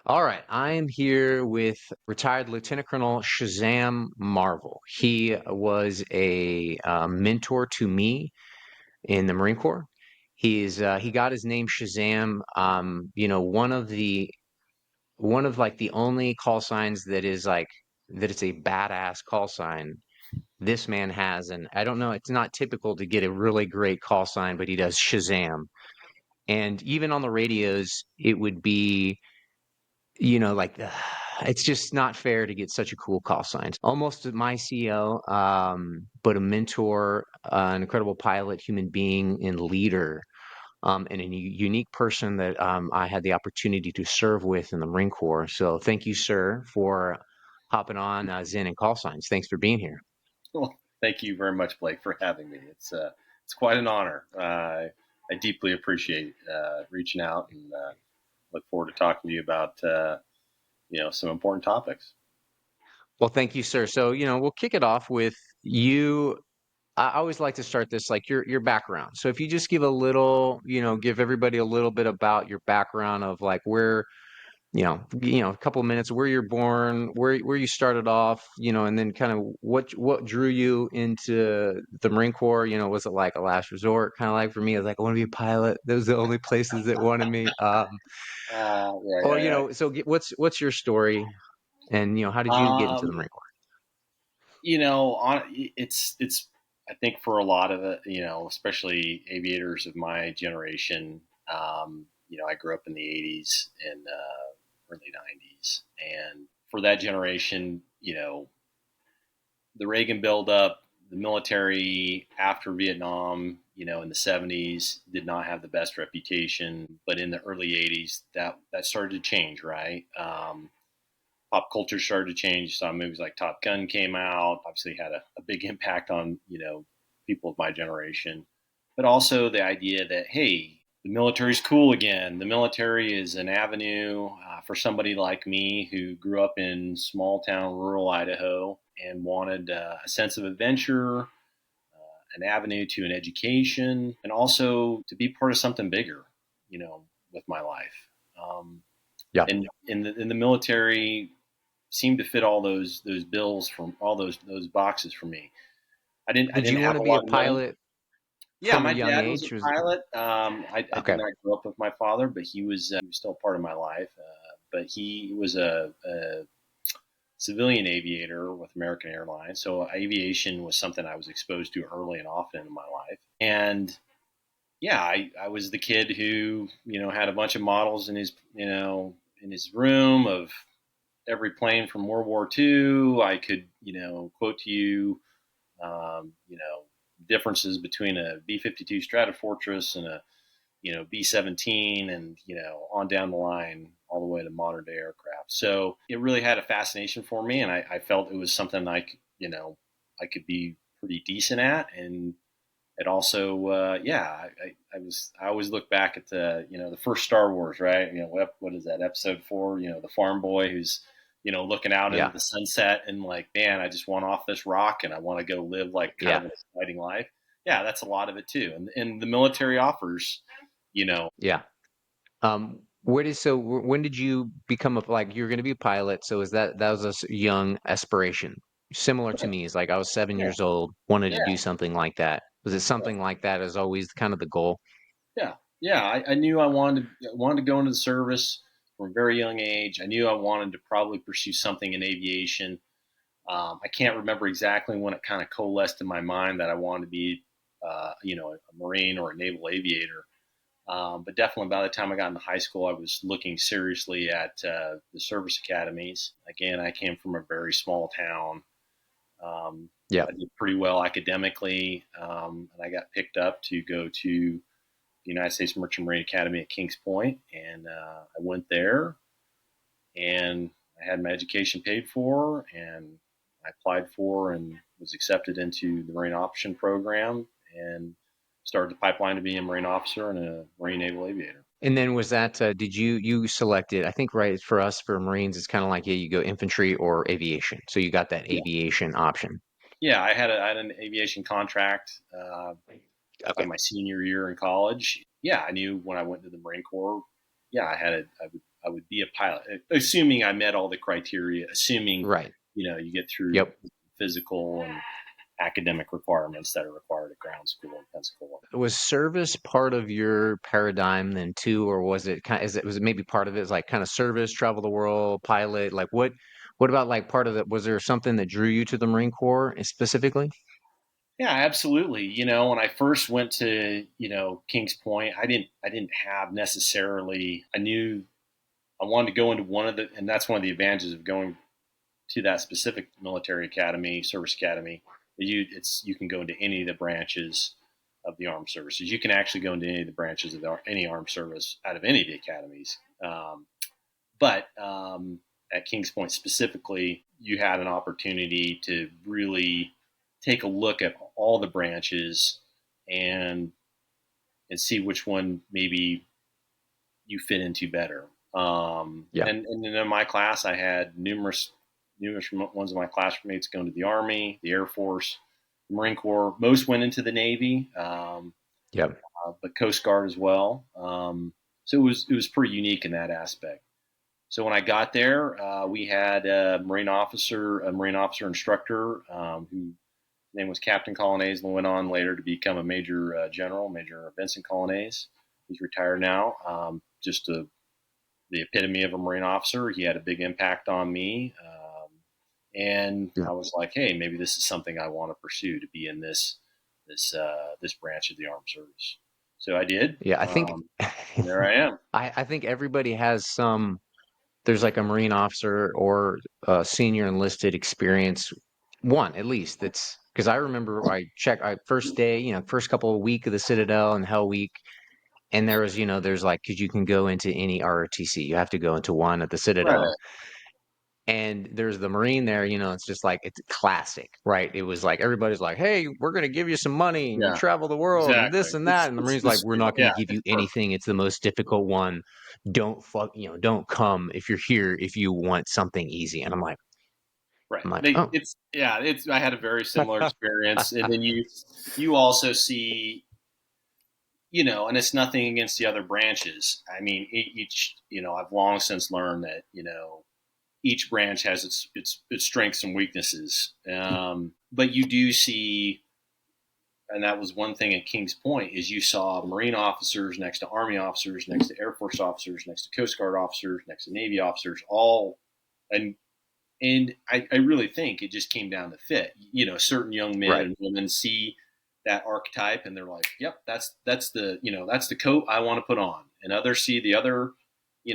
All right, I am here with retired Lieutenant Colonel Shazam Marvel. He was a mentor to me in the Marine Corps. He got his name Shazam. One of like the only call signs that is like that it's a badass call sign this man has, and I don't know, it's not typical to get a really great call sign, but he does Shazam. And even on the radios, it would be like it's just not fair to get such a cool call sign. Almost my CEO, but a mentor, an incredible pilot, human being, and leader, and a unique person that I had the opportunity to serve with in the Marine Corps. So thank you, sir, for hopping on Zen and call signs. Thanks for being here. Well, thank you very much, Blake, for having me. It's quite an honor. I deeply appreciate reaching out and look forward to talking to you about some important topics. Well, thank you, sir. So, we'll kick it off with you. I always like to start this like your background. So if you just give a little, give everybody a little bit about your background of like where, a couple of minutes where you're born, where you started off, and then kind of what drew you into the Marine Corps. Was it like a last resort, kind of like for me? I was like, I want to be a pilot. Those are the only places that wanted me. Or Yeah. so what's your story, and how did you get into the Marine Corps? It's I think for a lot of it, especially aviators of my generation, I grew up in the '80s and early '90s, and for that generation, the Reagan buildup, the military after Vietnam, in the '70s did not have the best reputation, but in the early '80s, that started to change, right? Pop culture started to change. Some movies like Top Gun came out, obviously had a big impact on people of my generation, but also the idea that hey, the military's cool again. The military is an avenue for somebody like me who grew up in small town rural Idaho and wanted a sense of adventure, an avenue to an education, and also to be part of something bigger, with my life. Yeah. And in the military seemed to fit all those bills from all those boxes for me. I Did didn't you want have to a be a lot of money. pilot Yeah, from a my young dad was age? a Was pilot. I did okay. not grow up with my father, but he was still part of my life. But he was a civilian aviator with American Airlines, so aviation was something I was exposed to early and often in my life. And yeah, I was the kid who had a bunch of models in his room of every plane from World War II. I could quote to you differences between a B-52 Stratofortress and a B-17, and on down the line all the way to modern day aircraft. So it really had a fascination for me, and I felt it was something I could be pretty decent at. And it also, I always look back at the first Star Wars, right? What is that, episode 4? The farm boy who's, looking out into Yeah. the sunset and like, man, I just want off this rock and I want to go live like kind Yeah. of an exciting life. Yeah, that's a lot of it too. And the military offers, you know, Yeah. When did you become like you're going to be a pilot? So is that was a young aspiration, similar to me? Is like I was seven yeah, years old, wanted to yeah, do something like that. Was it yeah, something like that as always kind of the goal? yeah, yeah. I knew I wanted to go into the service from a very young age. I knew I wanted to probably pursue something in aviation. I can't remember exactly when it kind of coalesced in my mind that I wanted to be, a Marine or a naval aviator. But definitely by the time I got into high school, I was looking seriously at the service academies. Again, I came from a very small town. Yeah. I did pretty well academically, and I got picked up to go to the United States Merchant Marine Academy at Kings Point, and I went there, and I had my education paid for, and I applied for and was accepted into the Marine Option Program, and started the pipeline to be a Marine officer and a Marine Naval Aviator. And then was that did you selected? I think right for us for Marines, it's kind of like yeah, you go infantry or aviation. So you got that Yeah, aviation option. yeah. I had an aviation contract Okay. my senior year in college. Yeah, I knew when I went to the Marine Corps. Yeah, I would I would be a pilot, assuming I met all the criteria, assuming, Right. you get through Yep. physical and academic requirements that are required at ground school in Pensacola. Was service part of your paradigm then too, or was it kind? Was it maybe part of it is like kind of service, travel the world, pilot? Like what about like part of it? Was there something that drew you to the Marine Corps specifically? Yeah, absolutely. When I first went to, Kings Point, I didn't have necessarily, I knew I wanted to go into and that's one of the advantages of going to that specific military academy, service academy. You can go into any of the branches of the armed services. You can actually go into any of the branches of any armed service out of any of the academies. But at Kings Point specifically, you had an opportunity to really take a look at all the branches and and see which one maybe you fit into better. Yeah. And in my class, I had numerous ones of my classmates going to the Army, the Air Force, the Marine Corps. Most went into the Navy, Yeah. but Coast Guard as well. So it was pretty unique in that aspect. So when I got there, we had a Marine officer instructor who name was Captain Colonnese and went on later to become a major general, Major Vincent Colonnese. He's retired now. The epitome of a Marine officer. He had a big impact on me. And Yeah. I was like, hey, maybe this is something I want to pursue to be in this branch of the armed service. So I did, Yeah. I think and there I am. I think everybody has some. There's like a Marine officer or a senior enlisted experience, one at least. That's because I remember I first day, first couple of week of the Citadel and Hell Week, and there was, there's like because you can go into any ROTC, you have to go into one at the Citadel, Right. and there's the Marine there. It's just like it's classic, right? It was like everybody's like, hey, we're gonna give you some money and you Yeah. travel the world and Exactly. this and that, It's and the it's Marine's like, this. we're not gonna Yeah. give you It's perfect. anything. It's the most difficult one. Don't come if you're here if you want something easy. And Right. I'm like, They oh, it's yeah, it's I had a very similar experience. And then you also see, and it's nothing against the other branches. I mean, each, I've long since learned that, each branch has its strengths and weaknesses. But you do see, and that was one thing at Kings Point, is you saw Marine officers next to Army officers, next to Air Force officers, next to Coast Guard officers, next to Navy officers, all, and I really think it just came down to fit. Certain young men right, and women see that archetype and they're like, "Yep, that's the coat I want to put on." And others see the other,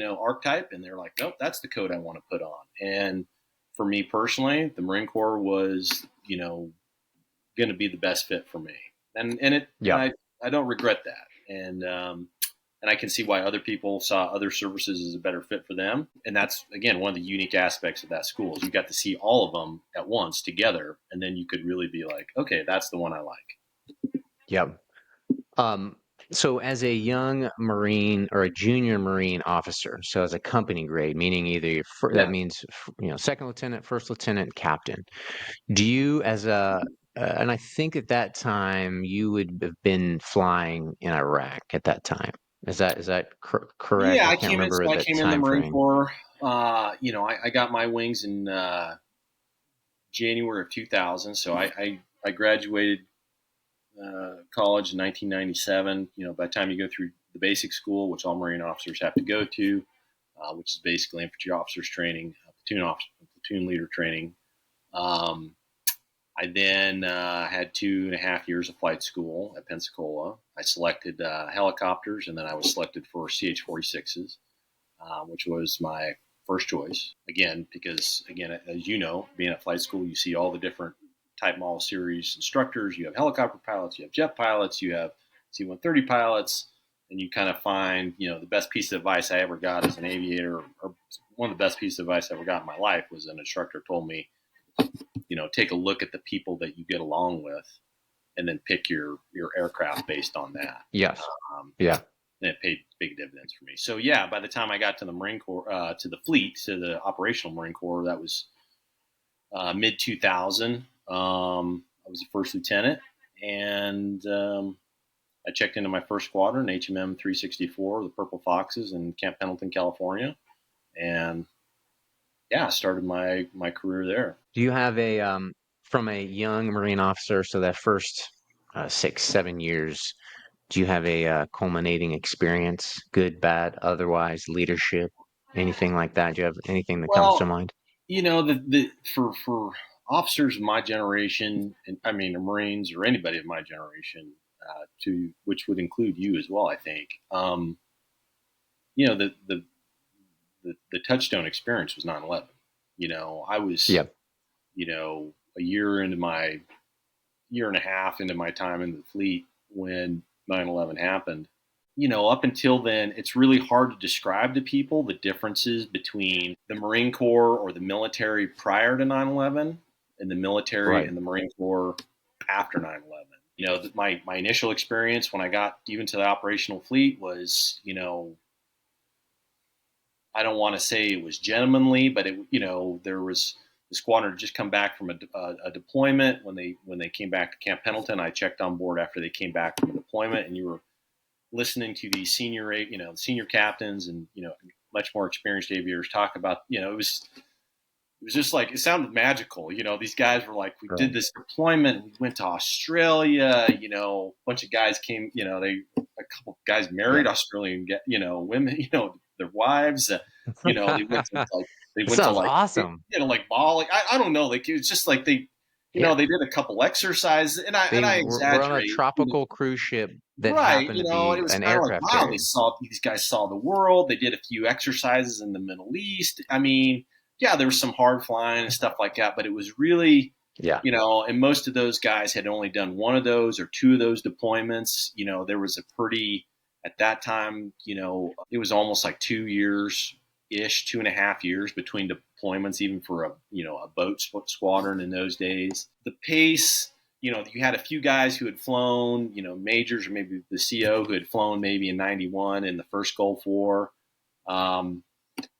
archetype and they're like, "Nope, that's the coat I want to put on." And for me personally, the Marine Corps was, going to be the best fit for me, and yeah, I don't regret that. And I can see why other people saw other services as a better fit for them. And that's again one of the unique aspects of that school is you got to see all of them at once together, and then you could really be like, okay, that's the one I like. yeah. Um, so as a young Marine or a junior Marine officer, so as a company grade, meaning that Yeah, means second lieutenant, first lieutenant, captain. Do you and I think at that time you would have been flying in Iraq at that time. Is that correct? yeah. I can't remember I that came in the time Marine frame. Corps. I got my wings in January of 2000. So I graduated college in 1997. By the time you go through the basic school, which all Marine officers have to go to, which is basically infantry officers training, platoon leader training. Um, I then had 2.5 years of flight school at Pensacola. I selected helicopters, and then I was selected for CH-46s, which was my first choice. Again, because again, as you know, being at flight school, you see all the different type model series instructors. You have helicopter pilots, you have jet pilots, you have C-130 pilots, and you kind of find, the best piece of advice I ever got as an aviator, or one of the best pieces of advice I ever got in my life was an instructor told me, take a look at the people that you get along with, and then pick your aircraft based on that. Yes. Um, Yeah. and it paid big dividends for me. So yeah, by the time I got to the Marine Corps, to the fleet, to the operational Marine Corps, that was mid 2000. I was a first lieutenant, and I checked into my first squadron, HMM 364, the Purple Foxes in Camp Pendleton, California. and yeah, I started my career there. Do you have a from a young Marine officer, so that first 6, 7 years, do you have a culminating experience, good, bad, otherwise, leadership, anything like that? Do you have anything that comes to Well, mind? the for officers of my generation, and I mean the Marines or anybody of my generation, to which would include you as well, I think. You know, the touchstone experience was 9/11. I was, Yep. a year and a half into my time in the fleet when 9/11 happened. Up until then, it's really hard to describe to people the differences between the Marine Corps or the military prior to 9/11 and the military Right. and the Marine Corps after 9/11. My initial experience when I got even to the operational fleet was, I don't want to say it was gentlemanly, but there was the squadron had just come back from a deployment. When they came back to Camp Pendleton, I checked on board after they came back from a deployment, and you were listening to these senior captains and much more experienced aviators talk about. It was just like it sounded magical. These guys were like, we did Right. this deployment, we went to Australia. A bunch of guys came. A couple of guys married Yeah. Australian, women. Their wives. They went to like they It went to sounds like awesome. like Bali. I don't know. Like it's just like they. Yeah. They did a couple exercises, and I They were on a exaggerate. tropical cruise ship that Right. happened to It be was an kind of like, aircraft wow, carrier. these guys saw the world. They did a few exercises in the Middle East. I mean, yeah, there was some hard flying and stuff like that, but it was really, Yeah. and most of those guys had only done one of those or two of those deployments. There was a pretty, at that time, it was almost like 2 years ish, 2.5 years between deployments, even for a boat squadron in those days. The pace, you had a few guys who had flown, majors or maybe the CO who had flown maybe in '91 in the first Gulf War. Um,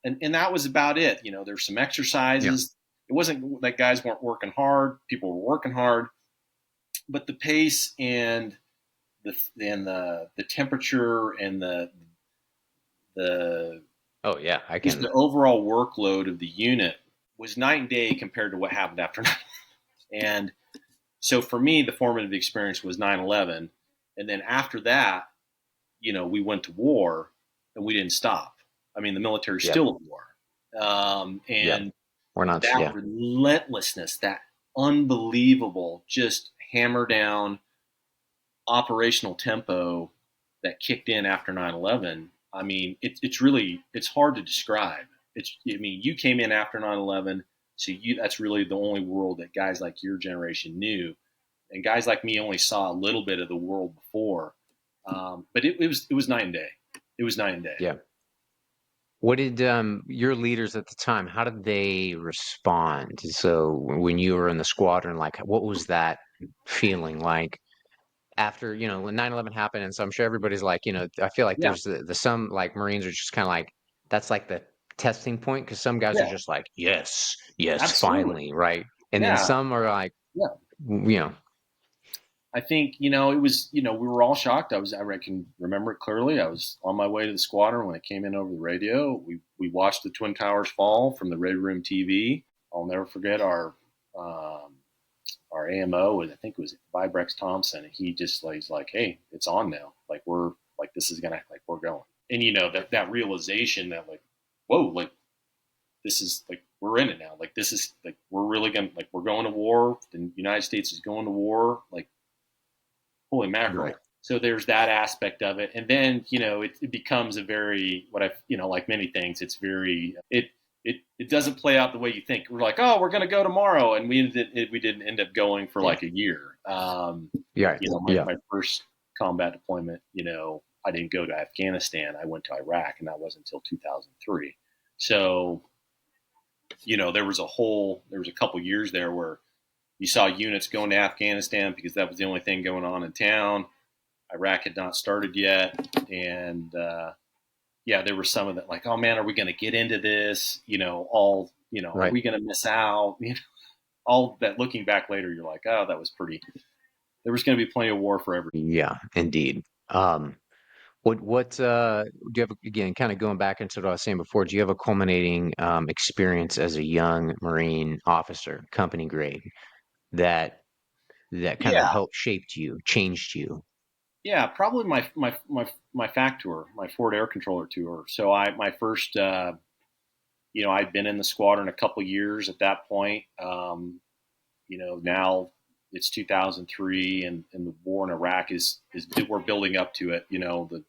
and that was about it. There's some Yeah. exercises. It wasn't like guys weren't working hard. People were working hard, but the pace and the temperature and the Oh yeah, I just can. the overall workload of the unit was night and day compared to what happened after. And so for me, the formative experience was 9/11, and then after that, we went to war, and we didn't stop. I mean, the military's Yep. still at war, Yep. and We're not. that Yeah. relentlessness, that unbelievable, just hammer down operational tempo that kicked in after 9/11. I mean, it's hard to describe. I mean, you came in after 9/11, so that's really the only world that guys like your generation knew, and guys like me only saw a little bit of the world before. But it was night and day. It was night and day. Yeah. What did your leaders at the time, how did they respond? So when you were in the squadron, like what was that feeling like after, when 9/11 happened? And so I'm sure everybody's like, I feel like Yeah, there's the some like Marines are just kind of like that's like the testing point because some guys are yeah, just like, yes, yes, absolutely. finally, right? And then Yeah, some are like, yeah. you know, I think it was we were all shocked. I can remember it clearly. I was on my way to the squadron when it came in over the radio. We watched the Twin Towers fall from the Red Room TV. I'll never forget um, our AMO. I think it was Vibrex Thompson. And he just like, he's like, hey, it's on now. Like we're like this is gonna like we're going. And that realization that like whoa, like this is like we're in it now. Like this is like we're really gonna like we're going to war. The United States is going to war. Like holy right. mackerel. So there's that aspect of it, and then it becomes a very what I like many things. It's very it doesn't play out the way you think. We're like, oh, we're going to go tomorrow, and we didn't end up going for Yeah. like a year. Yeah. My Yeah. my first combat deployment, I didn't go to Afghanistan. I went to Iraq, and that wasn't until 2003. So there was a couple years there where you saw units going to Afghanistan because that was the only thing going on in town. Iraq had not started yet, and yeah, there were some of that like, oh man, are we going to get into this? Are Right. we going to miss out? All that. Looking back later, you're like, oh, that was pretty. There was going to be plenty of war for every. Yeah, indeed. Do you have, again, kind of going back into what I was saying before, do you have a culminating experience as a young Marine officer, company grade, that kind of Yeah, helped shaped you, changed you? yeah, probably my FAC tour, my Ford Air Controller tour. So my first, I'd been in the squadron a couple years at that point. Now it's 2003, and the war in Iraq is we're building up to it. The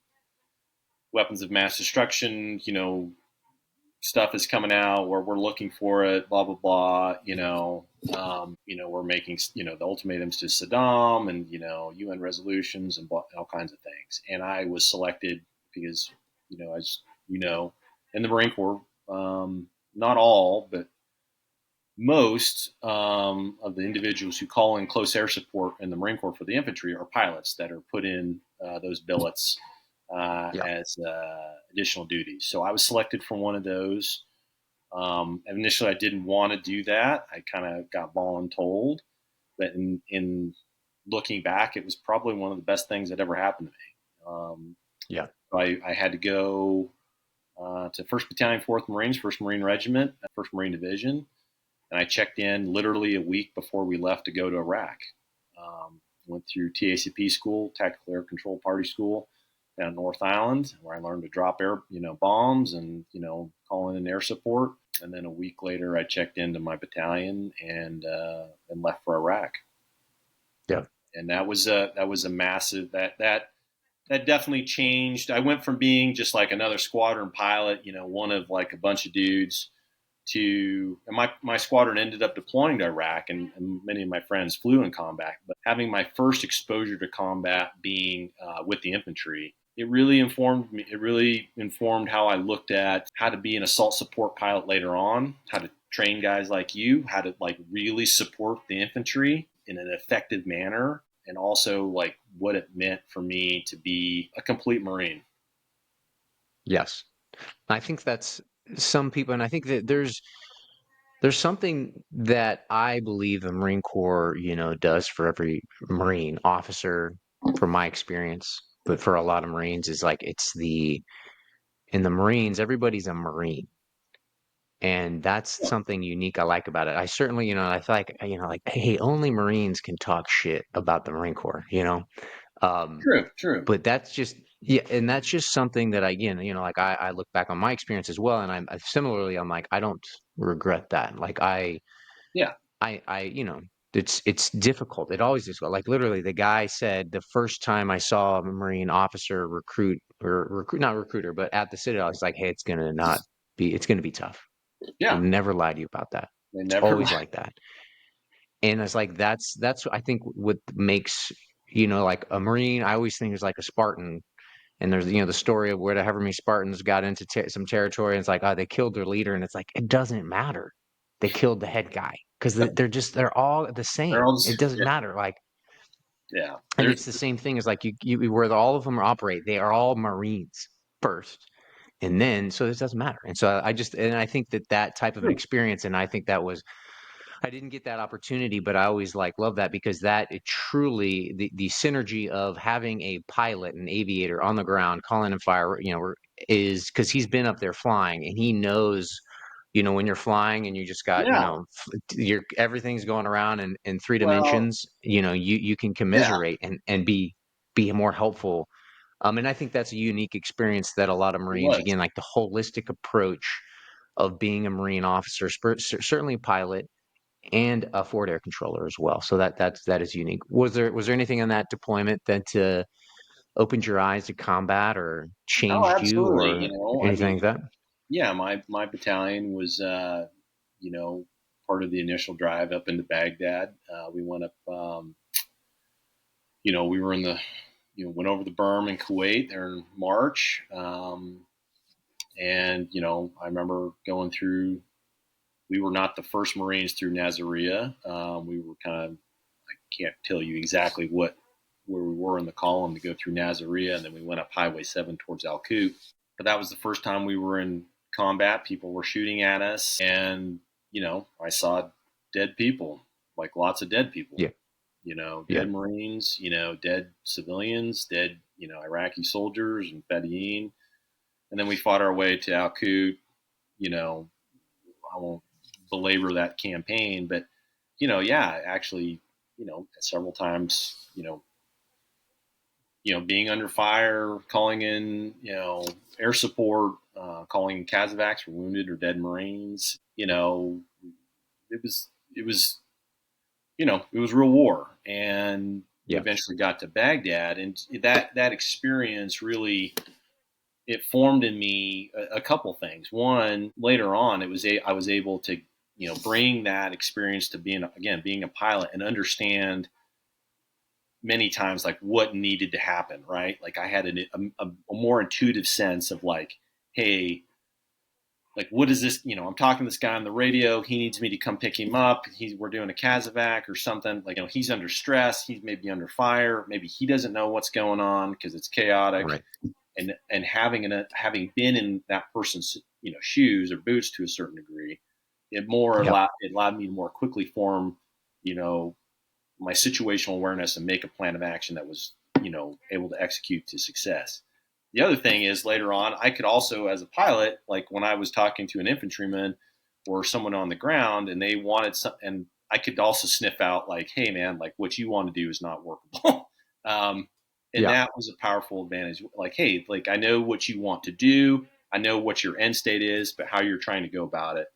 weapons of mass destruction, stuff is coming out where we're looking for it, blah blah blah. We're making the ultimatums to Saddam, and UN resolutions and all kinds of things. And I was selected because as you know, in the Marine Corps, not all, but most of the individuals who call in close air support in the Marine Corps for the infantry are pilots that are put in those billets Yeah, as additional duties. So I was selected for one of those. Initially, I didn't want to do that. I kind of got voluntold, but in looking back, it was probably one of the best things that ever happened to me. yeah, I had to go to 1st Battalion, 4th Marines, 1st Marine Regiment, 1st Marine Division, and I checked in literally a week before we left to go to Iraq. Went through TACP school, Tactical Air Control Party School, down in North Island, where I learned to drop bombs and call in air support. And then a week later, I checked into my battalion and left for Iraq. yeah, And that was a massive that definitely changed. I went from being just like another squadron pilot, one of like a bunch of dudes, and my squadron ended up deploying to Iraq, and many of my friends flew in combat. But having my first exposure to combat being with the infantry, it really informed me. It really informed how I looked at how to be an assault support pilot later on, how to train guys like you, how to like really support the infantry in an effective manner, and also like what it meant for me to be a complete Marine. yes. I think that's some people, and I think that there's something that I believe the Marine Corps, does for every Marine officer, from my experience, but for a lot of Marines is like in the Marines, everybody's a Marine. And that's something unique I like about it. I certainly, I feel like, like, hey, only Marines can talk shit about the Marine Corps. Um, True, true. but that's just, yeah, and that's just something that again, like I look back on my experience as well, and similarly, I'm like, I don't regret that. Like Yeah. I, it's difficult. It always is. Like literally, the guy said the first time I saw a Marine officer recruit, not recruiter, but at the Citadel, he's like, hey, it's gonna be tough. They Yeah. never lie to you about that. They It's never always like that. And it's like that's I think what makes like a Marine. I always think is like a Spartan. And there's the story of where however many Spartans got into some territory, and it's like, oh, they killed their leader, and it's like it doesn't matter. They killed the head guy because they're all the they're same. all It just, doesn't matter. Like, yeah. and There's it's the same thing as like you where all of them operate. They are all Marines first, and then so this doesn't matter. And so I think that type of an experience, and I think that was I didn't get that opportunity, but I always like love that because that it truly the synergy of having a pilot, an aviator on the ground, calling and fire, is because he's been up there flying and he knows, when you're flying and you just got, yeah. your everything's going around in three Well, dimensions, you can yeah. commiserate and be more helpful. And I think that's a unique experience that a lot of It Marines, was. again, like the holistic approach of being a Marine officer, certainly a pilot and a forward air controller as well. So that is unique. Was there anything on that deployment that opened your eyes to combat or Oh, changed you absolutely. or I anything mean, like that? yeah. My battalion was, you know, part of the initial drive up into Baghdad. We went up. We were in the, went over the berm in Kuwait there in March, and I remember going through. We were not the first Marines through Nasiriyah. We were kind of, I can't tell you exactly where we were in the column to go through Nasiriyah, and then we went up Highway 7 towards Al Qut. But that was the first time we were in combat. People were shooting at us, and I saw dead people, like lots of dead people. Yeah, Dead yeah, Marines, dead civilians, dead Iraqi soldiers and Fedayeen, and then we fought our way to Al Qud. You know, I won't belabor that campaign, but yeah, actually, several times, being under fire, calling in, air support, calling in Kazovacs for wounded or dead Marines. It was real war, and we Yeah. eventually got to Baghdad, and that experience really it formed in me a couple things. One, later on, I was able to bring that experience to being a pilot and understand many times like what needed to happen, right? Like I had a more intuitive sense of like, hey, like what is this? I'm talking to this guy on the radio. He needs me to come pick him up. We're doing a Kazovac or something. Like he's under stress. He's maybe under fire. Maybe he doesn't know what's going on because it's chaotic. Right. And having been in that person's shoes or boots to a certain degree, Yeah. it allowed me to more quickly form you know my situational awareness and make a plan of action that was, able to execute to success. The other thing is later on, I could also, as a pilot, like when I was talking to an infantryman or someone on the ground and they wanted some, and I could also sniff out like, hey man, like what you want to do is not workable. um, and Yeah. that was a powerful advantage. Like, hey, like I know what you want to do. I know what your end state is, but how you're trying to go about it.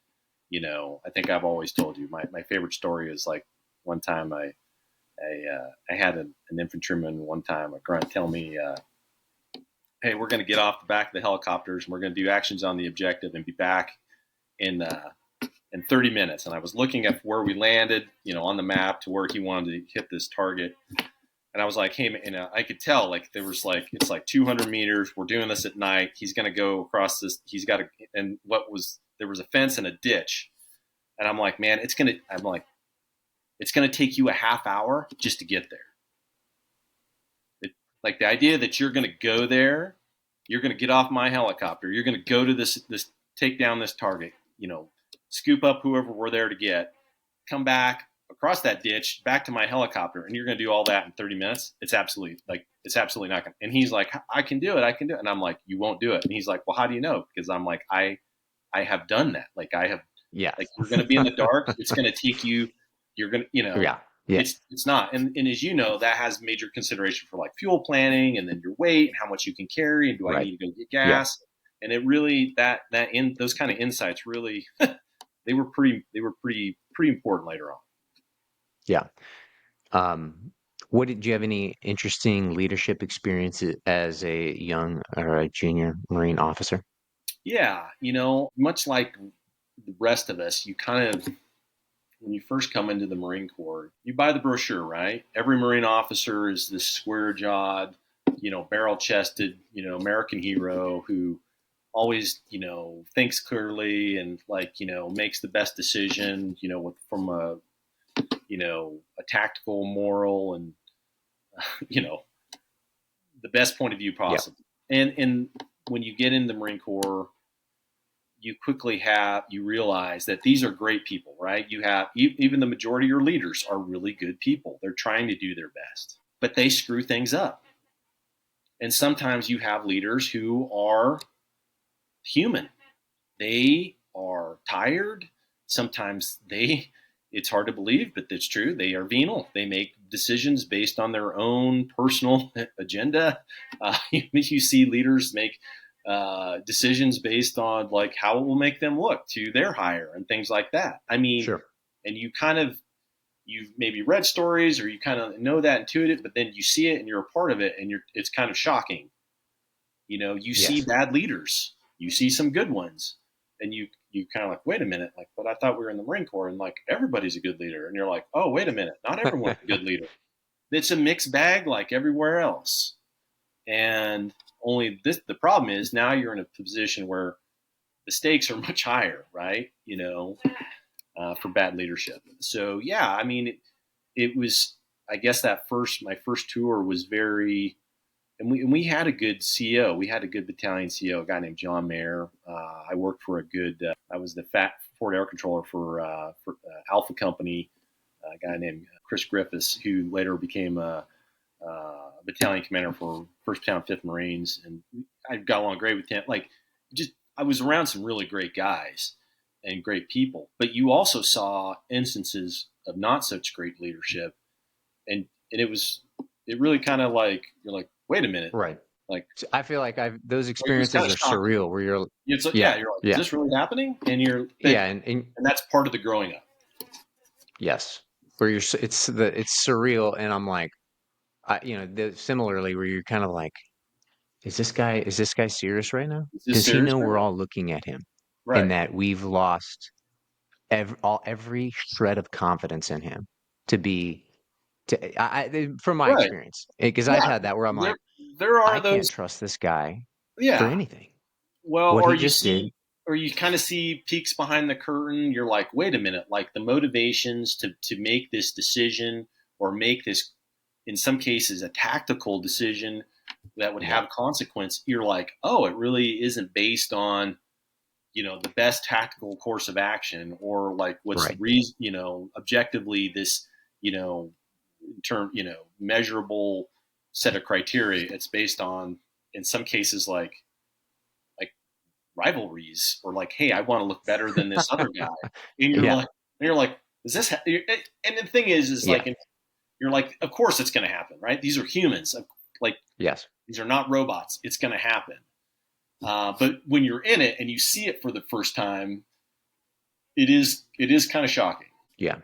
I think I've always told you my favorite story is like one time I had an infantryman one time, a grunt, tell me, "Hey, we're going to get off the back of the helicopters and we're going to do actions on the objective and be back in in 30 minutes." And I was looking at where we landed, on the map to where he wanted to hit this target. And I was like, "Hey," and I could tell like there was like it's like 200 meters. We're doing this at night. He's going to go across this. He's got to, and there was a fence and a ditch. And I'm like, man, it's going to take you a half hour just to get there. Like the idea that you're going to go there, you're going to get off my helicopter, you're going to go to this take down this target, scoop up whoever we're there to get, come back across that ditch back to my helicopter, and you're going to do all that in 30 minutes. It's absolutely not going to. And he's like, I can do it, and I'm like, you won't do it. And he's like, well, how do you know? Because I'm like, I have done that. Like I have, Yeah. like you're going to be in the dark. It's going to take you. You're going to, Yeah. Yeah. it's not. And as you know, that has major consideration for like fuel planning and then your weight and how much you can carry and do I Right. need to go get Yeah. gas? And it really that in those kind of insights really they were pretty important later on. Yeah. Um, what did you have any interesting leadership experiences as a young or a junior Marine officer? Yeah, much like the rest of us, you kind of when you first come into the Marine Corps, you buy the brochure, right? Every Marine officer is this square jawed, barrel chested, American hero who always, thinks clearly and like, makes the best decision, from a tactical, moral, and, you know, the best point of view Yeah. possible. And when you get in the Marine Corps, you realize that these are great people, right? You have even the majority of your leaders are really good people. They're trying to do their best, but they screw things up. And sometimes you have leaders who are human. They are tired. Sometimes it's hard to believe, but it's true. They are venal. They make decisions based on their own personal agenda. You see leaders make decisions based on like how it will make them look to their hire and things like that. I mean, Sure. and you've maybe read stories or you kind of know that intuitive, but then you see it and you're a part of it, and it's kind of shocking. You see Yes. bad leaders, you see some good ones, and you kind of like, wait a minute, like, but I thought we were in the Marine Corps and like everybody's a good leader, and you're like, oh, wait a minute, not everyone's a good leader. It's a mixed bag like everywhere else. And only the problem is now you're in a position where the stakes are much higher, right? For bad leadership. So yeah, I mean, it was. I guess my first tour was very, and we had a good CO. We had a good battalion CO, a guy named John Mayer. I worked for a good. I was the Fort Air Controller for Alpha Company. A guy named Chris Griffiths, who later became battalion commander for First Battalion, Fifth Marines, and I got along great with him. Like, just I was around some really great guys and great people, but you also saw instances of not such great leadership, and it really kind of like you're like, wait a minute, Right. like So I feel like I've those it was kind experiences of are shocking. surreal where you're It's like, yeah, yeah, you're like, is yeah, this really happening? yeah, and And that's part of the growing up. yes, where it's surreal, and I'm like, similarly where you're kind of like, is this guy serious right now? Is this Does he serious know right we're now? all looking at him and Right, that we've lost every shred of confidence in him to be from my right, experience, because I've yeah. had that where I'm There like, there are I those, can't trust this guy for yeah. anything. Well, What he just did, or you kind of see peeks behind the curtain. You're like, wait a minute, like the motivations to make this decision or make this, in some cases, a tactical decision that would yeah, have consequence. You're like, oh, it really isn't based on the best tactical course of action or like what's the right. reason, objectively this term measurable set of criteria. It's based on, in some cases, like rivalries or like, hey, I want to look better than this other guy, and Yeah, you're like, is this? And the thing is yeah, like, you're like, of course it's going to happen, right? These are humans, like yes. these are not robots. It's going to happen. But when you're in it and you see it for the first time, it is kind of shocking. Yeah.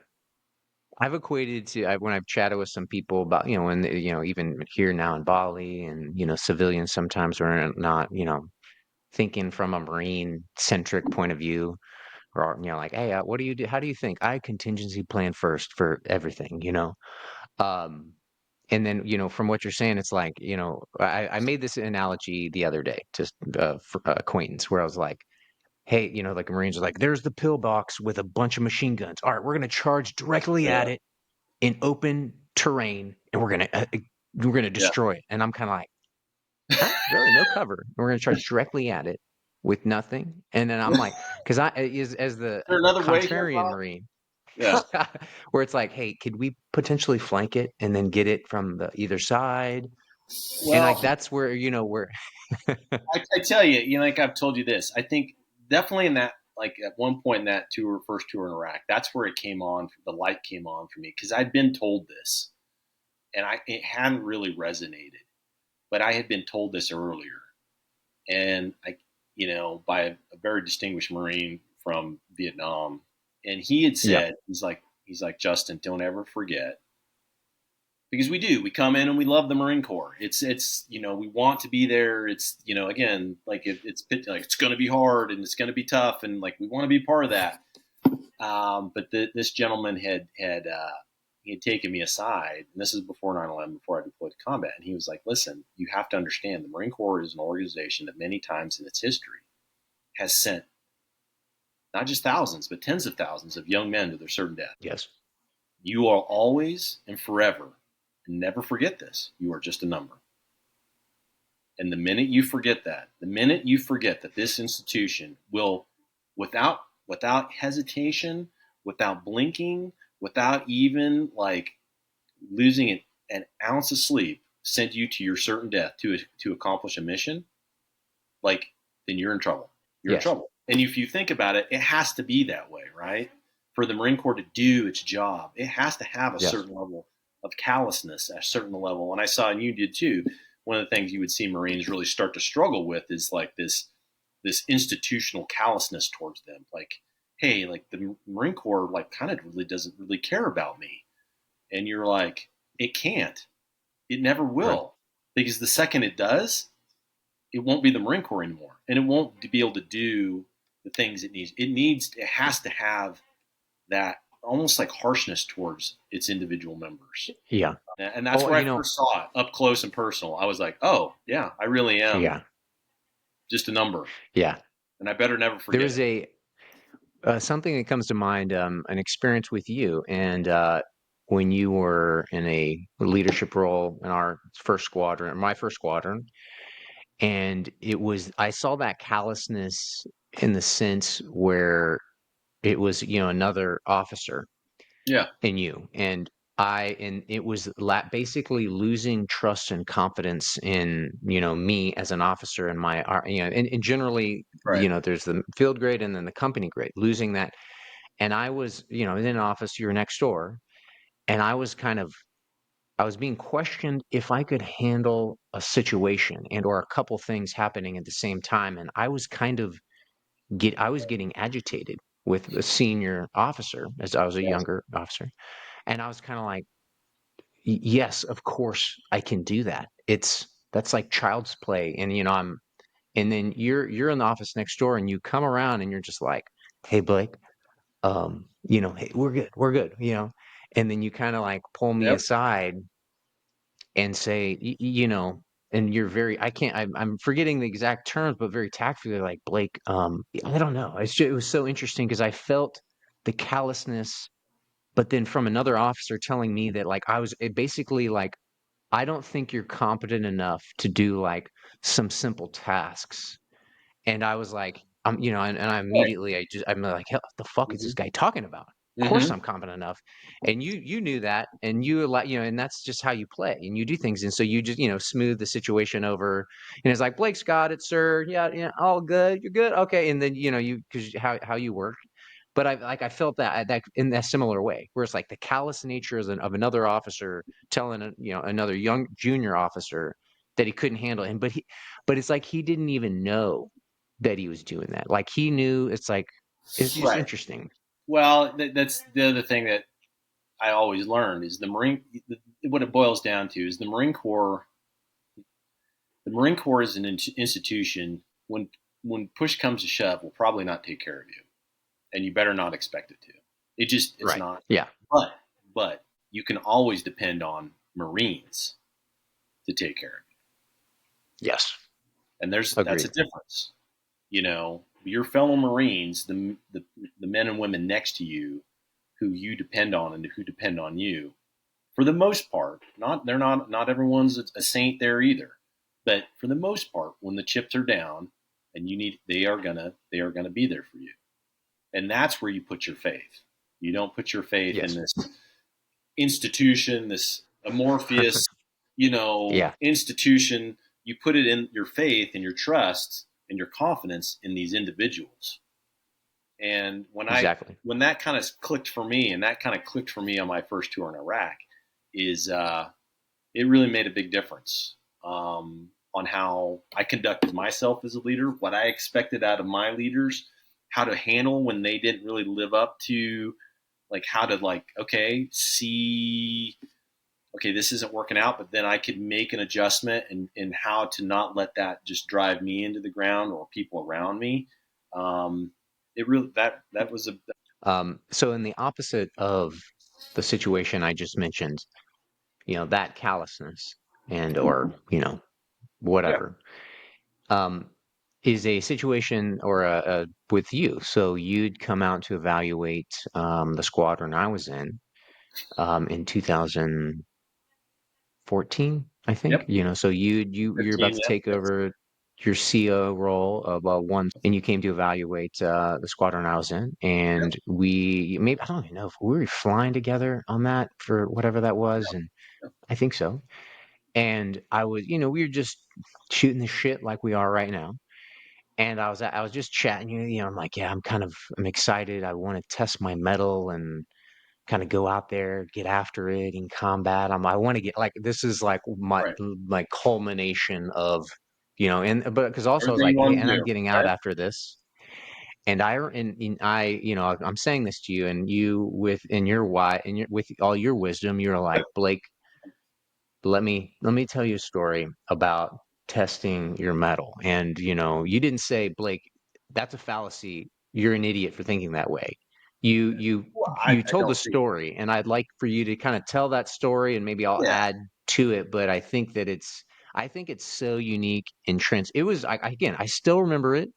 I've equated to when I've chatted with some people about, and even here now in Bali, and civilians sometimes are not, thinking from a Marine centric point of view, or like, hey, what do you do? How do you think? I contingency plan first for everything, Um, and then, from what you're saying, it's like, I made this analogy the other day, just for acquaintance, where I was like, hey, like Marines are like, there's the pillbox with a bunch of machine guns. All right, we're gonna charge directly Yeah, at it in open terrain, and we're gonna yeah. Is destroy it. And I'm kind of like, huh? Really? No cover. We're gonna charge directly at it with nothing. And then I'm like, because I is as the there another way here, contrarian Bob? Marine, Yeah. where it's like, hey, could we potentially flank it and then get it from the either side? And like Well, that's where where I tell you, like I've told you this. I think definitely in that, like at one point in that tour, first tour in Iraq, that's where it came on. The light came on for me because I'd been told this, and it hadn't really resonated. But I had been told this earlier, and by a very distinguished Marine from Vietnam, and he had yeah, said, he's like Justin, don't ever forget, because we do. We come in and we love the Marine Corps. It's we want to be there. It's again, like it's going to be hard and it's going to be tough, and like we want to be part of that. But this gentleman he had taken me aside, and this is before 9/11, before I deployed to combat, and he was like, "Listen, you have to understand the Marine Corps is an organization that many times in its history has sent not just thousands, but tens of thousands of young men to their certain death. yes, You are always and forever, and never forget this. You are just a number." And the minute you forget that this institution will, without hesitation, without blinking, without even like losing an ounce of sleep, send you to your certain death to accomplish a mission, like then you're in trouble. You're in yes, trouble. And if you think about it, it has to be that way, right? For the Marine Corps to do its job, it has to have a yes, certain level of callousness, a certain level. And I saw, and you did too, one of the things you would see Marines really start to struggle with is like this institutional callousness towards them. Like, hey, like the Marine Corps like kind of really doesn't really care about me. And you're like, it can't. It never right, will. Because the second it does, it won't be the Marine Corps anymore, and it won't be able to do the things it needs. It has to have that almost like harshness towards its individual members, yeah. and that's Oh, where I first saw it up close and personal. I was like, oh yeah, I really am yeah, just a number, yeah. and I better never There forget is it. something that comes to mind, an experience with you, and when you were in a leadership role in our first squadron, my first squadron, and I saw that callousness in the sense where it was, another officer Yeah, in you. And and it was basically losing trust and confidence in, me as an officer and and generally, Right. there's the field grade and then the company grade, losing that. And I was, in an office, you're next door, and I was being questioned if I could handle a situation and or a couple things happening at the same time. And I was I was getting agitated with a senior officer as I was a Yes. younger officer. And I was kind of like, Yes, of course I can do that. That's like child's play." And and then you're in the office next door and you come around and you're just like, "Hey Blake, hey, we're good," And then you kind of like pull me Yep. aside and say, and you're very, I can't, I'm forgetting the exact terms, but very tactfully, like, "Blake, I don't know." It was so interesting because I felt the callousness, but then from another officer telling me that, like, basically like, "I don't think you're competent enough to do like some simple tasks." And I was like, and I Right. immediately, I'm like, "Hell, what the fuck is this Hmm. guy talking about? Of course Hmm. I'm competent enough." And you knew that, and and that's just how you play and you do things. And so you just, smooth the situation over. And it's like, "Blake's got it, sir. Yeah, yeah, all good. You're good. Okay." And then, because how you work. But I felt that in that similar way, where it's like the callous nature of another officer telling another young junior officer that he couldn't handle him, but it's like he didn't even know that he was doing that. Like he knew. It's like it's just Right. interesting. Well, that's the other thing that I always learned is what it boils down to is the Marine Corps. The Marine Corps is an institution. When push comes to shove, will probably not take care of you, and you better not expect it to. It's Right. not. Yeah. But you can always depend on Marines to take care of you, Yes. and that's a Agreed. difference. Your fellow Marines, the men and women next to you, who you depend on and who depend on you, for the most part. Not everyone's a saint there either, but for the most part, when the chips are down and they are gonna be there for you, and that's where you put your faith. You don't put your faith in Yes. this institution, this amorphous, Yeah. institution. You put it in your faith and your trust and your confidence in these individuals. And Exactly. when that kind of clicked for me, and that kind of clicked for me on my first tour in Iraq, is it really made a big difference on how I conducted myself as a leader, what I expected out of my leaders, how to handle when they didn't really live up to, like how to, like, okay, see, okay, this isn't working out, but then I could make an adjustment, and how to not let that just drive me into the ground or people around me. Um, it really that was a So in the opposite of the situation I just mentioned, that callousness and or yeah. whatever, um, is a situation or a with you. So you'd come out to evaluate the squadron I was in 2014, I think. Yep. So you're about 15. to Yep. take That's over your CO role of one, and you came to evaluate the squadron I was in, yep. and we maybe I don't even know if we were flying together on that for whatever that was, and Yep. I think so. And I was, we were just shooting the shit like we are right now. And I was just chatting, I'm like, yeah, I'm excited. I want to test my metal and kind of go out there, get after it in combat. I want to get like this is like my Right. like culmination of, and but because also I was Everything like, you hey, want to and I'm do. getting out Right. after this. And I, I'm saying this to you, and you with in your why and your with all your wisdom, you're like, "Blake, let me tell you a story about testing your metal." And you didn't say, "Blake, that's a fallacy. You're an idiot for thinking that way." You you Well, you I told the don't think. story, and I'd like for you to kind of tell that story, and maybe I'll Yeah. add to it. But I think it's so unique and trans. It was again, I still remember it.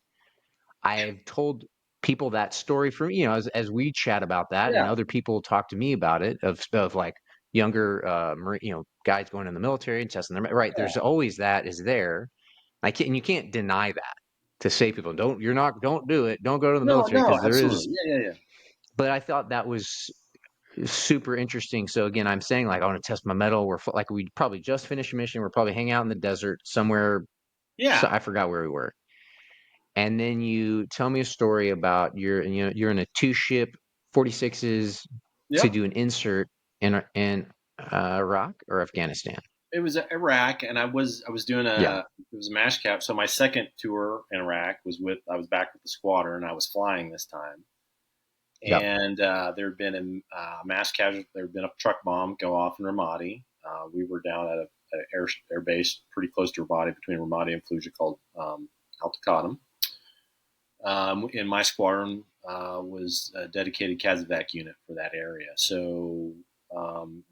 I've told people that story from, as we chat about that, and Yeah. other people talk to me about it of like younger, guys going in the military and testing their, right. Yeah. There's always that is there. You can't deny that to say people don't do it. Don't go to the No. military No. because there is, Absolutely. Yeah. Yeah. Yeah. but I thought that was super interesting. So again, I'm saying like I want to test my metal. Like we probably just finished a mission. We're probably hanging out in the desert somewhere. So Yeah. I forgot where we were. And then you tell me a story about you're in a two ship 46s to Yep. do an insert in Iraq or Afghanistan. It was Iraq, and I was doing Yeah. it was a mash cap. So my second tour in Iraq was with I was back with the squadron. I was flying this time, Yep. and there had been a mass casualty. There had been a truck bomb go off in Ramadi. We were down at an air base pretty close to Ramadi, between Ramadi and Fallujah, called Al Taqadum. And my squadron was a dedicated Kazavak unit for that area. So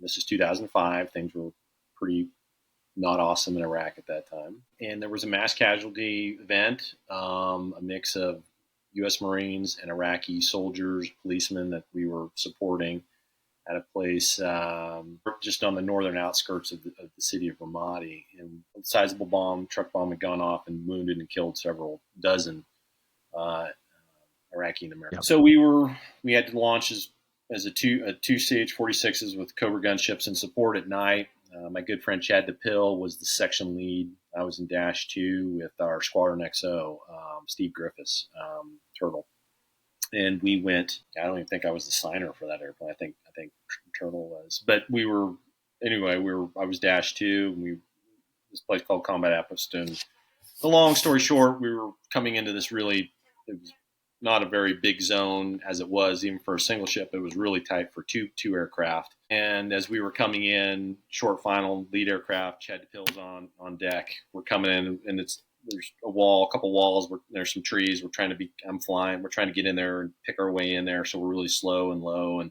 this is 2005. Things were pretty not awesome in Iraq at that time. And there was a mass casualty event, a mix of U.S. Marines and Iraqi soldiers, policemen that we were supporting at a place just on the northern outskirts of the city of Ramadi. And a sizable truck bomb had gone off and wounded and killed several dozen uh, Iraqi and American. Yep. So we had to launch as a two stage 46s with Cobra gunships in support at night. My good friend Chad DePill was the section lead. I was in Dash 2 with our Squadron XO, Steve Griffiths, Turtle. And we went. I don't even think I was the signer for that airplane. I think Turtle was. But we were anyway. I was Dash 2. And this place called Combat Appleton. The long story short, we were coming into this really. It was not a very big zone as it was even for a single ship. It was really tight for two aircraft. And as we were coming in, short final, lead aircraft, Chad DePill's on deck. We're coming in, and there's a couple walls. There's some trees. I'm flying. We're trying to get in there and pick our way in there. So we're really slow and low and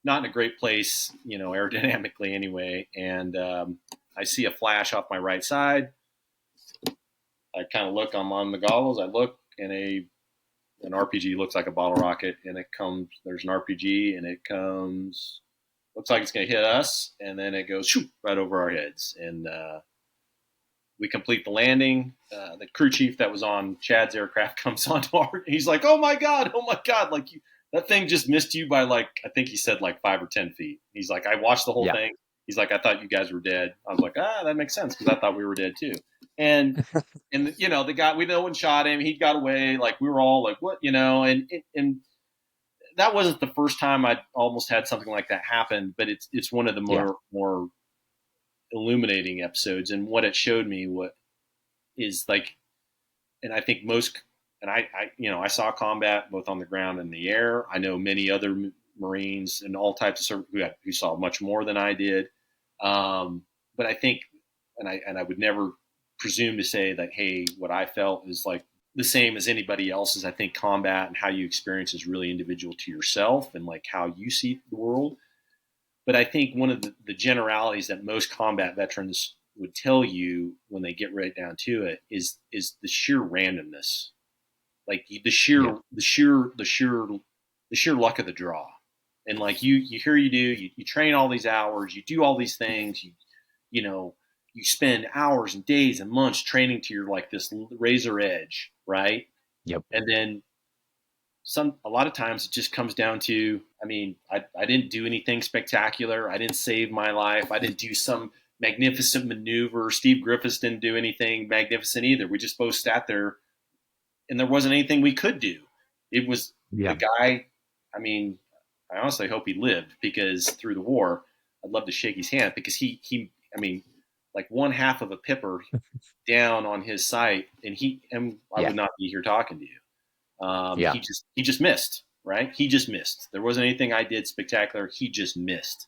not in a great place, aerodynamically anyway. And I see a flash off my right side. I kind of look. I'm on the goggles. I look, and an RPG looks like a bottle rocket, and it comes. There's an RPG, and it comes. Looks like it's going to hit us, and then it goes shoop, right over our heads, and we complete the landing. The crew chief that was on Chad's aircraft comes onto our. He's like, "Oh my god! Oh my god! Like that thing just missed you by like I think he said like 5 or 10 feet." He's like, "I watched the whole Yeah. thing." He's like, "I thought you guys were dead." I was like, that makes sense because I thought we were dead too. And the guy, we no one shot him. He got away. Like we were all like, what, and that wasn't the first time I almost had something like that happen, but it's one of the Yeah. more illuminating episodes. And what it showed me what is like, and I think most, and I saw combat both on the ground and the air. I know many other Marines and all types of service who saw much more than I did. But I think, and I would never presume to say that, hey, what I felt is like the same as anybody else's. I think combat and how you experience is really individual to yourself and like how you see the world. But I think one of the generalities that most combat veterans would tell you when they get right down to it is the sheer randomness, like the Yeah. sheer luck of the draw. And like you train all these hours, you do all these things, you know you spend hours and days and months training to your like this razor edge, right? Yep. And then a lot of times it just comes down to, I didn't do anything spectacular. I didn't save my life. I didn't do some magnificent maneuver. Steve Griffiths didn't do anything magnificent either. We just both sat there and there wasn't anything we could do. It was the Yeah. guy. I mean, I honestly hope he lived because through the war, I'd love to shake his hand because like one half of a pipper down on his sight, and I Yeah. would not be here talking to you. Yeah. He just missed, right? He just missed. There wasn't anything I did spectacular. He just missed,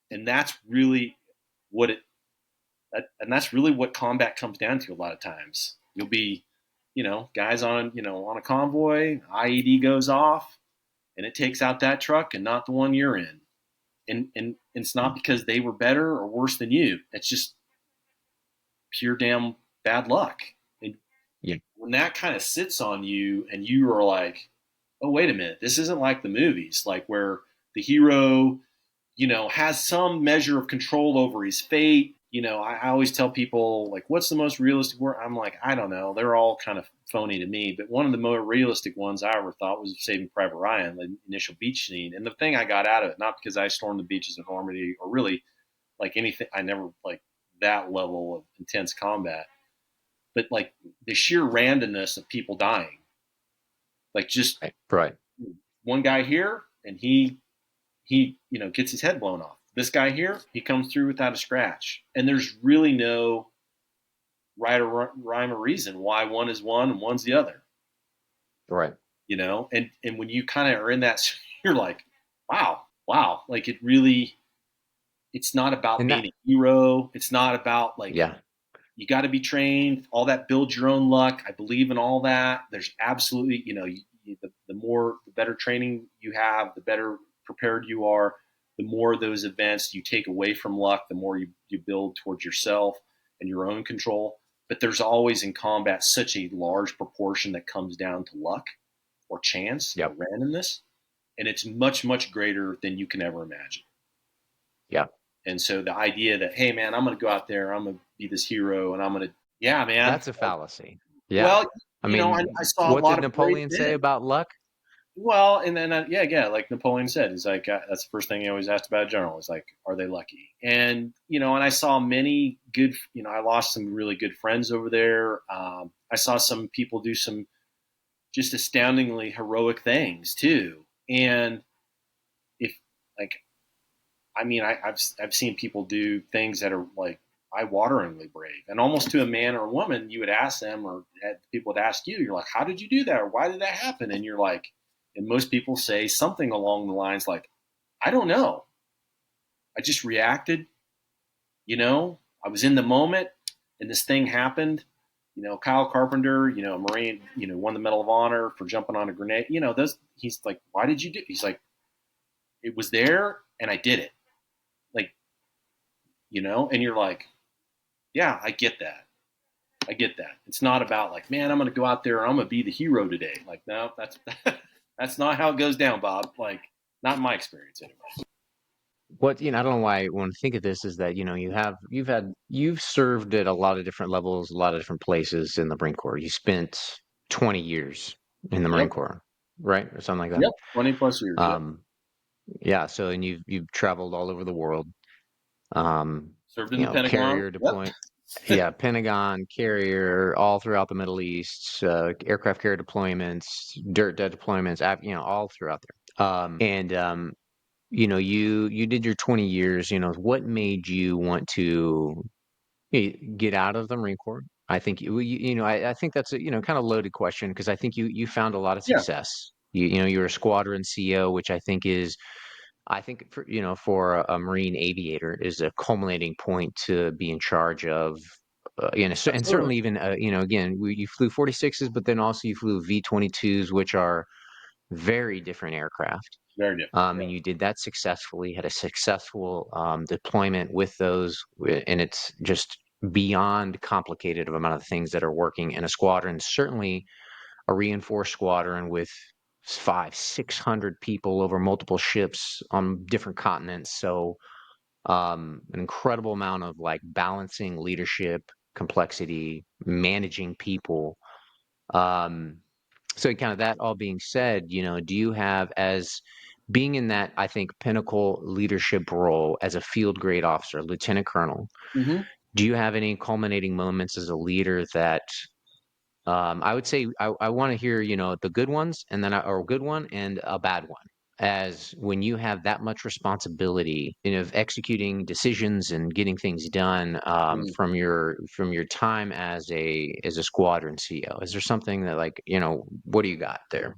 and that's really what and that's really what combat comes down to. A lot of times, you'll be, guys on a convoy, IED goes off, and it takes out that truck and not the one you're in, and it's not because they were better or worse than you. It's just pure damn bad luck. And Yeah. when that kind of sits on you and you are like, oh, wait a minute, this isn't like the movies, like where the hero, has some measure of control over his fate. I always tell people, like, what's the most realistic word? I'm like, I don't know. They're all kind of phony to me. But one of the more realistic ones I ever thought was Saving Private Ryan, the initial beach scene. And the thing I got out of it, not because I stormed the beaches of Normandy or really like anything, I never like that level of intense combat, but like the sheer randomness of people dying. Like just Right. Right. one guy here and he gets his head blown off. This guy here, he comes through without a scratch. And there's really no right or rhyme or reason why one is one and one's the other. Right. And when you kind of are in that, you're like, wow, like it really. It's not about And being that, a hero. It's not about like yeah. you got to be trained. All that build your own luck. I believe in all that. There's absolutely, the better training you have, the better prepared you are. The more those events you take away from luck, the more you build towards yourself and your own control. But there's always in combat such a large proportion that comes down to luck or chance or Yep. randomness. And it's much, much greater than you can ever imagine. Yeah. And so the idea that, hey, man, I'm going to go out there, I'm going to be this hero, and I'm going to, yeah, man. That's a fallacy. Yeah. Well, I I mean, saw a what lot did of brave Napoleon say men. about luck? Well, and then, yeah, like Napoleon said, he's like, that's the first thing he always asked about a general is like, are they lucky? And I saw many good, I lost some really good friends over there. I saw some people do some just astoundingly heroic things too. And if, like, I mean, I've seen people do things that are like eye-wateringly brave, and almost to a man or a woman, you would ask them, or people would ask you, you're like, "How did you do that?" or "Why did that happen?" And you're like, and most people say something along the lines like, "I don't know. I just reacted. I was in the moment, and this thing happened." Kyle Carpenter, a Marine, won the Medal of Honor for jumping on a grenade. Those. He's like, "Why did you do?" He's like, "It was there, and I did it." Like, and you're like, yeah, I get that. I get that. It's not about like, man, I'm going to go out there and I'm going to be the hero today. Like, no, that's that's not how it goes down, Bob. Like, not in my experience anyway. What, I don't know why I want to think of this is that, you've served at a lot of different levels, a lot of different places in the Marine Corps. You spent 20 years in the Marine Yep. Corps, right? Or something like that. Yep. 20 plus years. Yep. Um, yeah, so and you've traveled all over the world. Um, Served in the Pentagon. carrier Yep. deployment. Yeah, Pentagon, carrier, all throughout the Middle East, aircraft carrier deployments, dirt dead deployments, all throughout there. And you did your 20 years. What made you want to get out of the Marine Corps? I think I think that's a kind of loaded question because I think you found a lot of Yeah. success. You're a squadron CO, which I think for a Marine aviator is a culminating point to be in charge of. And Absolutely. certainly even again you flew 46s, but then also you flew V-22s, which are very different aircraft. Very different. Yeah. And you did that successfully, had a successful deployment with those, and it's just beyond complicated of amount of things that are working in a squadron. Certainly, a reinforced squadron with 600 people over multiple ships on different continents. So, an incredible amount of like balancing leadership, complexity, managing people. Um, so kind of that all being said, do you have as being in that, I think, pinnacle leadership role as a field grade officer, lieutenant colonel, Mm-hmm. do you have any culminating moments as a leader that I would say I want to hear, the good ones and then or a good one and a bad one. As when you have that much responsibility of executing decisions and getting things done Mm-hmm. from your time as a squadron CO, is there something that like what do you got there?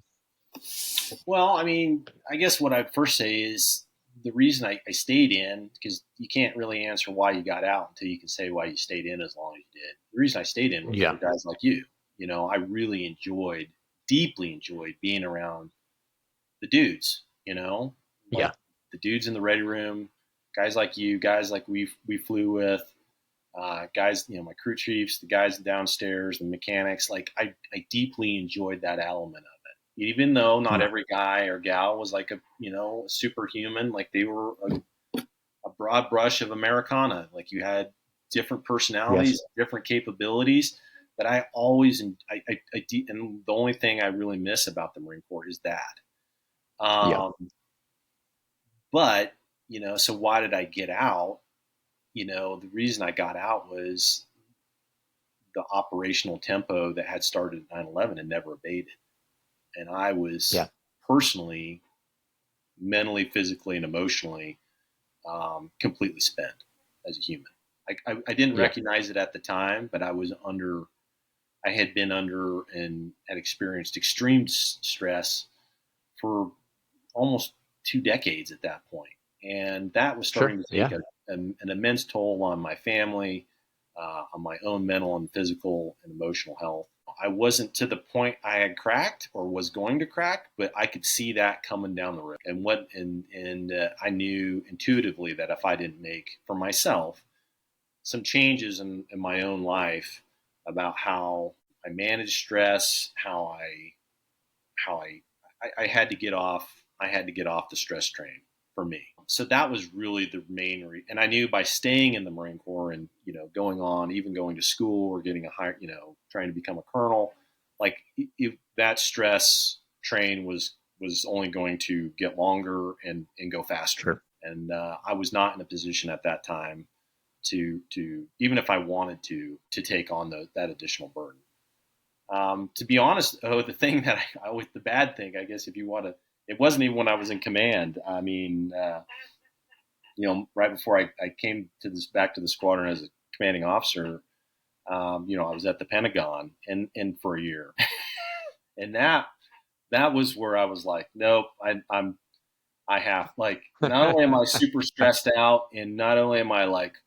Well, I mean, I guess what I'd first say is the reason I stayed in, because you can't really answer why you got out until you can say why you stayed in as long as you did. The reason I stayed in was for Yeah, guys like you. I really deeply enjoyed being around the dudes, yeah, like the dudes in the ready room, guys like you, guys like we flew with, guys, my crew chiefs, the guys downstairs, the mechanics. Like I deeply enjoyed that element of it, even though not yeah, every guy or gal was like a superhuman. Like they were a broad brush of Americana. Like you had different Yes. personalities, different capabilities. But I always, and and the only thing I really miss about the Marine Corps is that. Yep. Um, but so why did I get out? The reason I got out was the operational tempo that had started at 9/11 and never abated, and I was Yeah. personally, mentally, physically, and emotionally completely spent as a human. I didn't Yeah. recognize it at the time, but I had been under and had experienced extreme stress for almost 2 decades at that point. And that was Sure. starting to take Yeah. an immense toll on my family, on my own mental and physical and emotional health. I wasn't to the point I had cracked or was going to crack, but I could see that coming down the road. And I knew intuitively that if I didn't make for myself some changes in my own life about how I manage stress, how I had to get off. I had to get off the stress train for me. So that was really the main reason. And I knew by staying in the Marine Corps and going on, even going to school or getting a higher, trying to become a colonel, like that stress train was only going to get longer and go faster. Sure. And I was not in a position at that time to even if I wanted to take on that additional burden. To be honest, the thing that I always, the bad thing, I guess, if you want to, it wasn't even when I was in command. I mean, right before I came to back to the squadron as a commanding officer, I was at the Pentagon and for a year, and that was where I was like, nope, I have like, not only am I super stressed out, and not only am I like,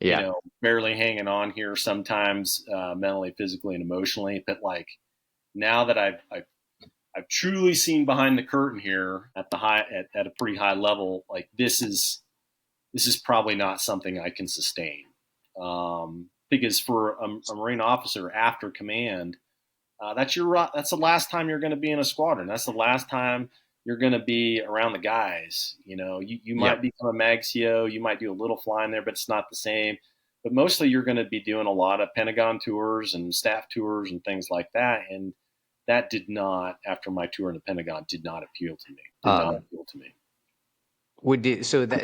Yeah. barely hanging on here sometimes, mentally, physically, and emotionally, but like now that I've truly seen behind the curtain here at at a pretty high level. Like this is probably not something I can sustain, because for a Marine officer after command, that's the last time you're going to be in a squadron. That's the last time you're going to be around the guys. You Yep. might become a mag CO, you might do a little flying there, but it's not the same. But mostly you're going to be doing a lot of Pentagon tours and staff tours and things like that. And that did not, after my tour in the Pentagon, did not appeal to me. Did not Um, appeal to me.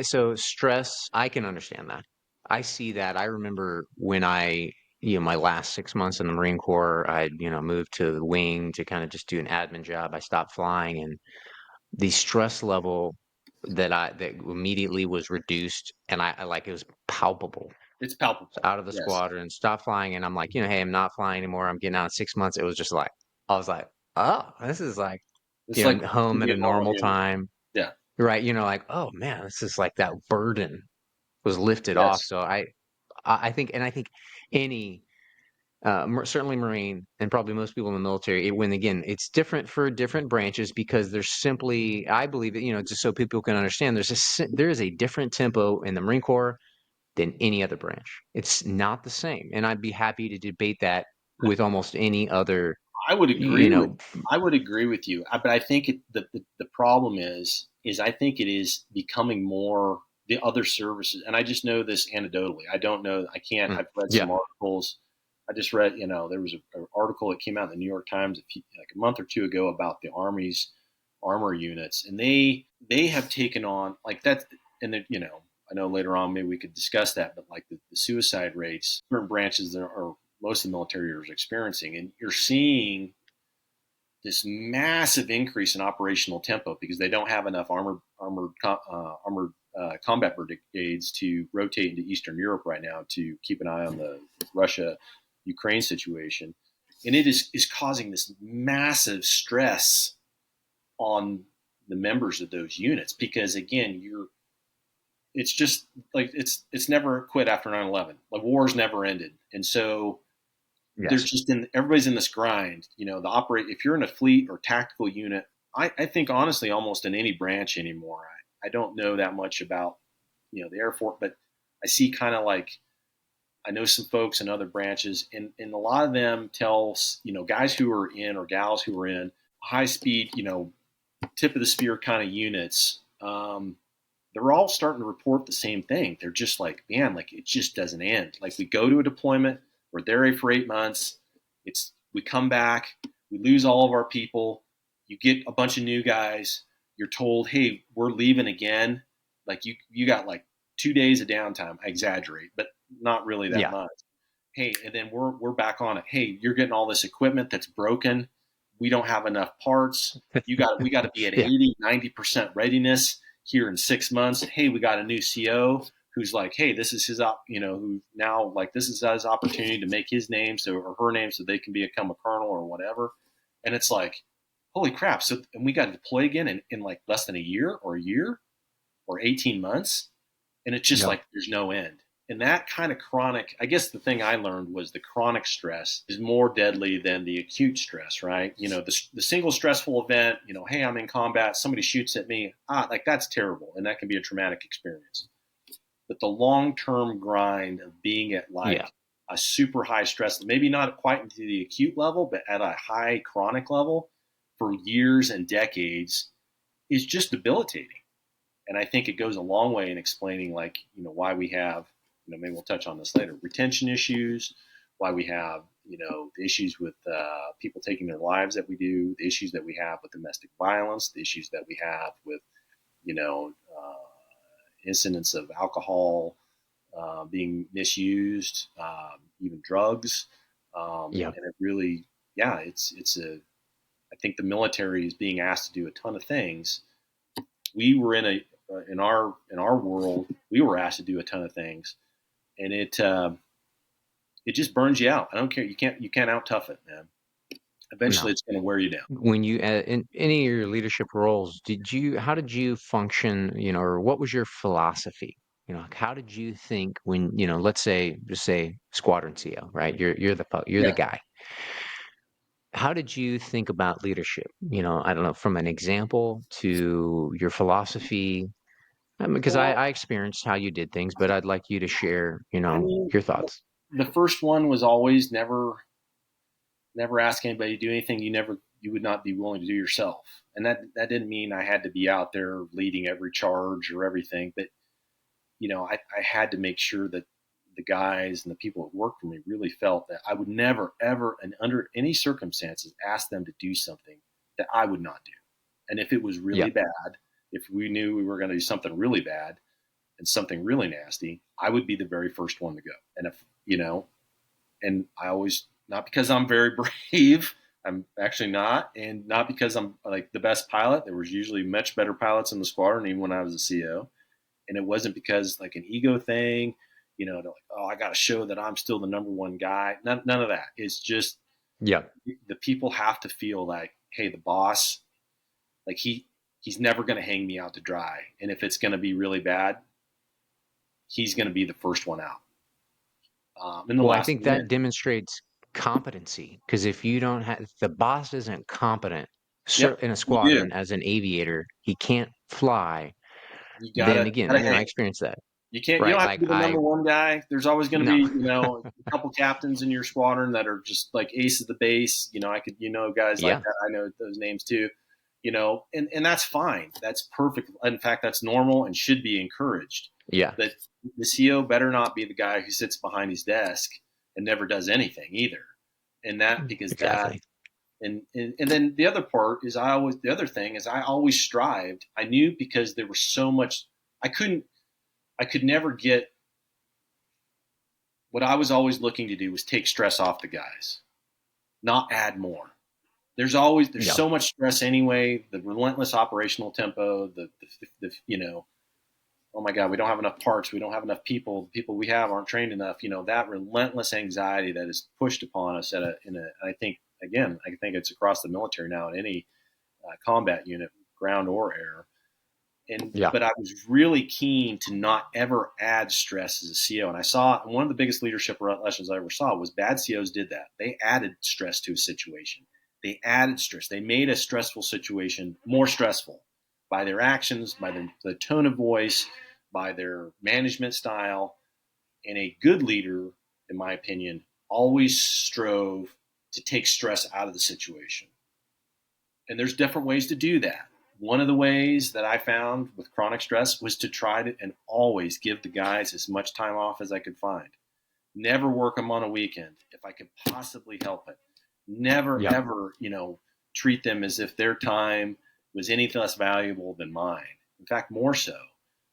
so stress, I can understand that. I see that. I remember when my last 6 months in the Marine Corps, I, moved to the wing to kind of just do an admin job. I stopped flying, and the stress level that immediately was reduced, and I like, it was palpable. It's So palpable. out of the Yes. squadron, stopped flying, and I'm like, hey, I'm not flying anymore. I'm getting out in 6 months. It was just like, I was like, oh, this is like, It's like home at be a a normal normal human. time. Yeah. Right. Like, oh man, this is like that burden was lifted off. Yes. So I think any, certainly Marine and probably most people in the military, when again, it's different for different branches because there's simply, I believe that, just so people can understand, there is a different tempo in the Marine Corps than any other branch. It's not the same. And I'd be happy to debate that with almost any other, I would agree you with know, I would agree with you, but I think the problem is I think it is becoming more the other services, and I just know this anecdotally. I don't know. I can't. mm, I've read yeah, some articles. I just read, there was an article that came out in the New York Times like a month or two ago about the Army's armor units, and they have taken on like that, and I know later on maybe we could discuss that, but like the suicide rates, certain branches that are most of the military are experiencing, and you're seeing this massive increase in operational tempo because they don't have enough armored combat brigades to rotate into Eastern Europe right now to keep an eye on the Russia Ukraine situation, and it is causing this massive stress on the members of those units because again it's just like it's never quit after 9/11. Like wars never ended, and so they're yes, just everybody's in this grind. The operate if you're in a fleet or tactical unit, I think honestly almost in any branch anymore. I don't know that much about the Air Force, but I see kind of like I know some folks in other branches, and a lot of them tell guys who are in or gals who are in high speed, tip of the spear kind of units. they're all starting to report the same thing. They're just like, man, like it just doesn't end. Like we go to a deployment, we're there for 8 months. We come back, we lose all of our people. You get a bunch of new guys. You're told, hey, we're leaving again. Like you got like 2 days of downtime. I exaggerate, but not really that Yeah. much. Hey, and then we're back on it. Hey, you're getting all this equipment that's broken. We don't have enough parts. We got to be at Yeah. 80, 90% readiness here in 6 months. Hey, we got a new CO who's like, hey, this is his who now like this is his opportunity to make his name or her name so they can become a colonel or whatever. And it's like, holy crap. So and we got to deploy again in like less than a year or 18 months. And it's just Yeah. like there's no end. And that kind of chronic, I guess the thing I learned was the chronic stress is more deadly than the acute stress, right? The single stressful event, hey, I'm in combat, somebody shoots at me, like that's terrible. And that can be a traumatic experience. But the long term grind of being at Yeah. like a super high stress, maybe not quite into the acute level, but at a high chronic level for years and decades is just debilitating. And I think it goes a long way in explaining, like, why we have, maybe we'll touch on this later, retention issues, why we have, the issues with people taking their lives that we do, the issues that we have with domestic violence, the issues that we have with, you know, uh, incidents of alcohol being misused, even drugs. Yeah. And it really, yeah, I think the military is being asked to do a ton of things. We were in our world, we were asked to do a ton of things, and it just burns you out. I don't care. You can't out tough it, man. Eventually, No. it's going to wear you down. When you in any of your leadership roles, how did you function, or what was your philosophy? Like, how did you think when, let's say, just say squadron CO, right? You're the Yeah. guy. How did you think about leadership? I don't know, from an example to your philosophy. Because Well, I experienced how you did things, but I'd like you to share, I mean, your thoughts. the first one was always never ask anybody to do anything you would not be willing to do yourself. And that didn't mean I had to be out there leading every charge or everything, but I had to make sure that the guys and the people that worked for me really felt that I would never, ever, and under any circumstances, ask them to do something that I would not do. And if it was really Yeah. bad, if we knew we were going to do something really bad and something really nasty, I would be the very first one to go. And and I always, not because I'm very brave, I'm actually not, and not because I'm like the best pilot. There was usually much better pilots in the squadron, even when I was a CO. And it wasn't because like an ego thing, they're like, oh, I got to show that I'm still the number one guy. None of that. It's just Yeah. the people have to feel like, hey, the boss, like he's never going to hang me out to dry. And if it's going to be really bad, he's going to be the first one out, and the Well, I last think one that in. demonstrates competency because if you don't have, if the boss isn't competent, Yep, in a you do. squadron as an aviator, he can't fly. You Then again, gotta I hang. experienced that, You don't right? have to Like be the number one guy. There's always going to no, be, a couple captains in your squadron that are just like ace of the base. Guys like yeah, that. I know those names too. And that's fine. That's perfect. In fact, that's normal and should be encouraged. yeah, But the CO better not be the guy who sits behind his desk and never does anything either. And that because that exactly. and then the other part is the other thing is I always strived. I knew because there was so much I couldn't I could never get what I was always looking to do was take stress off the guys, not add more. There's Yeah, so much stress anyway. The relentless operational tempo, oh my god, we don't have enough parts, we don't have enough people, the people we have aren't trained enough. That relentless anxiety that is pushed upon us I think again, I think it's across the military now in any combat unit, ground or air. yeah, But I was really keen to not ever add stress as a CO. And I saw one of the biggest leadership lessons I ever saw was bad COs did that. They added stress to a situation. They added stress. They made a stressful situation more stressful by their actions, by the tone of voice, by their management style. And a good leader, in my opinion, always strove to take stress out of the situation. And there's different ways to do that. one of the ways that I found with chronic stress was to try to and always give the guys as much time off as I could find. Never work them on a weekend if I could possibly help it. Never, Yep. ever, treat them as if their time was any less valuable than mine. In fact, more so,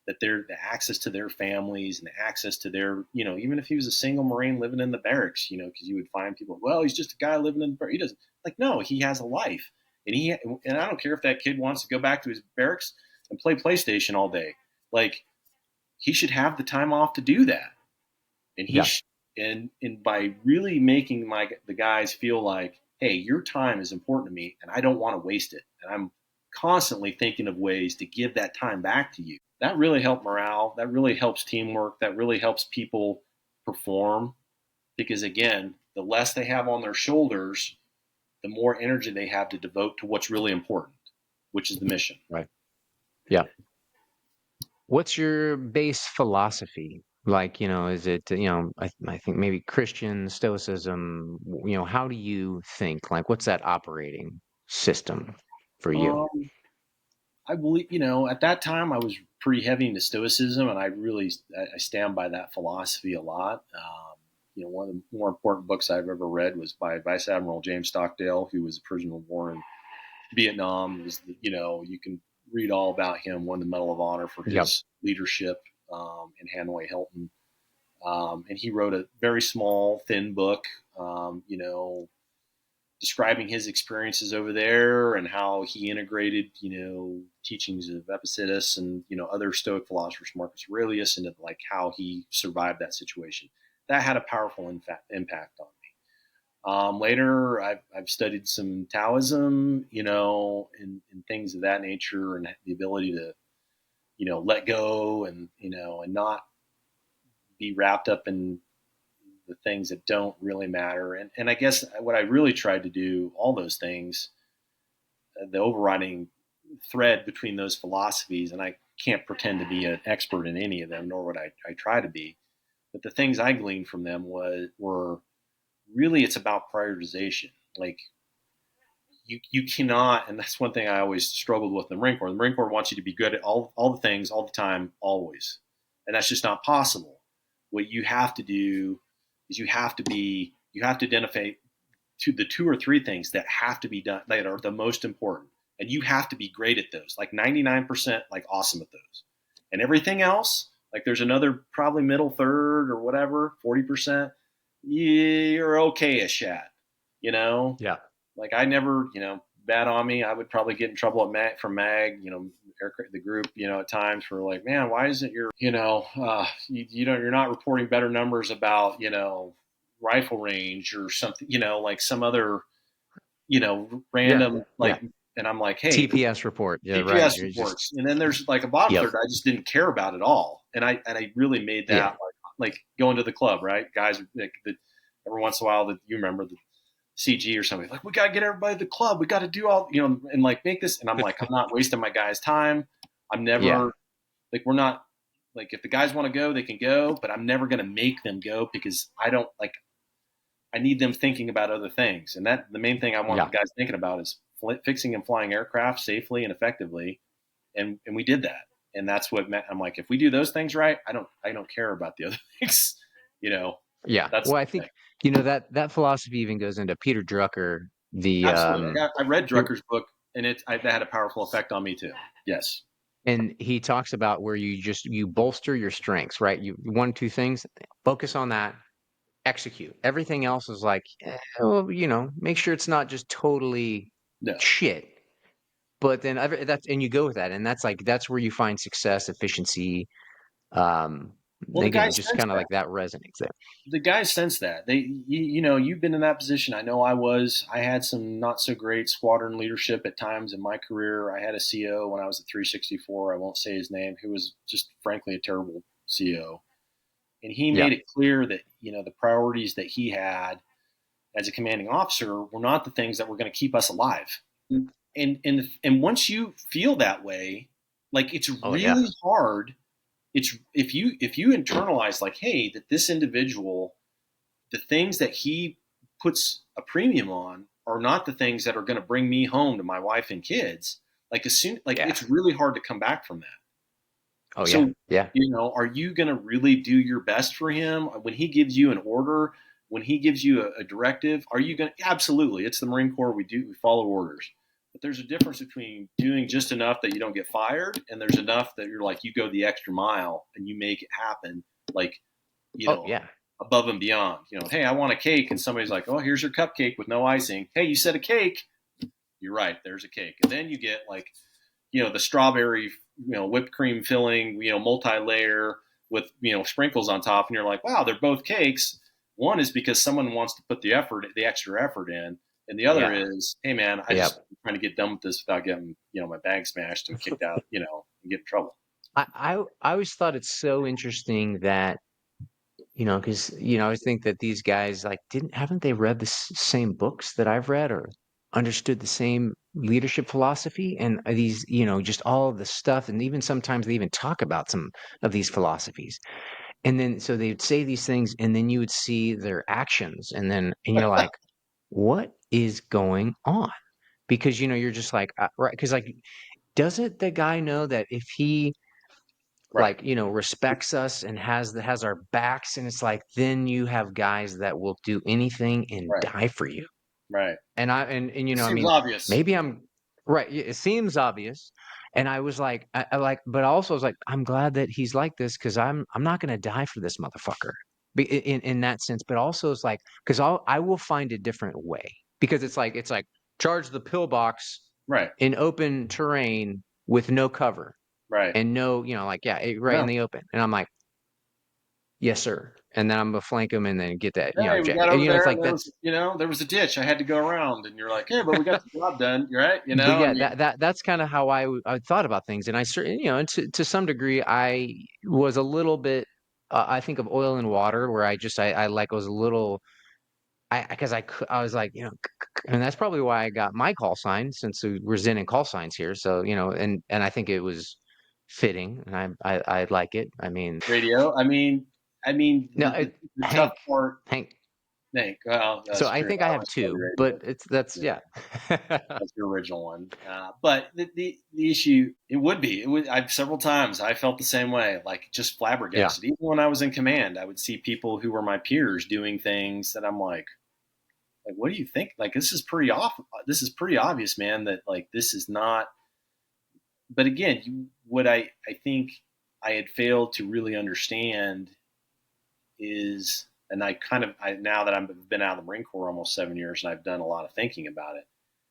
that the access to their families and the access to their, even if he was a single Marine living in the barracks, because you would find people, well, he's just a guy living in the barracks. He doesn't, like, no, he has a life. And I don't care if that kid wants to go back to his barracks and play PlayStation all day. Like, he should have the time off to do that. And he Yeah. sh- and by really making the guys feel like, hey, your time is important to me, and I don't want to waste it, and I'm constantly thinking of ways to give that time back to you. That really helped morale. That really helps teamwork. That really helps people perform because again, the less they have on their shoulders, the more energy they have to devote to what's really important, which is the mission. Right. Yeah. What's your base philosophy? Like, is it, I think maybe Christian stoicism, how do you think? Like, what's that operating system for you? Um, I believe, at that time I was pretty heavy into Stoicism, and I stand by that philosophy a lot. One of the more important books I've ever read was by Vice Admiral James Stockdale, who was a prisoner of war in Vietnam. You can read all about him. Won the Medal of Honor for Yep. his leadership in Hanoi Hilton, and he wrote a very small, thin book. Describing his experiences over there and how he integrated, teachings of Epictetus and, other Stoic philosophers, Marcus Aurelius, into like how he survived that situation. That had a powerful impact on me. Later, I've studied some Taoism, and things of that nature, and the ability to, let go and not be wrapped up in the things that don't really matter. And I guess what I really tried to do, all those things, the overriding thread between those philosophies, and I can't pretend to be an expert in any of them, nor would I try to be, but the things I gleaned from them were really it's about prioritization. Like you cannot, and that's one thing I always struggled with in the Marine Corps. The Marine Corps wants you to be good at all the things, all the time, always. And that's just not possible. What you have to do is you have to identify the two or three things that have to be done that are the most important. And you have to be great at those, like 99%, like awesome at those. And everything else, like there's another probably middle third or whatever, 40%, you're okay-ish at, you know? Yeah. Like I never, bad on me. I would probably get in trouble at from Mag, the group, at times for like, man, why isn't your, you're not reporting better numbers about, rifle range or something, like some other, Yeah. random, Yeah. like, and I'm like, hey, TPS report. Yeah, right. GPS You're just, reports. And then there's like a bottom yep. third I just didn't care about at all. And I really made Yeah. that like going to the club, right? Guys, like every once in a while that you remember the CG or something like, we got to get everybody to the club. We got to do all, and like make this. And I'm like, I'm not wasting my guys' time. I'm Yeah. never like, we're not like, if the guys want to go, they can go, but I'm never going to make them go because I don't like, I need them thinking about other things. And that the main thing I want Yeah. the guys thinking about is fixing and flying aircraft safely and effectively. And we did that. And that's what I'm like, if we do those things right, I don't care about the other things, you know, Yeah. that's Well, I the thing. think, that philosophy even goes into Peter Drucker, the, Absolutely. I read the, Drucker's book and that had a powerful effect on me too. Yes. and he talks about where you bolster your strengths, right? You one, two things, focus on that, execute. Everything else is like, well, make sure it's not just totally No. shit. But then and you go with that, and that's where you find success, efficiency. Um, Well, the again, guys just sense kind of that. like that resonates there. The guys sense that you've been in that position. I know I had some not so great squadron leadership at times in my career. I had a CO when I was at 364. I won't say his name, who was just frankly a terrible CO. And he Yeah, made it clear that, the priorities that he had as a commanding officer were not the things that were going to keep us alive. And once you feel that way, like it's oh yeah, really hard. It's if you internalize like, hey, that this individual, the things that he puts a premium on are not the things that are going to bring me home to my wife and kids. Like as soon, like Yeah. it's really hard to come back from that. Oh yeah. So, Yeah. are you going to really do your best for him when he gives you an order, when he gives you a directive? Are you going to? Absolutely. It's the Marine Corps. We follow orders. But there's a difference between doing just enough that you don't get fired, and there's enough that you're like, you go the extra mile and you make it happen, like, you Oh know, yeah. above and beyond. Hey, I want a cake. And somebody's like, oh, here's your cupcake with no icing. Hey, you said a cake. You're right. There's a cake. And then you get like, the strawberry, whipped cream filling, multi-layer with, sprinkles on top. And you're like, wow, they're both cakes. One is because someone wants to put the extra effort in. And the other Yeah. is, hey man, I just Yep. am trying to get done with this without getting, my bag smashed and kicked out, and get in trouble. I always thought it's so interesting that, because, I think that these guys like haven't they read the same books that I've read or understood the same leadership philosophy and these, just all of the stuff. And even sometimes they even talk about some of these philosophies. And then so they'd say these things and then you would see their actions and you're like, what is going on? Because, you're just like, right. Because like, doesn't the guy know that if he Right. respects us and has our backs, and it's like then you have guys that will do anything and Right. die for you. Right. And and It I seems mean, obvious. maybe I'm right. It seems obvious. And I was like, I like, but also I was like, I'm glad that he's like this because I'm not gonna die for this motherfucker. In that sense, but also it's like because I will find a different way because it's like charge the pillbox Right. in open terrain with no cover Right. and no, like, yeah, right in No. the open. And I'm like, yes, sir. And then I'm gonna flank him and then get that, Hey, we got and, over it's there like and that's, there was a ditch I had to go around, and you're like, hey, but we got the job done. You're right. but I yeah, mean, that's kind of how I thought about things. And I certainly, and to some degree, I was a little bit, I think of oil and water, where I like was a little, because I was like, and that's probably why I got my call sign since we're Zen and call signs here. So, and I think it was fitting, and I like it. I mean, radio. I mean, no, the tough Hank, part. Hank. Nick, well, So that's I true. think I I have always call two, you radio. but that's Yeah, yeah. that's your original one. But the issue, it would be, it would. I've several times I felt the same way, like just Yeah. flabbergasted. Even when I was in command, I would see people who were my peers doing things that I'm like, what do you think? Like, this is pretty off. This is pretty obvious, man. That like this is not. But again, what I think I had failed to really understand is, and now that I've been out of the Marine Corps almost 7 years, and I've done a lot of thinking about it,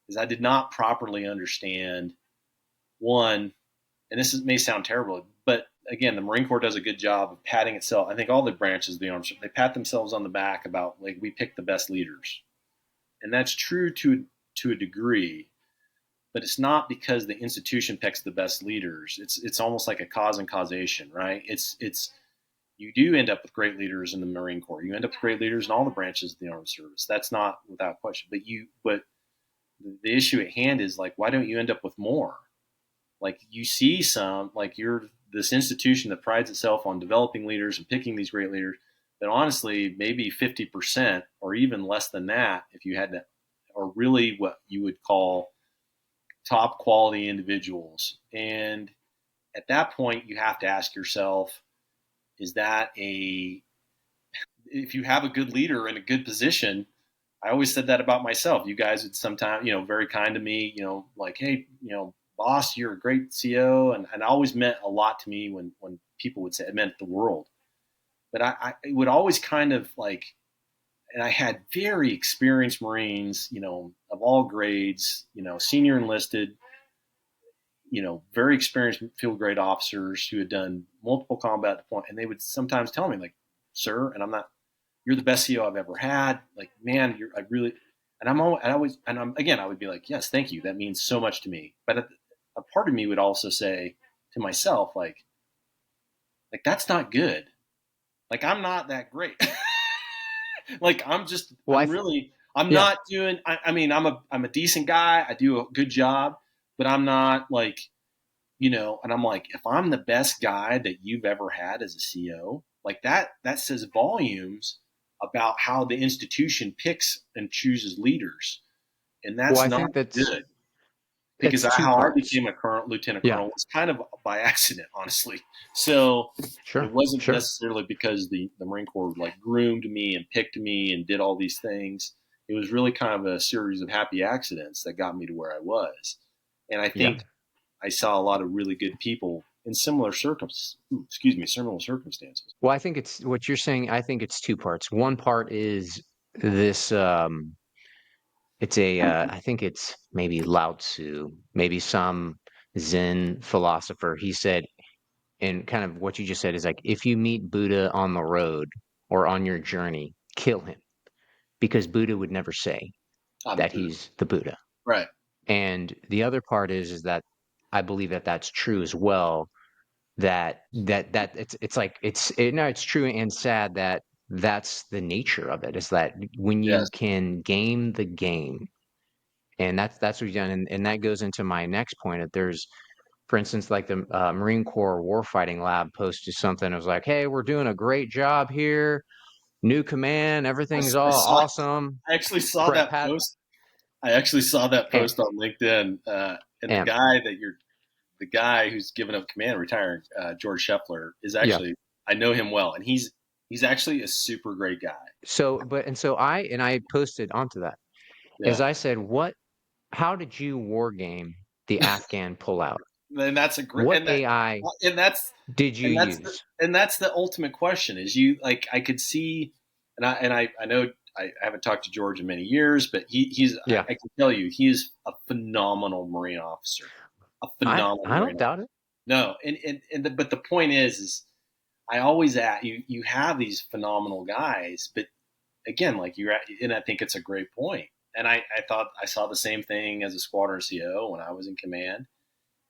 is I did not properly understand one, and may sound terrible, but again, the Marine Corps does a good job of patting itself. I think all the branches of the armed services, they pat themselves on the back about like we picked the best leaders, and that's true to a degree. But it's not because the institution picks the best leaders. It's almost like a cause and causation, right? It's you do end up with great leaders in the Marine Corps. You end up with great leaders in all the branches of the armed service. That's not without question. But the issue at hand is like, why don't you end up with more? Like you see some, like you're this institution that prides itself on developing leaders and picking these great leaders. But honestly, maybe 50% or even less than that, if you had to, are really what you would call top quality individuals. And at that point, you have to ask yourself, is that if you have a good leader in a good position, I always said that about myself. You guys would sometimes, very kind to me, like, hey, boss, you're a great CO. And it always meant a lot to me when people would say it meant the world. But it would always kind of like, and I had very experienced Marines, of all grades, senior enlisted, very experienced field grade officers who had done multiple combat deployments. And they would sometimes tell me like, sir, and I'm not, you're the best CEO I've ever had. Like, man, I really, and I would be like, yes, thank you. That means so much to me. But a part of me would also say to myself, that's not good. Like, I'm not that great. Like, Well, I'm yeah. not doing, I mean, I'm a decent guy. I do a good job, but I'm not like, and I'm like, if I'm the best guy that you've ever had as a CO, like that says volumes about how the institution picks and chooses leaders. And Well, that's I not think that's good. because It's two how I parts. became a colonel, lieutenant Yeah, colonel was kind of by accident, honestly. So it sure, wasn't sure. necessarily because the Marine Corps like groomed me and picked me and did all these things. It was really kind of a series of happy accidents that got me to where I was. And I Yeah. think I saw a lot of really good people in similar circumstances. Well, I think it's what you're saying. I think it's two parts. One part is this. It's a. I think it's maybe Lao Tzu, maybe some Zen philosopher. He said, and kind of what you just said is like, if you meet Buddha on the road or on your journey, kill him because Buddha would never say I'm the that Buddha. he's the Buddha. Right. And the other part is that I believe that that's true as well. That it's like no, it's true and sad that that's the nature of it. Is that when you Yes. can game the game, and that's what you've done, and that goes into my next point. That there's, for instance, like the Marine Corps Warfighting Lab posted something. It was like, "Hey, we're doing a great job here. New command, everything's I all saw. awesome." I actually saw Pat, that pat, post. I actually saw that and, post on LinkedIn, and and the guy who's given up command, retiring, George Scheffler, is yeah. actually I know him well, and he's actually a super great guy. So I posted onto that as Yeah, I said, what? How did you war game the Afghan pullout? and that's a great What AI and that's did you use? and that's the ultimate question. Is you like I could see, I know I haven't talked to George in many years, but Yeah, I can tell you he is a phenomenal Marine officer, a phenomenal I Marine don't officer. doubt it. No, but the point is I always at you have these phenomenal guys, but again, like and I think it's a great point. And I thought I saw the same thing as a squadron CO when I was in command.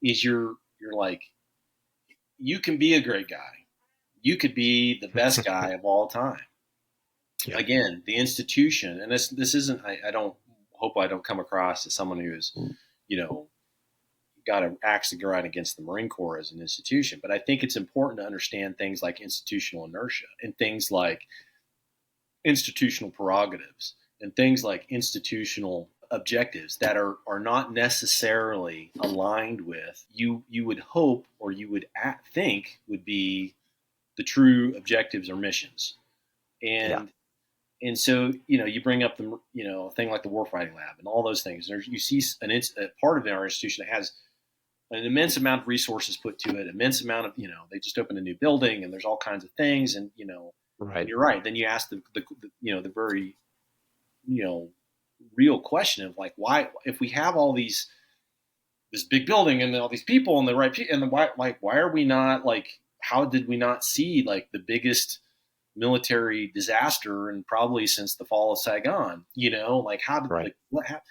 Is you're like you can be a great guy, you could be the best guy of all time. Yeah, Again, the institution, and this isn't. I don't hope I don't come across as someone who's you know got an axe to grind against the Marine Corps as an institution, but I think it's important to understand things like institutional inertia and things like institutional prerogatives and things like institutional objectives that are not necessarily aligned with you would hope or you would think would be the true objectives or missions. yeah. And so you bring up the a thing like the warfighting lab and all those things. You see a part of our institution that has an immense amount of resources put to it, immense amount of they just opened a new building and there's all kinds of things and Right. you're right. Then you ask the very you know real question of like why if we have all this big building and all these people and the right people and why are we not like how did we not see like the biggest military disaster and probably since the fall of Saigon, like how did Right. like what happened,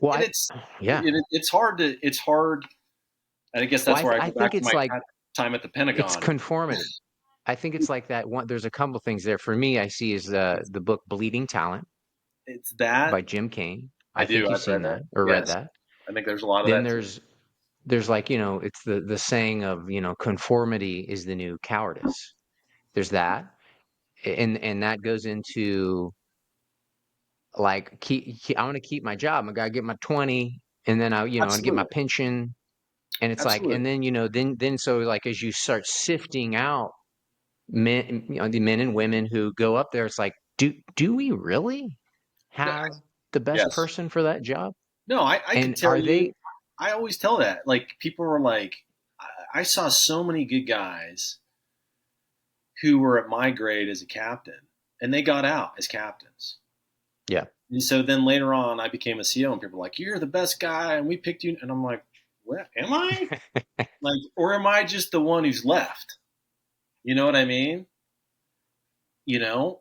Well, and yeah. it's hard, and I guess Well, that's where I I go think back to it's my like time at the it's Pentagon. conformity. I think it's like that one. There's a couple things there for me. I see is the book Bleeding Talent It's that by Jim Kane. I I think do. you've I've seen read that. that or read Yes, that. I think there's a lot of Then that too. there's like, it's the saying of, conformity is the new cowardice. There's that. And that goes into like I want to keep my job. I gotta get my 20 and then I get my Absolutely, pension. And it's like, absolutely. and then, then so like as you start sifting out men, the men and women who go up there, it's like, do we really have the best Yes. person for that job? No, I could And tell are you. they I always tell that. Like people were like, I saw so many good guys who were at my grade as a captain, and they got out as captains. yeah. And so then later on, I became a CO, and people were like, "You're the best guy," and we picked you. And I'm like, "What am I? Like, or am I just the one who's left?" You know what I mean?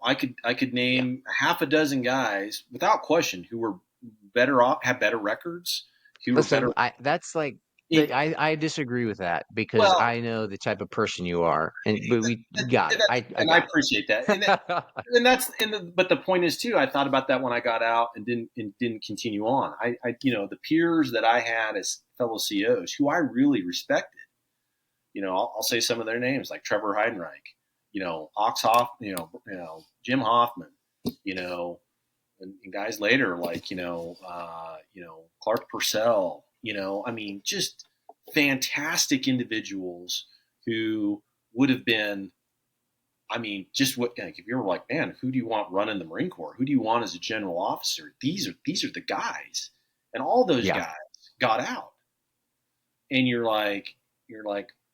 I could Yeah. name half a dozen guys without question who were better off, have better records, who were better. Listen, I that's like In, I disagree with that because well, I know the type of person you are. And but we got it. I and I got appreciate that. it. But the point is too. I thought about that when I got out and didn't continue on. The peers that I had as fellow COs who I really respected. I'll say some of their names like Trevor Heidenreich, Ox Hoff, Jim Hoffman, you know, and guys later like Clark Purcell, I mean, just fantastic individuals who would have been, I mean, just what, like, if you were like, man, who do you want running the Marine Corps? Who do you want as a general officer? These are the guys, and all those Yeah. guys got out, and you're like,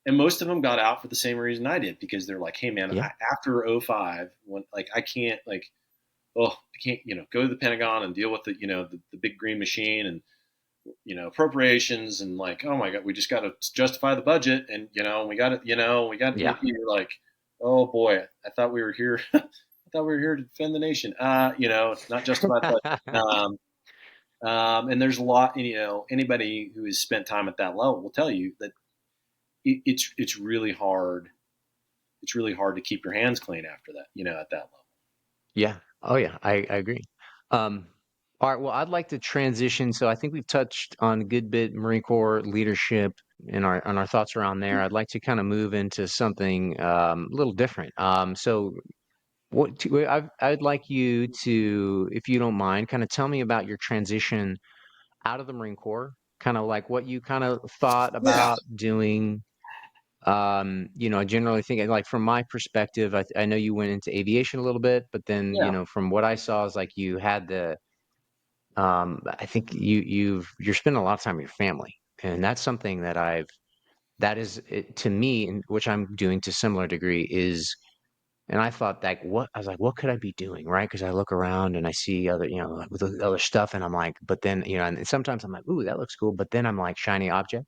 and most of them got out for the same reason I did, because they're like, hey man, Yeah. after '05, when like I can't like, oh, I can't, go to the Pentagon and deal with the big green machine and appropriations, and like, oh my god, we just got to justify the budget, and we got to, Yeah. you're like, oh boy, I thought we were here. I thought we were here to defend the nation. Not justify the budget. And there's a lot, anybody who has spent time at that level will tell you that it's really hard. It's really hard to keep your hands clean after that, at that level. Yeah. Oh yeah, I agree. Um, all right, well, I'd like to transition. So I think we've touched on a good bit Marine Corps leadership and our thoughts around there. I'd like to kind of move into something a little different. So I'd like you to, if you don't mind, kind of tell me about your transition out of the Marine Corps, kind of like what you kind of thought Yeah, about doing. I generally think, like from my perspective, I know you went into aviation a little bit, but then, yeah, from what I saw is like you had I think you're spending a lot of time with your family, and that's something that is to me, and which I'm doing to similar degree is, and I thought like, I was like, what could I be doing, right? Because I look around and I see other, like, with the other stuff, and I'm like, but then, and sometimes I'm like, ooh, that looks cool, but then I'm like, shiny object,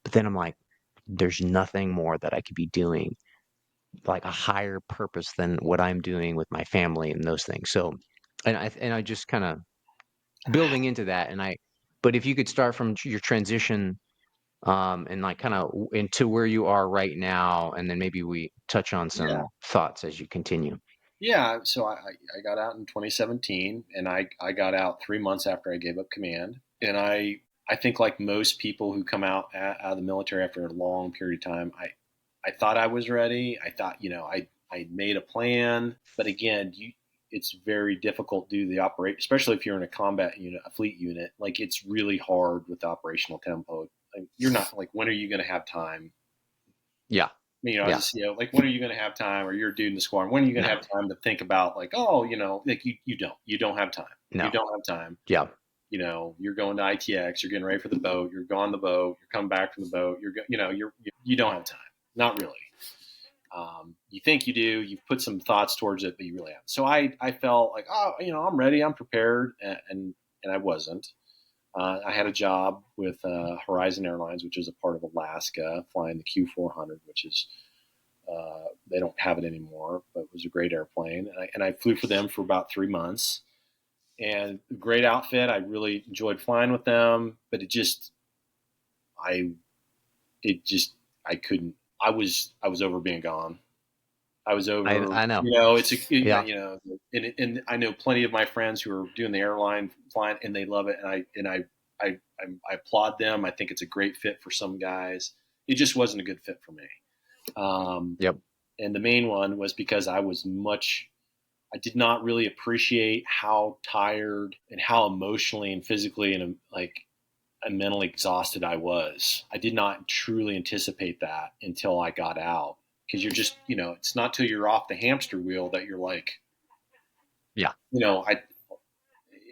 but then I'm like, there's nothing more that I could be doing, like a higher purpose than what I'm doing with my family and those things. So, and I just kind of building into that, but if you could start from your transition, and like kind of into where you are right now, and then maybe we touch on yeah. some thoughts as you continue. Yeah, so I got out in 2017, and I got out 3 months after I gave up command. And I think, like most people who come out of the military after a long period of time, I thought I was ready. I thought, I made a plan, but again, it's very difficult to do the operate, especially if you're in a combat unit, a fleet unit. Like, it's really hard with the operational tempo. Like, you're not like, when are you going to have time? Yeah, I yeah, just, like, when are you going to have time? Or you're a dude in the squad. When are you going to no, have time to think about, like, oh, like, you don't have time. You no, don't have time. yeah, You're going to ITX. You're getting ready for the boat. You're gone the boat. You're coming back from the boat. You don't have time. Not really. You think you do. You've put some thoughts towards it, but you really haven't. So I felt like, oh, I'm ready. I'm prepared, and I wasn't. I had a job with Horizon Airlines, which is a part of Alaska, flying the Q400, which is they don't have it anymore, but it was a great airplane. And I flew for them for about 3 months. And great outfit. I really enjoyed flying with them, but I, it just, I couldn't. I was over being gone. I was over. I know, yeah, And I know plenty of my friends who are doing the airline flying, and they love it. And I applaud them. I think it's a great fit for some guys. It just wasn't a good fit for me. Um, yep, and the main one was because I did not really appreciate how tired and how emotionally and physically and mentally exhausted I was. I did not truly anticipate that until I got out, because you're just, it's not till you're off the hamster wheel that you're like, yeah, you know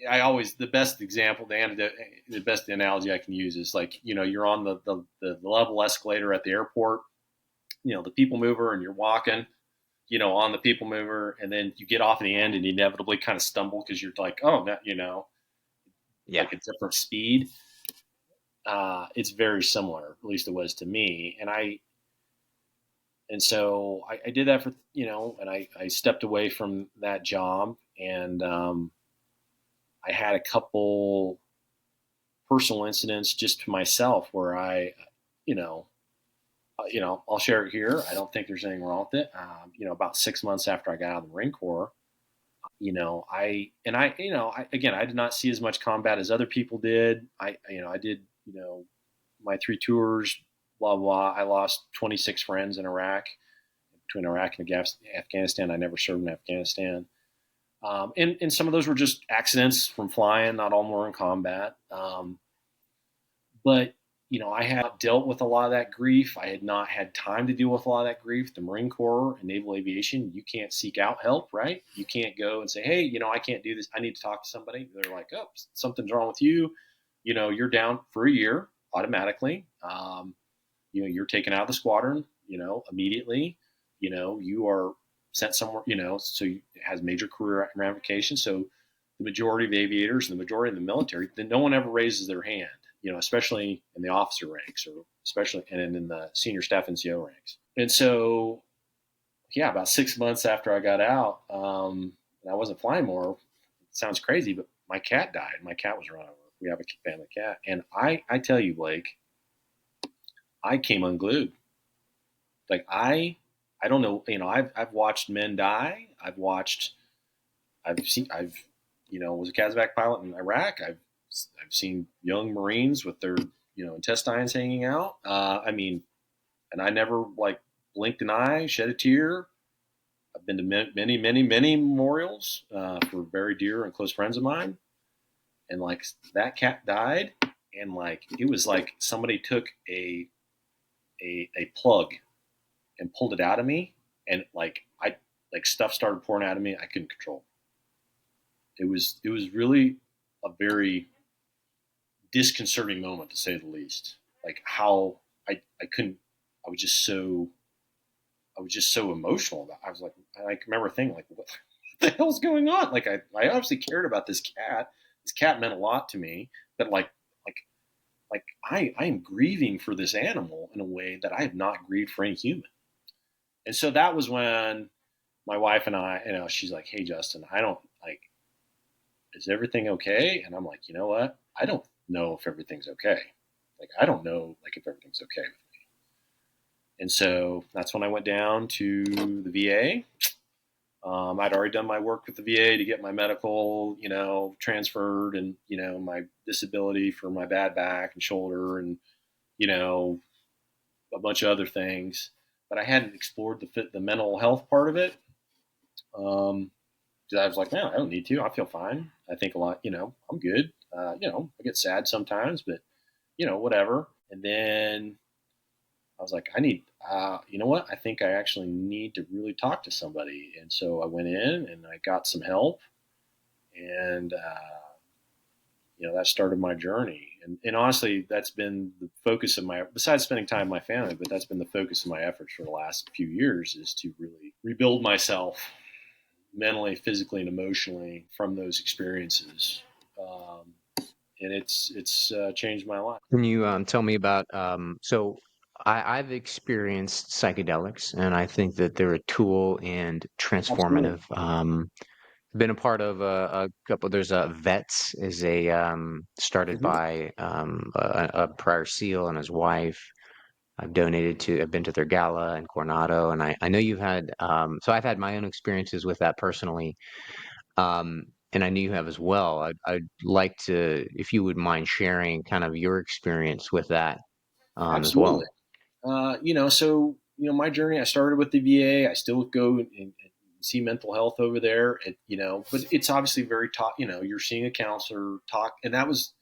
I always, the best example, the best analogy I can use is like, you're on the level escalator at the airport, the people mover, and you're walking, on the people mover, and then you get off at the end and you inevitably kind of stumble because you're like, oh, that, yeah, like a different speed. It's very similar, at least it was to me. And so I did that for, and I stepped away from that job, and I had a couple personal incidents just to myself where you know, I'll share it here. I don't think there's anything wrong with it. About 6 months after I got out of the Marine Corps, again, I did not see as much combat as other people did. I did, my 3 tours, blah, blah. I lost 26 friends in Iraq, between Iraq and Afghanistan. I never served in Afghanistan. And some of those were just accidents from flying. Not all were in combat. But I had dealt with a lot of that grief. I had not had time to deal with a lot of that grief. The Marine Corps and naval aviation, you can't seek out help, right? You can't go and say, hey, I can't do this. I need to talk to somebody. They're like, oh, something's wrong with you. You're down for a year automatically. You're taken out of the squadron, immediately. You are sent somewhere, so it has major career ramifications. So the majority of aviators and the majority of the military, then no one ever raises their hand, especially in the officer ranks or especially and in the senior staff NCO ranks. And so, yeah, about 6 months after I got out, and I wasn't flying more. It sounds crazy, but my cat died. My cat was run over. We have a family cat. And I tell you, Blake, I came unglued. Like I don't know, I've watched men die. I've was a Kazakh pilot in Iraq. I've seen young Marines with their intestines hanging out. And I never like blinked an eye, shed a tear. I've been to many, many, many memorials for very dear and close friends of mine, and like that cat died, and like it was like somebody took a plug and pulled it out of me, and like stuff started pouring out of me. I couldn't control. It was really a very disconcerting moment, to say the least. Like how I couldn't. I was just so I was just so emotional about it. I was like, I remember thinking like, what the hell's going on? Like I obviously cared about this cat. This cat meant a lot to me, but like I am grieving for this animal in a way that I have not grieved for any human. And so that was when my wife and I, she's like, hey, Justin, I don't like, is everything okay? And I'm like, you know what? I don't know if everything's okay. Like, I don't know, like, if everything's okay with me. And so that's when I went down to the VA. I'd already done my work with the VA to get my medical, transferred, and, my disability for my bad back and shoulder and, you know, a bunch of other things. But I hadn't explored the mental health part of it. Um, I was like, man, I don't need to. I feel fine. I think a lot, I'm good. I get sad sometimes, but, whatever. And then I was like, you know what? I think I actually need to really talk to somebody. And so I went in and I got some help. And, that started my journey. And honestly, that's been the focus of besides spending time with my family, but that's been the focus of my efforts for the last few years, is to really rebuild myself mentally, physically, and emotionally from those experiences. And it's changed my life. Can you tell me about so I've experienced psychedelics and I think that they're a tool and Absolutely. transformative. Been a part of a couple. There's a Vets is a started Mm-hmm. by a prior SEAL and his wife. I've been to their gala in Coronado, and I know you've had so I've had my own experiences with that personally. And I know you have as well. I'd like to, if you would mind sharing kind of your experience with that as Absolutely. well. So my journey. I started with the VA. I still go and see mental health over there. But it's obviously very talk. You're seeing a counselor talk, and that was,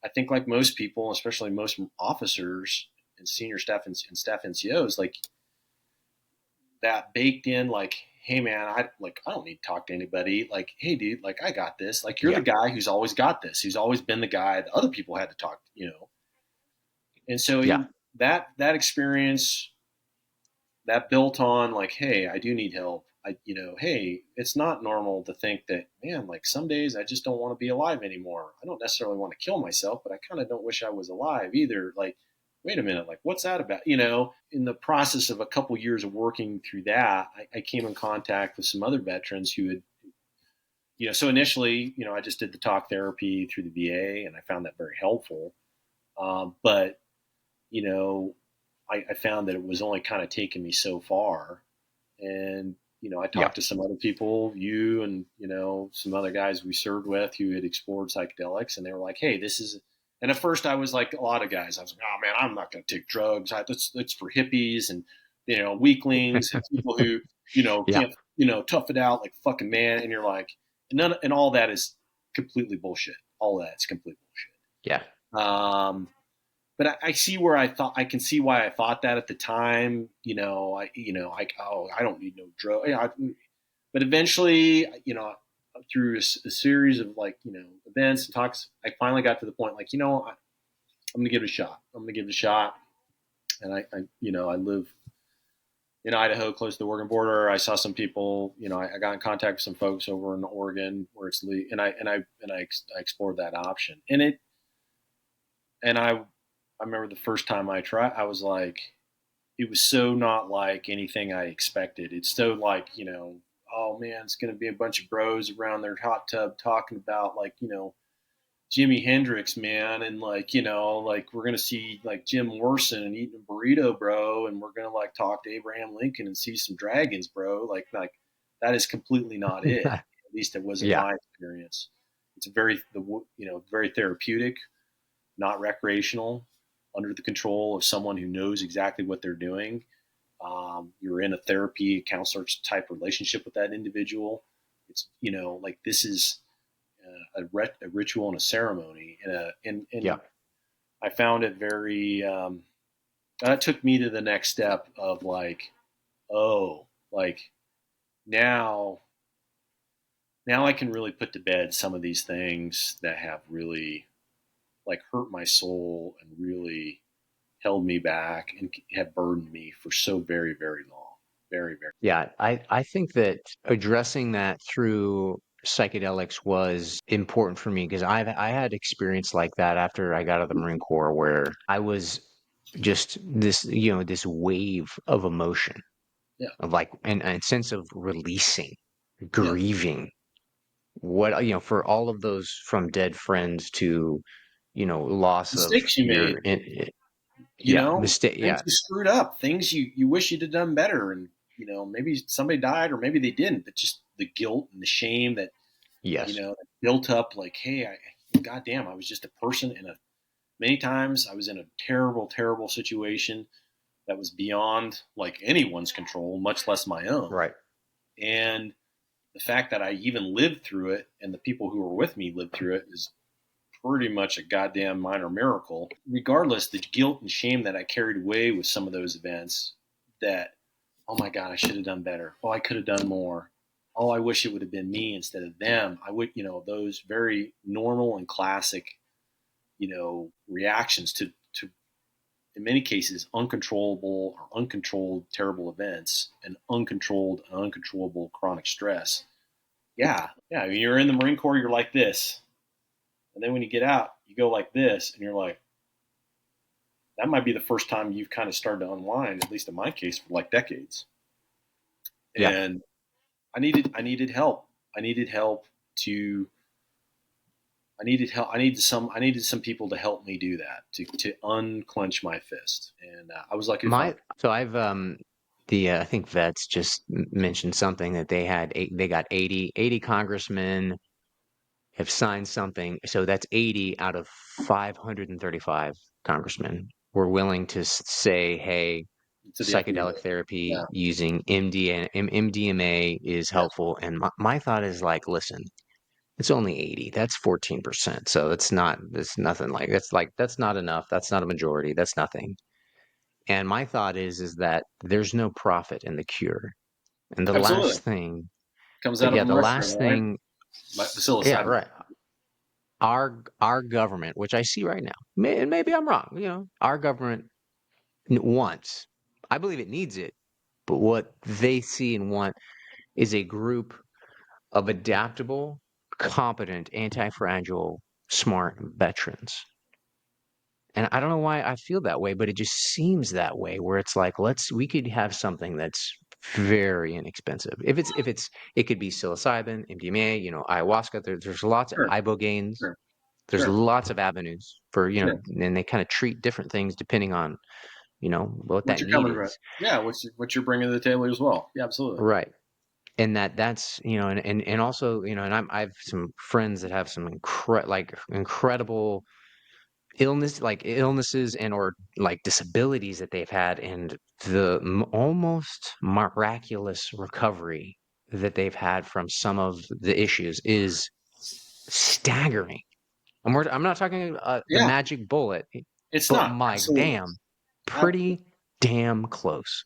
I think, like most people, especially most officers and senior staff and staff NCOs, like that baked in, like, hey man, I don't need to talk to anybody. Like, hey dude, like I got this. Like you're the Yeah, guy who's always got this. Who's always been the guy that other people had to talk to. And so yeah, that experience that built on like, hey, I do need help. Hey, it's not normal to think that, man, like some days I just don't want to be alive anymore. I don't necessarily want to kill myself, but I kind of don't wish I was alive either. Like, wait a minute, like what's that about? In the process of a couple years of working through that, I came in contact with some other veterans who had, so initially, I just did the talk therapy through the VA, and I found that very helpful. But you know, I found that it was only kind of taking me so far. And, I yeah. talked to some other people, you and, some other guys we served with who had explored psychedelics, and they were like, hey, this is. And at first I was like a lot of guys. I was like, oh man, I'm not going to take drugs. That's for hippies and, weaklings and people who, Yeah, can't, tough it out like fucking man. And you're like, and all that is completely bullshit. All that's complete yeah, bullshit. but I see where I can see why I thought that at the time. I don't need no drug. But eventually, through a series of events and talks, I finally got to the point I'm going to give it a shot. I'm going to give it a shot. And I live in Idaho, close to the Oregon border. I saw some people. I got in contact with some folks over in Oregon where it's legal, I explored that option. I remember the first time I tried, I was like, it was so not like anything I expected. It's so like, oh man, it's going to be a bunch of bros around their hot tub talking about Jimi Hendrix, man, and we're gonna see Jim Morrison and eating a burrito, bro, and we're gonna talk to Abraham Lincoln and see some dragons, bro. That is completely not it. At least it wasn't Yeah, my experience. It's very therapeutic, not recreational, under the control of someone who knows exactly what they're doing. You're in a therapy counselor type relationship with that individual. It's this is a ritual and a ceremony, and yeah. I found it very. That took me to the next step of oh, now, now I can really put to bed some of these things that have really hurt my soul and really held me back and have burdened me for so very, very long, very, very. Yeah, I think that addressing that through psychedelics was important for me because I had experience like that after I got out of the Marine Corps where I was just this wave of emotion Yeah, of and sense of releasing, yeah. grieving, what for all of those from dead friends to loss of Mistakes you made, yeah, mistake, things yeah, you screwed up, things you wish you'd have done better, and maybe somebody died or maybe they didn't, but just the guilt and the shame that yes, built up. Hey, goddamn, I was just a person many times I was in a terrible, terrible situation that was beyond anyone's control, much less my own. right, And the fact that I even lived through it and the people who were with me lived through it is pretty much a goddamn minor miracle. Regardless, the guilt and shame that I carried away with some of those events that, oh my God, I should have done better. Oh, I could have done more. Oh, I wish it would have been me instead of them. I would, those very normal and classic, reactions to, in many cases, uncontrollable or uncontrolled terrible events and uncontrolled and uncontrollable chronic stress. Yeah. Yeah. I mean, you're in the Marine Corps, you're like this. And then when you get out, you go like this, and you're like, that might be the first time you've kind of started to unwind, at least in my case, for decades. yeah. And I needed help. I needed help to I needed some people to help me do that, to unclench my fist. And I was lucky to find. So I've the I think vets just mentioned something that they got 80 congressmen have signed something. So that's 80 out of 535 congressmen were willing to say, hey, To the FDA. psychedelic therapy Yeah, using MDMA is yeah, helpful. And my thought is listen, it's only 80. That's 14%. So it's nothing that's not enough. That's not a majority. That's nothing. And my thought is that there's no profit in the cure. And the absolutely. last thing, Comes out of a the mushroom, last right? thing, The yeah, psilocybin. right. Our government, which I see right now, and maybe I'm wrong, our government wants, I believe it needs it, but what they see and want is a group of adaptable, competent, anti-fragile, smart veterans. And I don't know why I feel that way, but it just seems that way where it's we could have something that's very inexpensive. It could be psilocybin, MDMA, ayahuasca. There's lots of Sure, ibogaines. sure, There's sure, lots of avenues for, sure. and they kind of treat different things depending on, what What that you're need coming from? is. Yeah, what you're bringing to the table as well. Yeah, absolutely. Right. And that's, and also, and I have some friends that have some incredible illnesses and or disabilities that they've had, and the almost miraculous recovery that they've had from some of the issues is staggering. I'm not talking the Yeah, magic bullet. It's but not my absolute. damn, pretty damn close.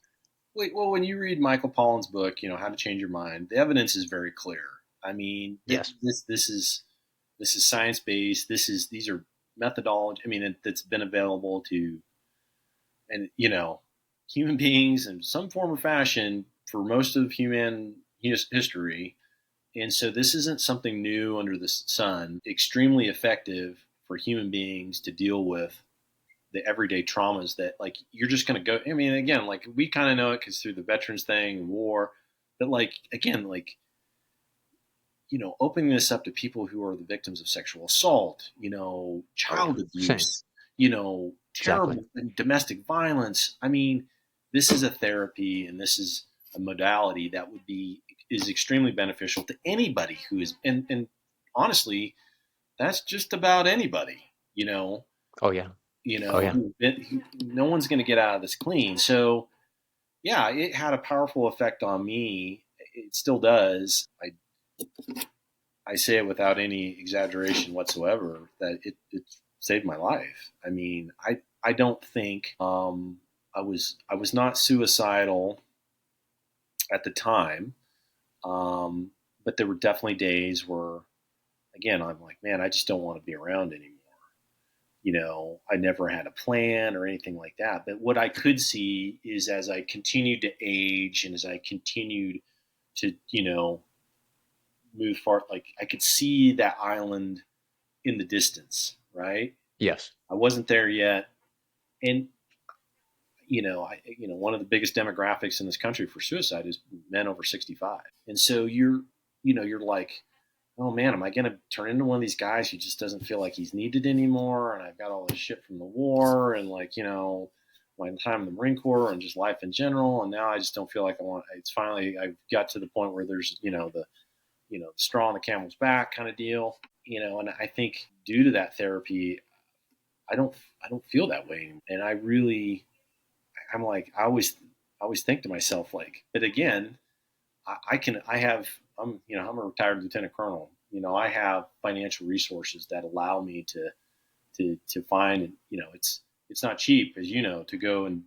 Wait, well, when you read Michael Pollan's book, How to Change Your Mind, the evidence is very clear. I mean, Yes, this is science based. These are methodology. I mean, that's been available to, and human beings in some form or fashion for most of human history. And so this isn't something new under the sun. Extremely effective for human beings to deal with the everyday traumas that, like, you're just going to go. I mean, again, like, we kind of know it because through the veterans thing and war, but, like, again, like, opening this up to people who are the victims of sexual assault, oh yeah, child same, abuse, exactly. terrible domestic violence. I mean, this is a therapy and this is a modality that is extremely beneficial to anybody who is, and honestly, that's just about anybody, you know, Oh yeah, oh yeah, no one's going to get out of this clean. So yeah, it had a powerful effect on me. It still does. I say it without any exaggeration whatsoever that it saved my life. I mean, I don't think I was not suicidal at the time, um, but there were definitely days where, again, I'm like, man, I just don't want to be around anymore. I never had a plan or anything like that. But what I could see is as I continued to age and as I continued to, move far, like, I could see that island in the distance, right? yes, I wasn't there yet. And, one of the biggest demographics in this country for suicide is men over 65. And so you're like, oh man, am I going to turn into one of these guys who just doesn't feel like he's needed anymore? And I've got all this shit from the war and, like, my time in the Marine Corps and just life in general. And now I just don't feel like it's finally, I've got to the point where there's, the straw on the camel's back kind of deal, and I think due to that therapy, I don't, I don't feel that way anymore. And I'm like, I always think to myself, like, but again, I'm a retired lieutenant colonel. I have financial resources that allow me to find, and, it's not cheap, as to go and,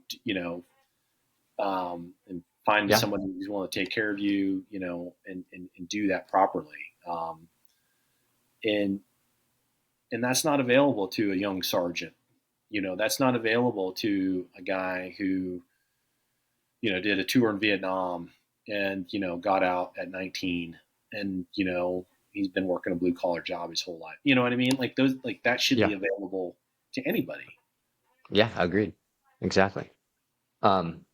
and find yeah, somebody who's willing to take care of you, and do that properly. And that's not available to a young sergeant. That's not available to a guy who, did a tour in Vietnam and, got out at 19 and, he's been working a blue collar job his whole life. You know what I mean? Like, those, like, that should yeah, be available to anybody. yeah. Agreed, exactly. Um,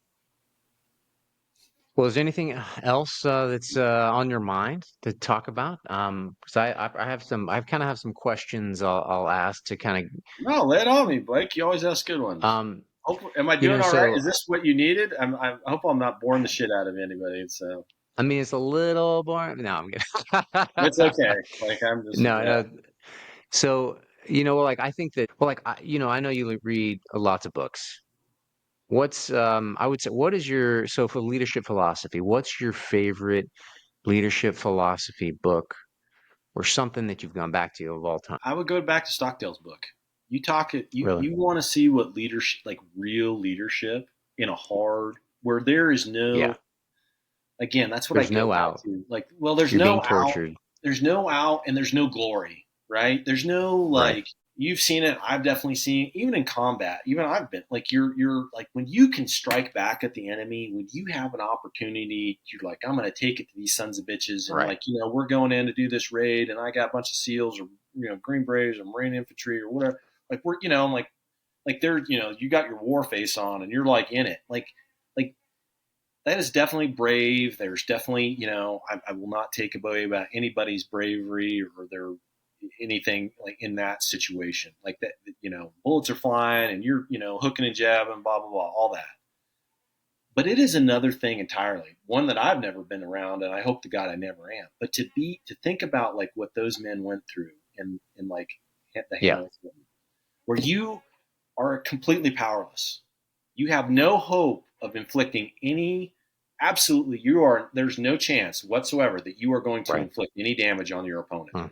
well, is there anything else that's on your mind to talk about? Because I have some, I kind of have some questions I'll ask to kind No, lay it on me, Blake. You always ask good of, ones. Hopefully, am I you doing know, all right? so Is this what you needed? I hope I'm not boring the shit out of anybody. So I mean, it's a little boring. No, I'm it's kidding. okay. Like, I'm just, No, yeah. no. So, like I think that, well, like I know you read lots of books. What's I would say, what is your so for leadership philosophy, what's your favorite leadership philosophy book or something that you've gone back to of all time? I would go back to Stockdale's book. You talk it. Really? You want to see what leadership, like real leadership, in a hard, where there is Yeah. no. Again, that's what I There's go no back out. to. Like, well, there's You're no being out. tortured. There's no out, and there's no glory. Right? There's no, Right. like, you've seen it. I've definitely seen it, even in combat. Even I've been like, you're like, when you can strike back at the enemy, when you have an opportunity, you're like, I'm going to take it to these sons of bitches, and, Right. like, we're going in to do this raid, and I got a bunch of SEALs or, Green Berets or Marine infantry or whatever. Like, we're, I'm like they're, you got your war face on, and you're, like, in it, like that is definitely brave. There's definitely, I will not take away about anybody's bravery or their anything, like, in that situation, like that. Bullets are flying, and you're, hooking and jabbing, blah blah blah, all that. But it is another thing entirely, one that I've never been around, and I hope to God I never am. But to think about, like, what those men went through, and like, the Yeah. Hamilton, where you are completely powerless. You have no hope of inflicting any, absolutely, there's no chance whatsoever that you are going to Right. inflict any damage on your opponent. Hmm.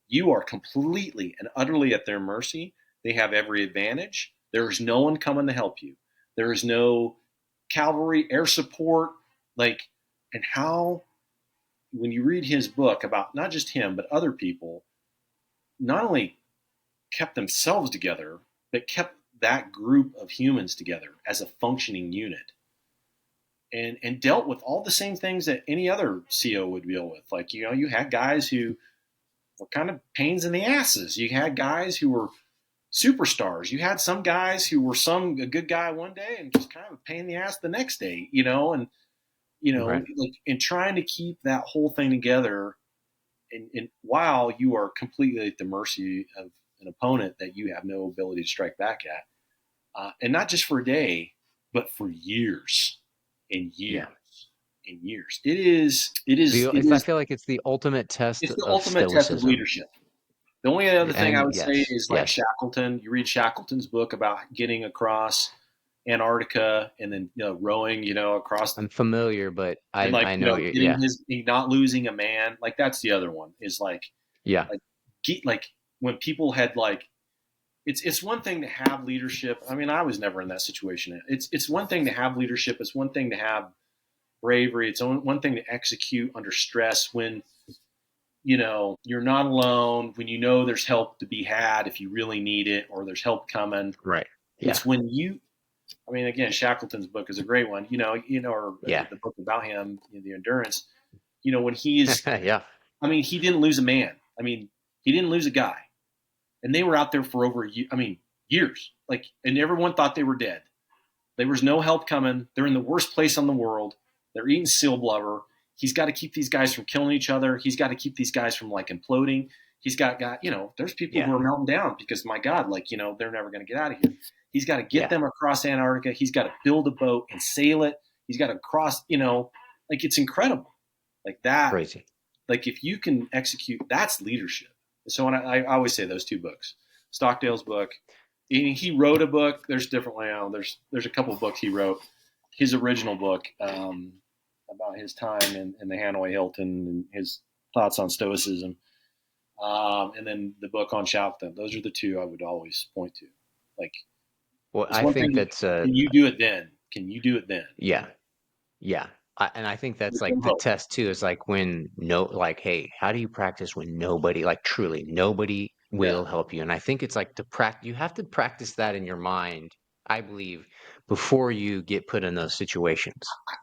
You are completely and utterly at their mercy. They have every advantage. There is no one coming to help you. There is no cavalry, air support, like, and how, when you read his book about not just him, but other people, not only kept themselves together, but kept that group of humans together as a functioning unit, and dealt with all the same things that any other CO would deal with. Like, you had guys who were kind of pains in the asses. You had guys who were superstars. You had some guys who were a good guy one day and just kind of a pain in the ass the next day, and Right. like, in trying to keep that whole thing together, and while you are completely at the mercy of an opponent that you have no ability to strike back at, and not just for a day, but for years and years Yeah. and years. I feel like it's the ultimate test It's the of ultimate test of stoicism. leadership. The only other thing I And would say yes, is like yes, Shackleton. You read Shackleton's book about getting across Antarctica and then rowing, across, I'm familiar, but and like I know getting not losing a man. Like, that's the other one, is yeah, like like when people had like, it's one thing to have leadership. I mean, I was never in that situation. It's one thing to have leadership. It's one thing to have bravery. It's one thing to execute under stress when you're not alone, when there's help to be had if you really need it, or there's help coming. right. Yeah, It's when I mean, again, Shackleton's book is a great one, or yeah, the book about him, the endurance, when he is, yeah, I mean, he didn't lose a man. I mean, he didn't lose a guy, and they were out there for over I mean, years, like, and everyone thought they were dead. There was no help coming. They're in the worst place on the world. They're eating seal blubber. He's got to keep these guys from killing each other. He's got to keep these guys from like imploding. He's got, there's people who yeah, are melting down because, my God, like, they're never going to get out of here. He's got to get yeah. them across Antarctica. He's got to build a boat and sail it. He's got to cross, like, it's incredible. Like that, Crazy. like, if you can execute, that's leadership. So when I always say those two books, Stockdale's book, he wrote a book. There's different, there's a couple of books he wrote. His original book, about his time in the Hanoi Hilton and his thoughts on stoicism, and then the book on Shaolin. Those are the two I would always point to. Like, Well, it's I one think thing. that's Can you do it then? Can you do it then? yeah, yeah. And I think that's With like some the hope. test too, is like when no, like, hey, how do you practice when nobody, like truly nobody Yeah. will help you? And I think it's like you have to practice that in your mind, I believe, before you get put in those situations,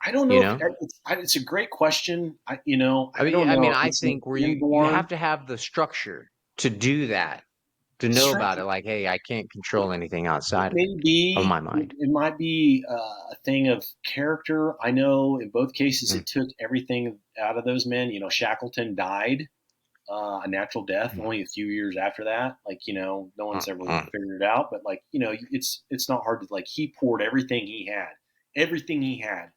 I don't you know if know? it's a great question. I don't I know mean, if I it's an think where you inborn. have to have the structure to do that, to know about Structure. it. Like, hey, I can't control anything It outside may of be. my mind. It might be a thing of character. I know in both cases Mm, it took everything out of those men. Shackleton died a natural death mm, only a few years after that. Like, no mm, one's ever mm. figured it out. But, like, it's not hard to, like, he poured everything he had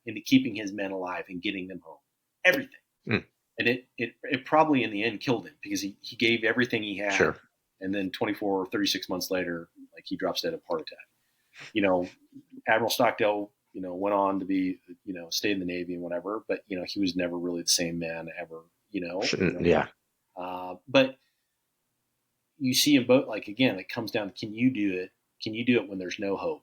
into keeping his men alive and getting them home, everything. Mm. And it probably in the end killed him because he gave everything he had, Sure. and then 24 or 36 months later, like, he drops dead of heart attack. You know, Admiral Stockdale, went on to be, stay in the Navy and whatever, but he was never really the same man ever. Shouldn't, yeah. But you see in both, like, again, it comes down to, can you do it? Can you do it when there's no hope?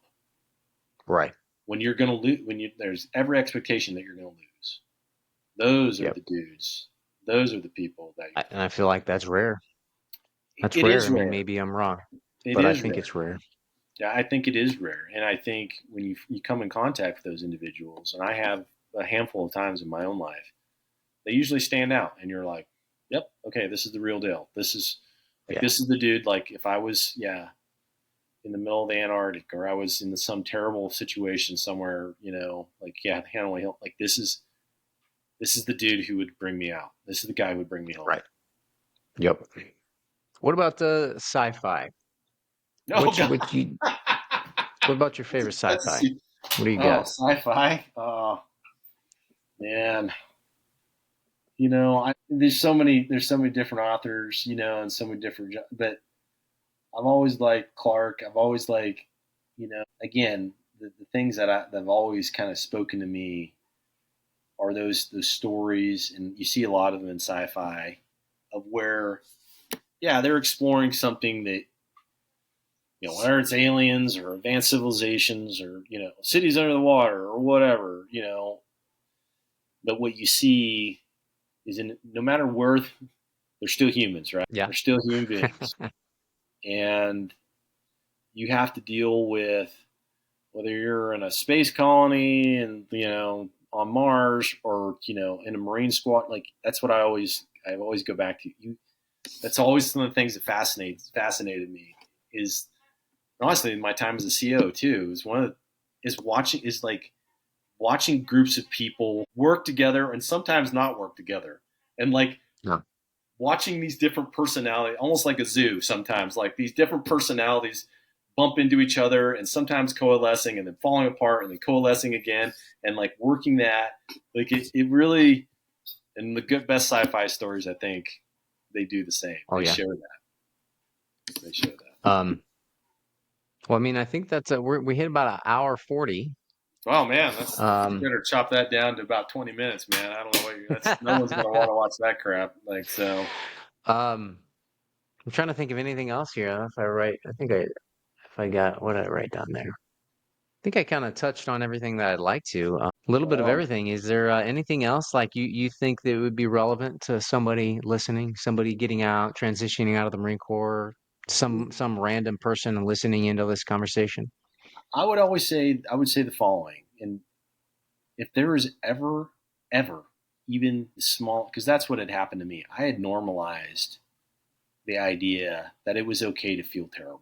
Right. When you're going to lose, there's every expectation that you're going to lose. Those are Yep. the dudes. Those are the people that And I feel like that's rare. That's it rare. is I mean, rare. maybe I'm wrong, It but I is think rare. it's rare. Yeah, I think it is rare, and I think when you come in contact with those individuals, and I have a handful of times in my own life, they usually stand out, and you're like, "Yep, okay, this is the real deal. Yeah. This is the dude. Like, if I was, in the middle of the Antarctic, or I was in some terrible situation somewhere, like, yeah, Hanoi Hill, like, this is the dude who would bring me out. This is the guy who would bring me home." Right. Yep. What about the sci-fi? Oh God, What about your favorite that's sci-fi? What do you oh, got? sci-fi. Oh man, there's so many different authors, and so many different, but I've always liked Clark. I've always like, again, the things that have always kind of spoken to me are those stories, and you see a lot of them in sci-fi, of where, yeah, they're exploring something that whether it's aliens or advanced civilizations or, cities under the water or whatever, but what you see is no matter where they're still humans, right? Yeah. They're still human beings. And you have to deal with whether you're in a space colony and, on Mars or, in a Marine squad. Like that's what I always go back to. That's always some of the things that fascinated me is honestly my time as a CO too is like watching groups of people work together and sometimes not work together. And like Yeah. watching these different personalities, almost like a zoo sometimes, like these different personalities bump into each other and sometimes coalescing and then falling apart and then coalescing again and like working that. Like it really, and the best sci-fi stories, I think they do the same. Oh yeah. They show that. Um, well, I mean, I think that's we hit about an hour 40. Oh man, you Um, better chop that down to about 20 minutes, man. I don't know that's no one's gonna want to watch that crap. Like so. um, I'm trying to think of anything else here. If I got what I write down there. I think I kind of touched on everything that I'd like to. A little bit of Well, everything. Is there anything else like you think that would be relevant to somebody listening, somebody getting out, transitioning out of the Marine Corps, some random person listening into this conversation? I would say the following, and if there is ever even small, because that's what had happened to me. I had normalized the idea that it was okay to feel terrible.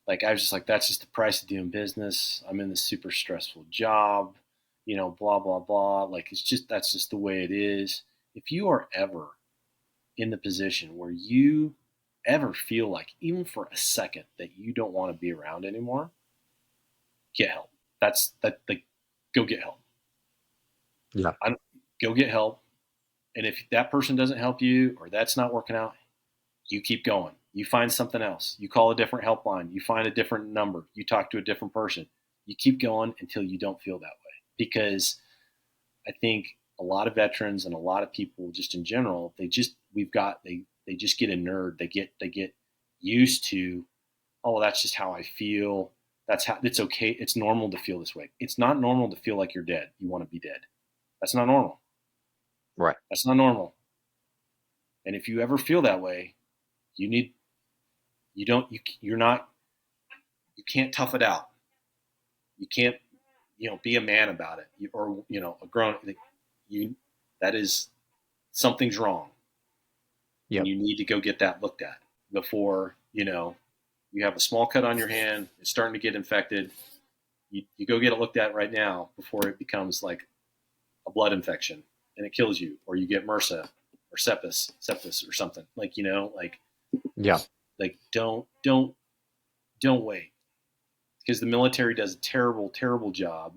Like I was just like, that's just the price of doing business. I'm in this super stressful job, blah blah blah. Like that's just the way it is. If you are ever in the position where you ever feel like, even for a second, that you don't want to be around anymore, get help. That's that. Like, go get help. Yeah. I, Go get help. And if that person doesn't help you or that's not working out, you keep going. You find something else. You call a different helpline. You find a different number. You talk to a different person. You keep going until you don't feel that way. Because I think a lot of veterans and a lot of people just in general, they just get a nerd. They get used to, oh, that's just how I feel. That's how it's okay. It's normal to feel this way. It's not normal to feel like you're dead. You want to be dead. That's not normal. Right. That's not normal. And if you ever feel that way, you need you don't you're not you can't tough it out. You can't be a man about it, or a grown you that is something's wrong, and Yep. you need to go get that looked at before you have a small cut on your hand. It's starting to get infected. You go get it looked at right now before it becomes like a blood infection and it kills you, or you get MRSA or sepsis or something like Yeah. like don't wait, because the military does a terrible job.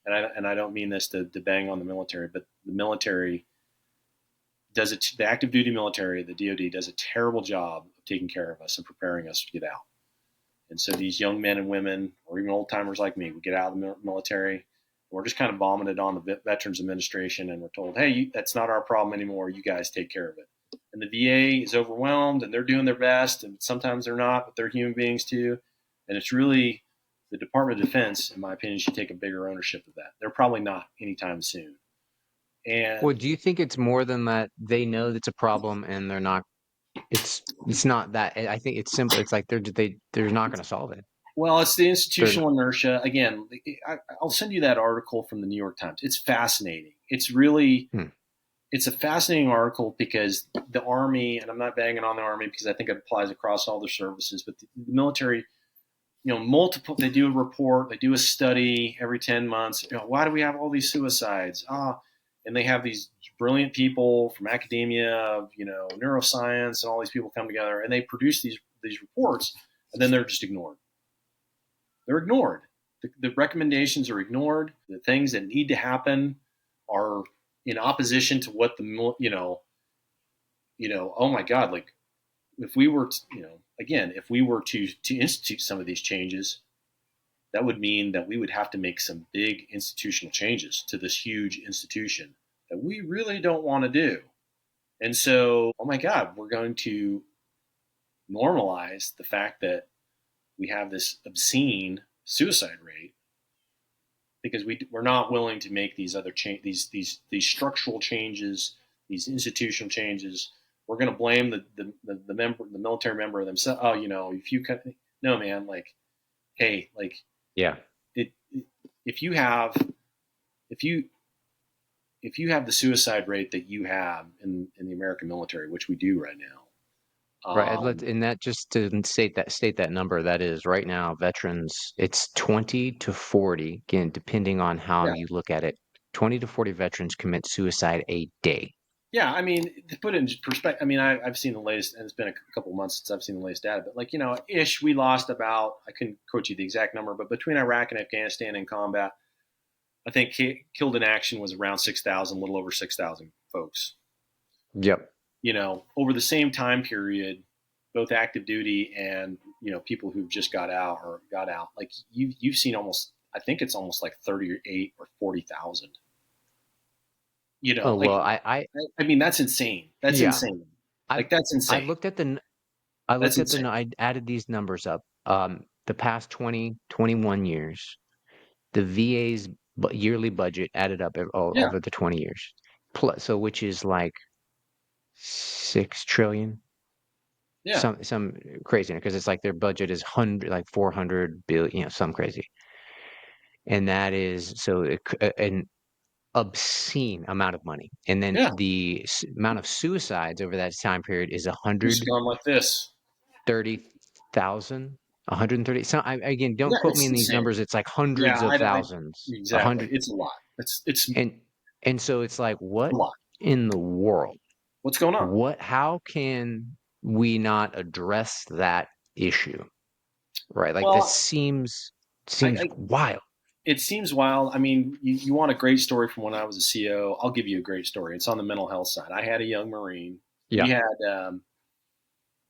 And I don't mean this to bang on the military, but the military the active duty military, the DoD does a terrible job of taking care of us and preparing us to get out. And so these young men and women, or even old timers like me, we get out of the military, and we're just kind of bombing it on the Veterans Administration, and we're told, "Hey, that's not our problem anymore. You guys take care of it." And the VA is overwhelmed, and they're doing their best, and sometimes they're not, but they're human beings too. And it's really the Department of Defense, in my opinion, should take a bigger ownership of that. They're probably not anytime soon. Well, And do you think it's more than that they know that's a problem and they're not it's not that I think it's simple. It's like they're not going to solve it. well, it's the They're not. institutional inertia. Again, I'll send you that article from the New York Times. It's fascinating. It's really Hmm. it's a fascinating article because the Army, and I'm not banging on the Army because I think it applies across all their services, but the military, multiple, they do a report, they do a study every 10 months. Why do we have all these suicides? And they have these brilliant people from academia, neuroscience, and all these people come together and they produce these reports, and then they're just ignored. They're ignored. The recommendations are ignored. The things that need to happen are in opposition to what oh my God, like if we were, again, if we were to institute some of these changes, that would mean that we would have to make some big institutional changes to this huge institution that we really don't want to do. And so, oh my God, we're going to normalize the fact that we have this obscene suicide rate because we're not willing to make these other these structural changes, these institutional changes. We're going to blame the military member themselves. Oh, if you can, no, man, like, hey, like, Yeah. it if you have if you if you have the suicide rate that you have in the American military, which we do right now, Right. And that just to state that number, that is right now, veterans, it's 20 to 40, again, depending on how yeah, you look at it. 20 to 40 veterans commit suicide a day. yeah. I mean, to put it in perspective, I mean, I've seen the latest, and it's been a couple of months since I've seen the latest data, but like, ish, we lost about, I couldn't quote you the exact number, but between Iraq and Afghanistan in combat, I think killed in action was around 6,000, a little over 6,000 folks. Yep. Over the same time period, both active duty and people who've just got out, like you've seen almost, I think it's almost like 38 or 40,000. Oh, Like, well, I mean, that's insane. That's yeah, insane. I, Like, that's I insane. looked at the, I That's looked at insane. I added these numbers up. The past 20, 21 years, the VA's yearly budget added up Yeah, over the 20 years. Plus, so which is like 6 trillion, yeah, some crazy, because it's like their budget is 400 billion, some crazy. And that is an obscene amount of money. And then yeah. the amount of suicides over that time period is Just going like this. 130,000, 130. So again, don't Yeah, quote me it's in these insane. numbers. It's like Yeah, hundreds of I thousands, a exactly. hundred. It's a lot. It's And so it's like, a what lot. in the world? What's going on? How can we not address that issue? Right? Like this Well, seems I wild. it seems wild. I mean, you want a great story from when I was a CO? I'll give you a great story. It's on the mental health side. I had a young Marine. We Yeah. had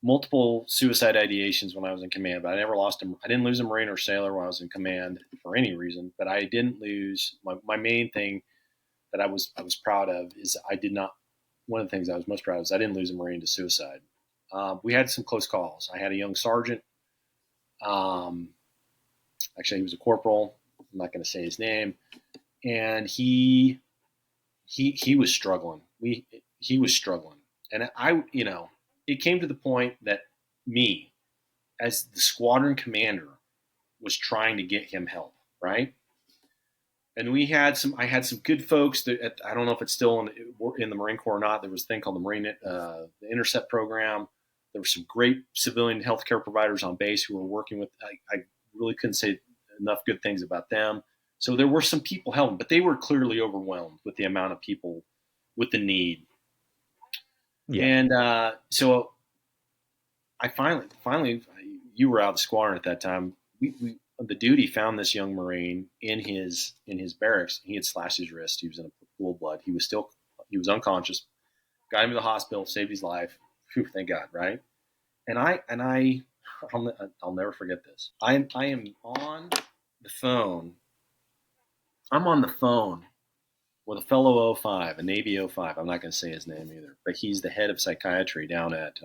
multiple suicide ideations when I was in command, but I never lost him. I didn't lose a Marine or sailor when I was in command for any reason. But I didn't lose my main thing that I was proud of is I did not. One of the things I was most proud of is I didn't lose a Marine to suicide. We had some close calls. I had a young sergeant. Um, Actually, he was a corporal. I'm not going to say his name, and he was struggling. He was struggling, and it came to the point that me, as the squadron commander, was trying to get him help, right? And I had some good folks that I don't know if it's still in the Marine Corps or not. There was a thing called the Intercept program. There were some great civilian healthcare providers on base who were working with. I really couldn't say enough good things about them. So there were some people helping, but they were clearly overwhelmed with the amount of people with the need. Yeah. And so I finally, you were out of the squadron at that time. We the duty found this young Marine in his barracks. He had slashed his wrist. He was in a pool of blood. He was unconscious. Got him to the hospital, saved his life. Whew, thank God, right? I'll never forget this. I am on the phone. I'm on the phone with a fellow O5, a Navy O5. I'm not going to say his name either, but he's the head of psychiatry down at.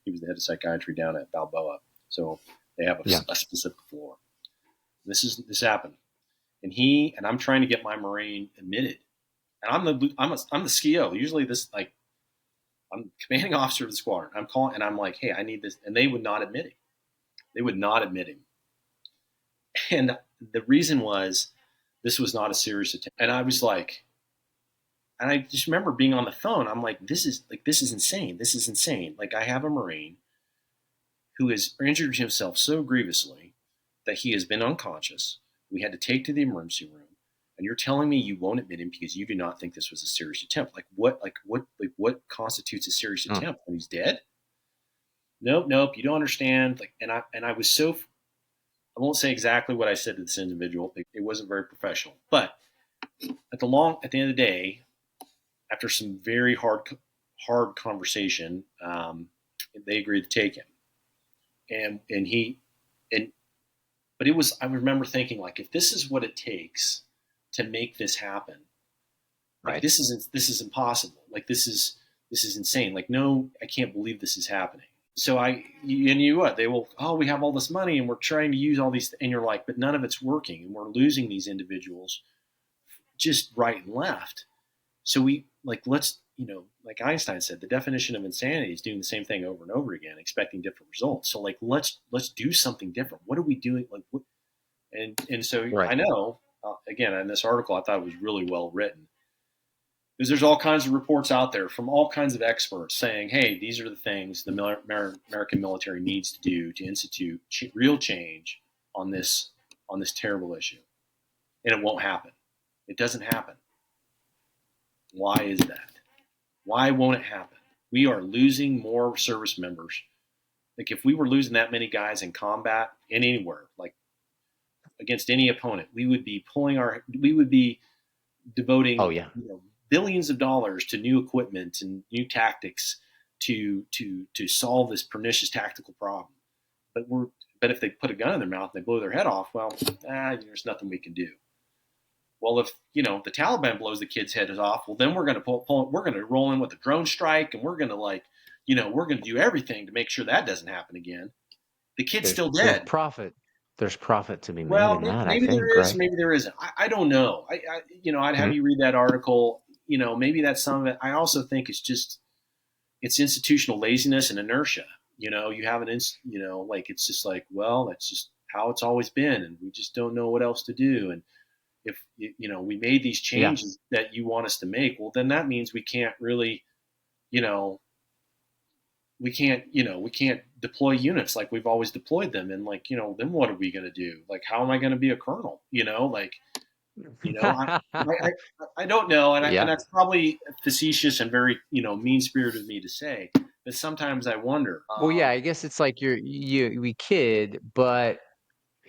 He was the head of psychiatry down at Balboa. So they have Yeah. a specific floor. This happened, and I'm trying to get my Marine admitted, and I'm the SKO. Usually I'm the commanding officer of the squadron. I'm calling and I'm like, hey, I need this, and they would not admit him. They would not admit him, and the reason was this was not a serious attempt. And I was like, and I just remember being on the phone. I'm like, this is insane. This is insane. Like I have a Marine who has injured himself so grievously that he has been unconscious. We had to take to the emergency room. And you're telling me you won't admit him because you do not think this was a serious attempt. What constitutes a serious Oh, attempt when he's dead? Nope, nope, you don't understand. And I was so I won't say exactly what I said to this individual. It wasn't very professional. But at the end of the day, after some very hard conversation, they agreed to take him. And he and but it was I remember thinking like if this is what it takes to make this happen, like right. this is impossible. Like this is insane. Like no, I can't believe this is happening. so and you what they will, oh, we have all this money and we're trying to use all these, and you're like, but none of it's working and we're losing these individuals just right and left. So we like, let's, like Einstein said, the definition of insanity is doing the same thing over and over again, expecting different results. So like, let's do something different. What are we doing? Like, what? And so Right. I know, again, in this article, I thought it was really well written, because there's all kinds of reports out there from all kinds of experts saying, hey, these are the things the American military needs to do to institute real change on this terrible issue, and it won't happen. It doesn't happen. Why is that? Why won't it happen? We are losing more service members. Like, if we were losing that many guys in combat in anywhere, like against any opponent, we would be Oh devoting, yeah. billions of dollars to new equipment and new tactics to solve this pernicious tactical problem. But if they put a gun in their mouth and they blow their head off, well, there's nothing we can do. Well, if the Taliban blows the kid's head off, well, then we're going to we're going to roll in with a drone strike, and we're going to we're going to do everything to make sure that doesn't happen again. The kid's There's still there's dead. profit. There's profit to be made Well, in that, I maybe there think, is, right? maybe there isn't. I don't know. I'd have Mhm. you read that article. Maybe that's some of it. I also think it's institutional laziness and inertia. You have like, it's just like, well, that's just how it's always been, and we just don't know what else to do. And if we made these Yeah. changes that you want us to make, well, then that means we can't really, you know, we can't deploy units like we've always deployed them. And like, then what are we going to do? Like, how am I going to be a colonel? Like, you know, I, I, I don't know. And Yeah. that's probably facetious and very, mean spirited of me to say, but sometimes I wonder, Well, yeah, I guess it's like we kid, but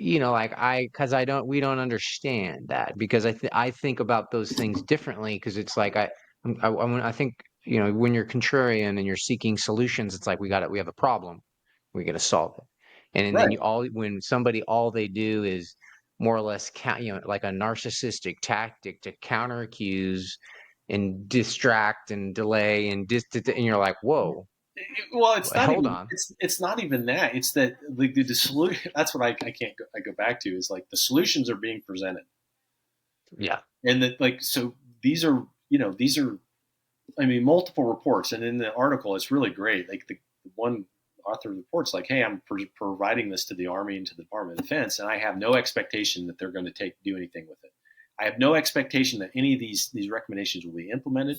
like because we don't understand that because I think about those things differently because it's like I think when you're contrarian and you're seeking solutions, it's like we have a problem, we got to solve it, and then right. you all when somebody all they do is more or less like a narcissistic tactic to counter accuse and distract and delay and you're like, whoa, Well, it's not hold even on, it's not even that. It's that the solution. That's what I can't I go back to, is like the solutions are being presented, yeah, and that, like, so these are I mean, multiple reports, and in the article it's really great. Like, the one author reports like, hey, I'm providing this to the Army and to the Department of Defense, and I have no expectation that they're going to do anything with it. I have no expectation that any of these recommendations will be implemented.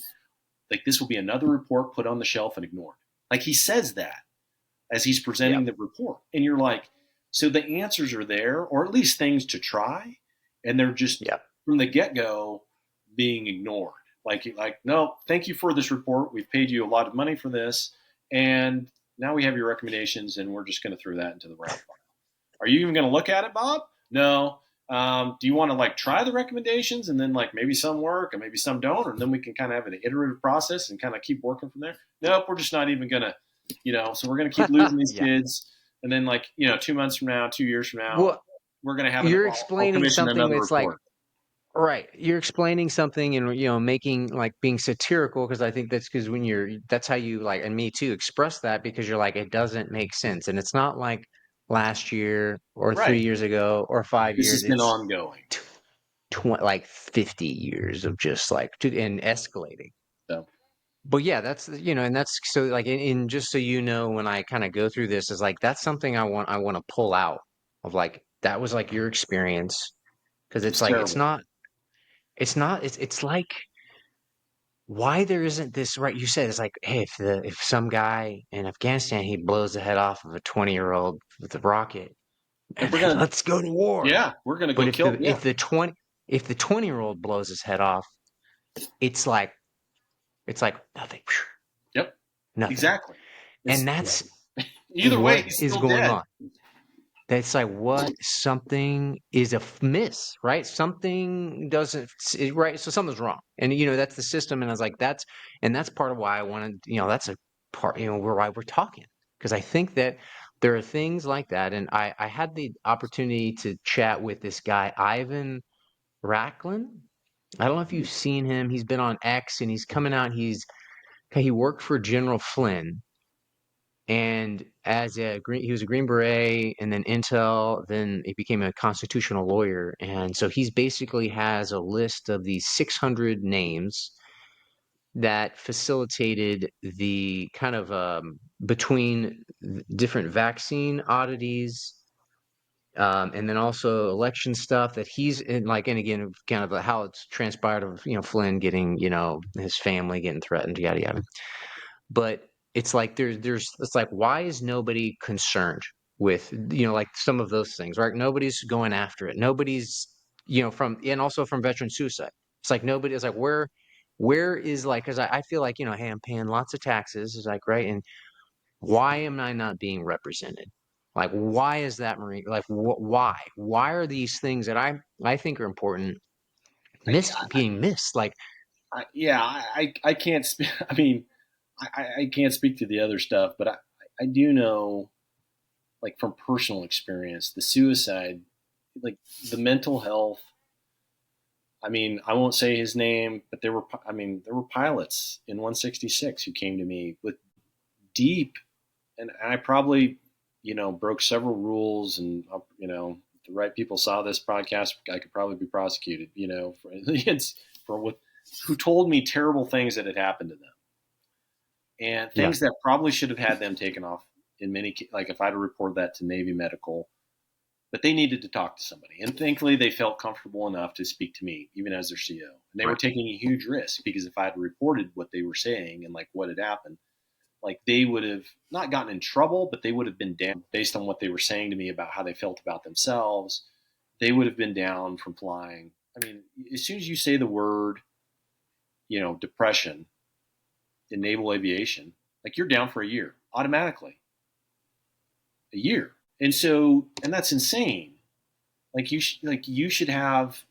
Like, this will be another report put on the shelf and ignored. Like, he says that as he's yeah, presenting the report. And you're like, so the answers are there, or at least things to try, and they're just yeah. from the get go being ignored. Like, no, thank you for this report. We've paid you a lot of money for this, and now we have your recommendations, and we're just going to throw that into the rank file. Are you even going to look at it, Bob? No. Do you want to like try the recommendations, and then like maybe some work and maybe some don't, or then we can kind of have an iterative process and kind of keep working from there? Nope, we're just not even going to, so we're going to keep losing these Yeah. kids. And then, like, 2 months from now, 2 years from now, Well, we're going to have you're I'll explaining commission something another that's like, report. right, you're explaining something and making like being satirical because I think that's because that's how you like and me too express that because you're like it doesn't make sense and it's not like last year or Right. 3 years ago or five This has years. been It's ongoing. like 50 years of just like and escalating. So, But yeah, that's and that's so like in just so when I kind of go through this is like that's something I want to pull out of like that was like your experience because it it's was like terrible. it's like why there isn't this right you said it's like hey if some guy in Afghanistan he blows the head off of a 20-year-old with a rocket But and we're then going to, let's go to war. yeah, we're going to But go kill, yeah. if the 20-year-old blows his head off, it's like nothing, Yep. nothing. Exactly. And Yeah. that's Either way, what he's is still going dead. on. That's like what something is miss, right? Something doesn't right. So something's wrong, and that's the system. And I was like, that's part of why I wanted. That's a part. Why we're talking because I think that there are things like that. And I had the opportunity to chat with this guy Ivan Racklin. I don't know if you've seen him. He's been on X and he's coming out. He worked for General Flynn And he was a Green Beret, and then Intel. Then he became a constitutional lawyer, and so he's basically has a list of these 600 names that facilitated the kind of between different vaccine oddities, and then also election stuff that he's in, like, and again, kind of how it's transpired of, Flynn getting, his family getting threatened, yada yada. But it's like it's like, why is nobody concerned with, like some of those things, right? Nobody's going after it. Nobody's, and also from veteran suicide. It's like nobody is like, where is, like, because I feel like, hey, I'm paying lots of taxes, is like, right? And why am I not being represented? Like, why is that Marine? Like, why? Why are these things that I think are important I, being missed? Like, yeah, I can't. I mean, I can't speak to the other stuff, but I do know, like from personal experience, the suicide, like the mental health. I mean, I won't say his name, but there were pilots in 166 who came to me with deep, and I probably, broke several rules, and if the right people saw this podcast, I could probably be prosecuted, for it's for what who told me terrible things that had happened to them, and yeah, things that probably should have had them taken off in like if I'd have reported that to Navy Medical, but they needed to talk to somebody. And thankfully, they felt comfortable enough to speak to me, even as their CO. And they were right, taking a huge risk because if I had reported what they were saying and like what had happened, like they would have not gotten in trouble, but they would have been down based on what they were saying to me about how they felt about themselves. They would have been down from flying. I mean, as soon as you say the word, depression in naval aviation, like you're down for a year automatically, a year. And that's insane. Like you should have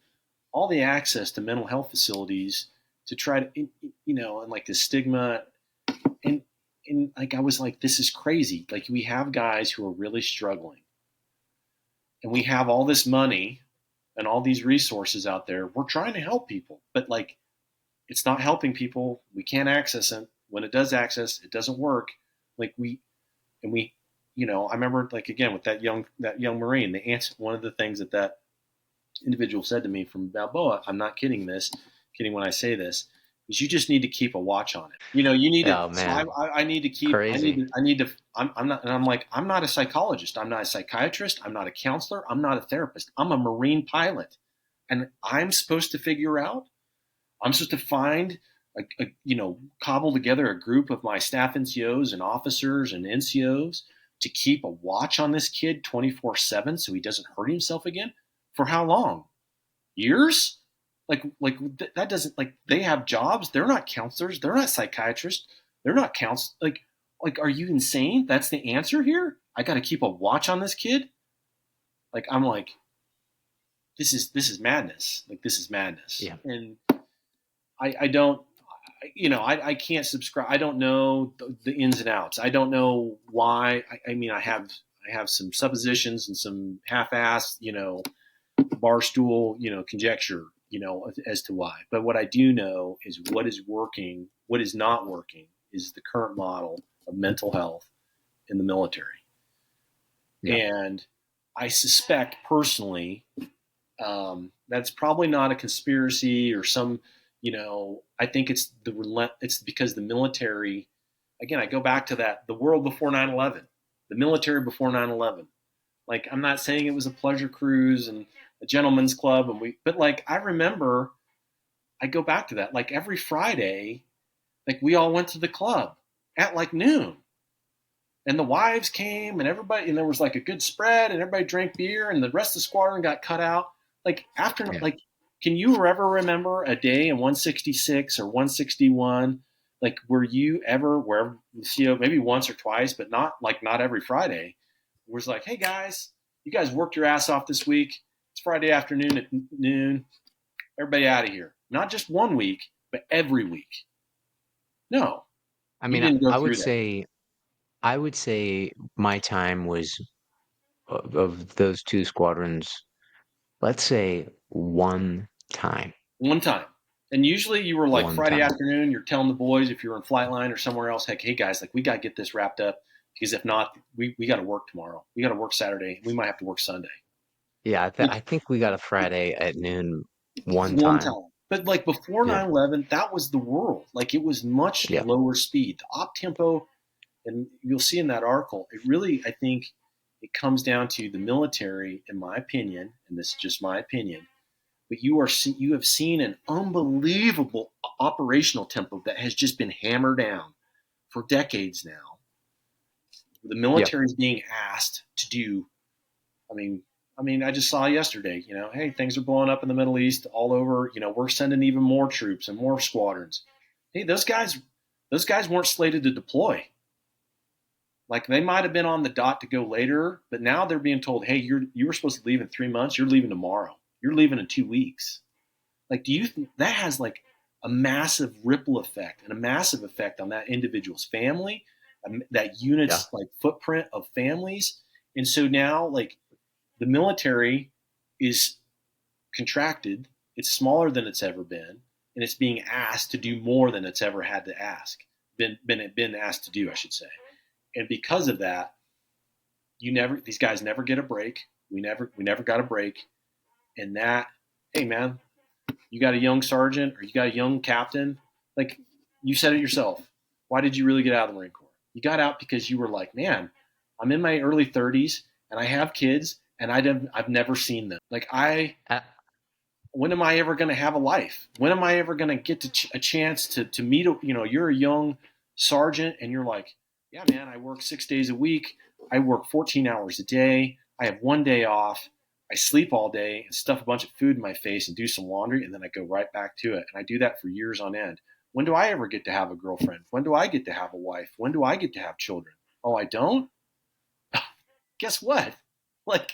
all the access to mental health facilities to try to, and like the stigma, and like I was like, this is crazy. Like we have guys who are really struggling, and we have all this money and all these resources out there. We're trying to help people, but like it's not helping people. We can't access it. When it does access, it doesn't work. Like we, I remember like again with that young Marine, the answer, one of the things that individual said to me from Balboa, I'm not kidding when I say this, is you just need to keep a watch on it. You need to. oh So man, I need to keep. crazy. I need to. I'm not. And I'm like, I'm not a psychologist. I'm not a psychiatrist. I'm not a counselor. I'm not a therapist. I'm a Marine pilot, and I'm supposed to figure out. I'm supposed to find. Cobble together a group of my staff NCOs and officers and NCOs to keep a watch on this kid 24/7 so he doesn't hurt himself again. For how long? Years? That doesn't, like, they have jobs. They're not counselors. They're not psychiatrists. They're not like are you insane? That's the answer here. I got to keep a watch on this kid. Like I'm like this is madness. Like this is madness. Yeah. And I don't. I can't subscribe. I don't know the ins and outs. I don't know why. I mean, I have some suppositions and some half-assed, barstool, conjecture, as to why. But what I do know is what is working, what is not working is the current model of mental health in the military. Yeah. And I suspect personally, that's probably not a conspiracy or some, I think it's because the military, again, I go back to that, the world before 9/11, the military before 9/11. Like, I'm not saying it was a pleasure cruise and a gentleman's club, but like, I remember, I go back to that. Like every Friday, like we all went to the club at like noon, and the wives came, and everybody, and there was like a good spread, and everybody drank beer, and the rest of the squadron got cut out. Like after, Yeah. like, can you ever remember a day in 166 or 161? Like, were you ever wherever the CO, maybe once or twice, but not every Friday? Was like, hey guys, you guys worked your ass off this week. It's Friday afternoon at noon. Everybody out of here. Not just one week, but every week. No, I you mean, didn't go I would through that. say I would say my time was of those two squadrons, let's say one time. One time. And usually you were like One Friday time. afternoon, you're telling the boys if you were in Flightline or somewhere else, heck, hey guys, like we got to get this wrapped up. because if not, we got to work tomorrow. We got to work Saturday. We might have to work Sunday. Yeah, Like I think we got a Friday at noon one one time. time. But like before Yeah, 9/11, that was the world. Like it was much yeah, lower speed. The op tempo, and you'll see in that article, it really, I think, it comes down to the military, in my opinion, and this is just my opinion. But you have seen an unbelievable operational tempo that has just been hammered down for decades now. The yeah. military is being asked to do. I mean, I just saw yesterday. Hey, things are blowing up in the Middle East all over. We're sending even more troops and more squadrons. Hey, those guys weren't slated to deploy. Like they might have been on the dot to go later, but now they're being told, hey, you were supposed to leave in 3 months. You're leaving tomorrow. You're leaving in 2 weeks. Like, do you think that has like a massive ripple effect and a massive effect on that individual's family, that Yeah. unit's like footprint of families? And so now, like, the military is contracted. It's smaller than it's ever been, and it's being asked to do more than it's ever had to ask. Been asked to do, I should say. And because of that, these guys never get a break. We never got a break. And that, hey man, you got a young sergeant or you got a young captain, like you said it yourself. Why did you really get out of the Marine Corps? You got out because you were like, man, I'm in my early 30s and I have kids and I've never seen them. Like Uh, when am I ever going to have a life? When am I ever going to get a chance to meet you're a young sergeant and you're like, yeah, man, I work 6 days a week. I work 14 hours a day. I have one day off. I sleep all day and stuff a bunch of food in my face and do some laundry. And then I go right back to it. And I do that for years on end. When do I ever get to have a girlfriend? When do I get to have a wife? When do I get to have children? Oh, I don't? Guess what? Like,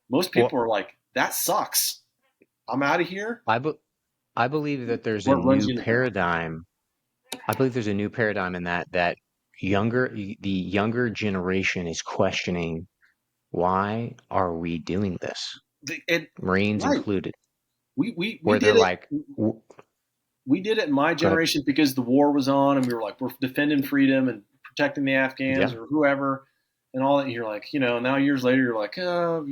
most well, people are like, that sucks. I'm out of here. I be I believe that there's a What runs new you in the ground? paradigm. I believe there's a new paradigm in that the younger generation is questioning why are we doing this, And Marines right, included, we where they're did it. like, We did it in my go ahead. generation because the war was on, and we were like, we're defending freedom and protecting the Afghans Yeah, or whoever, and all that. And you're like, now years later, you're like, oh,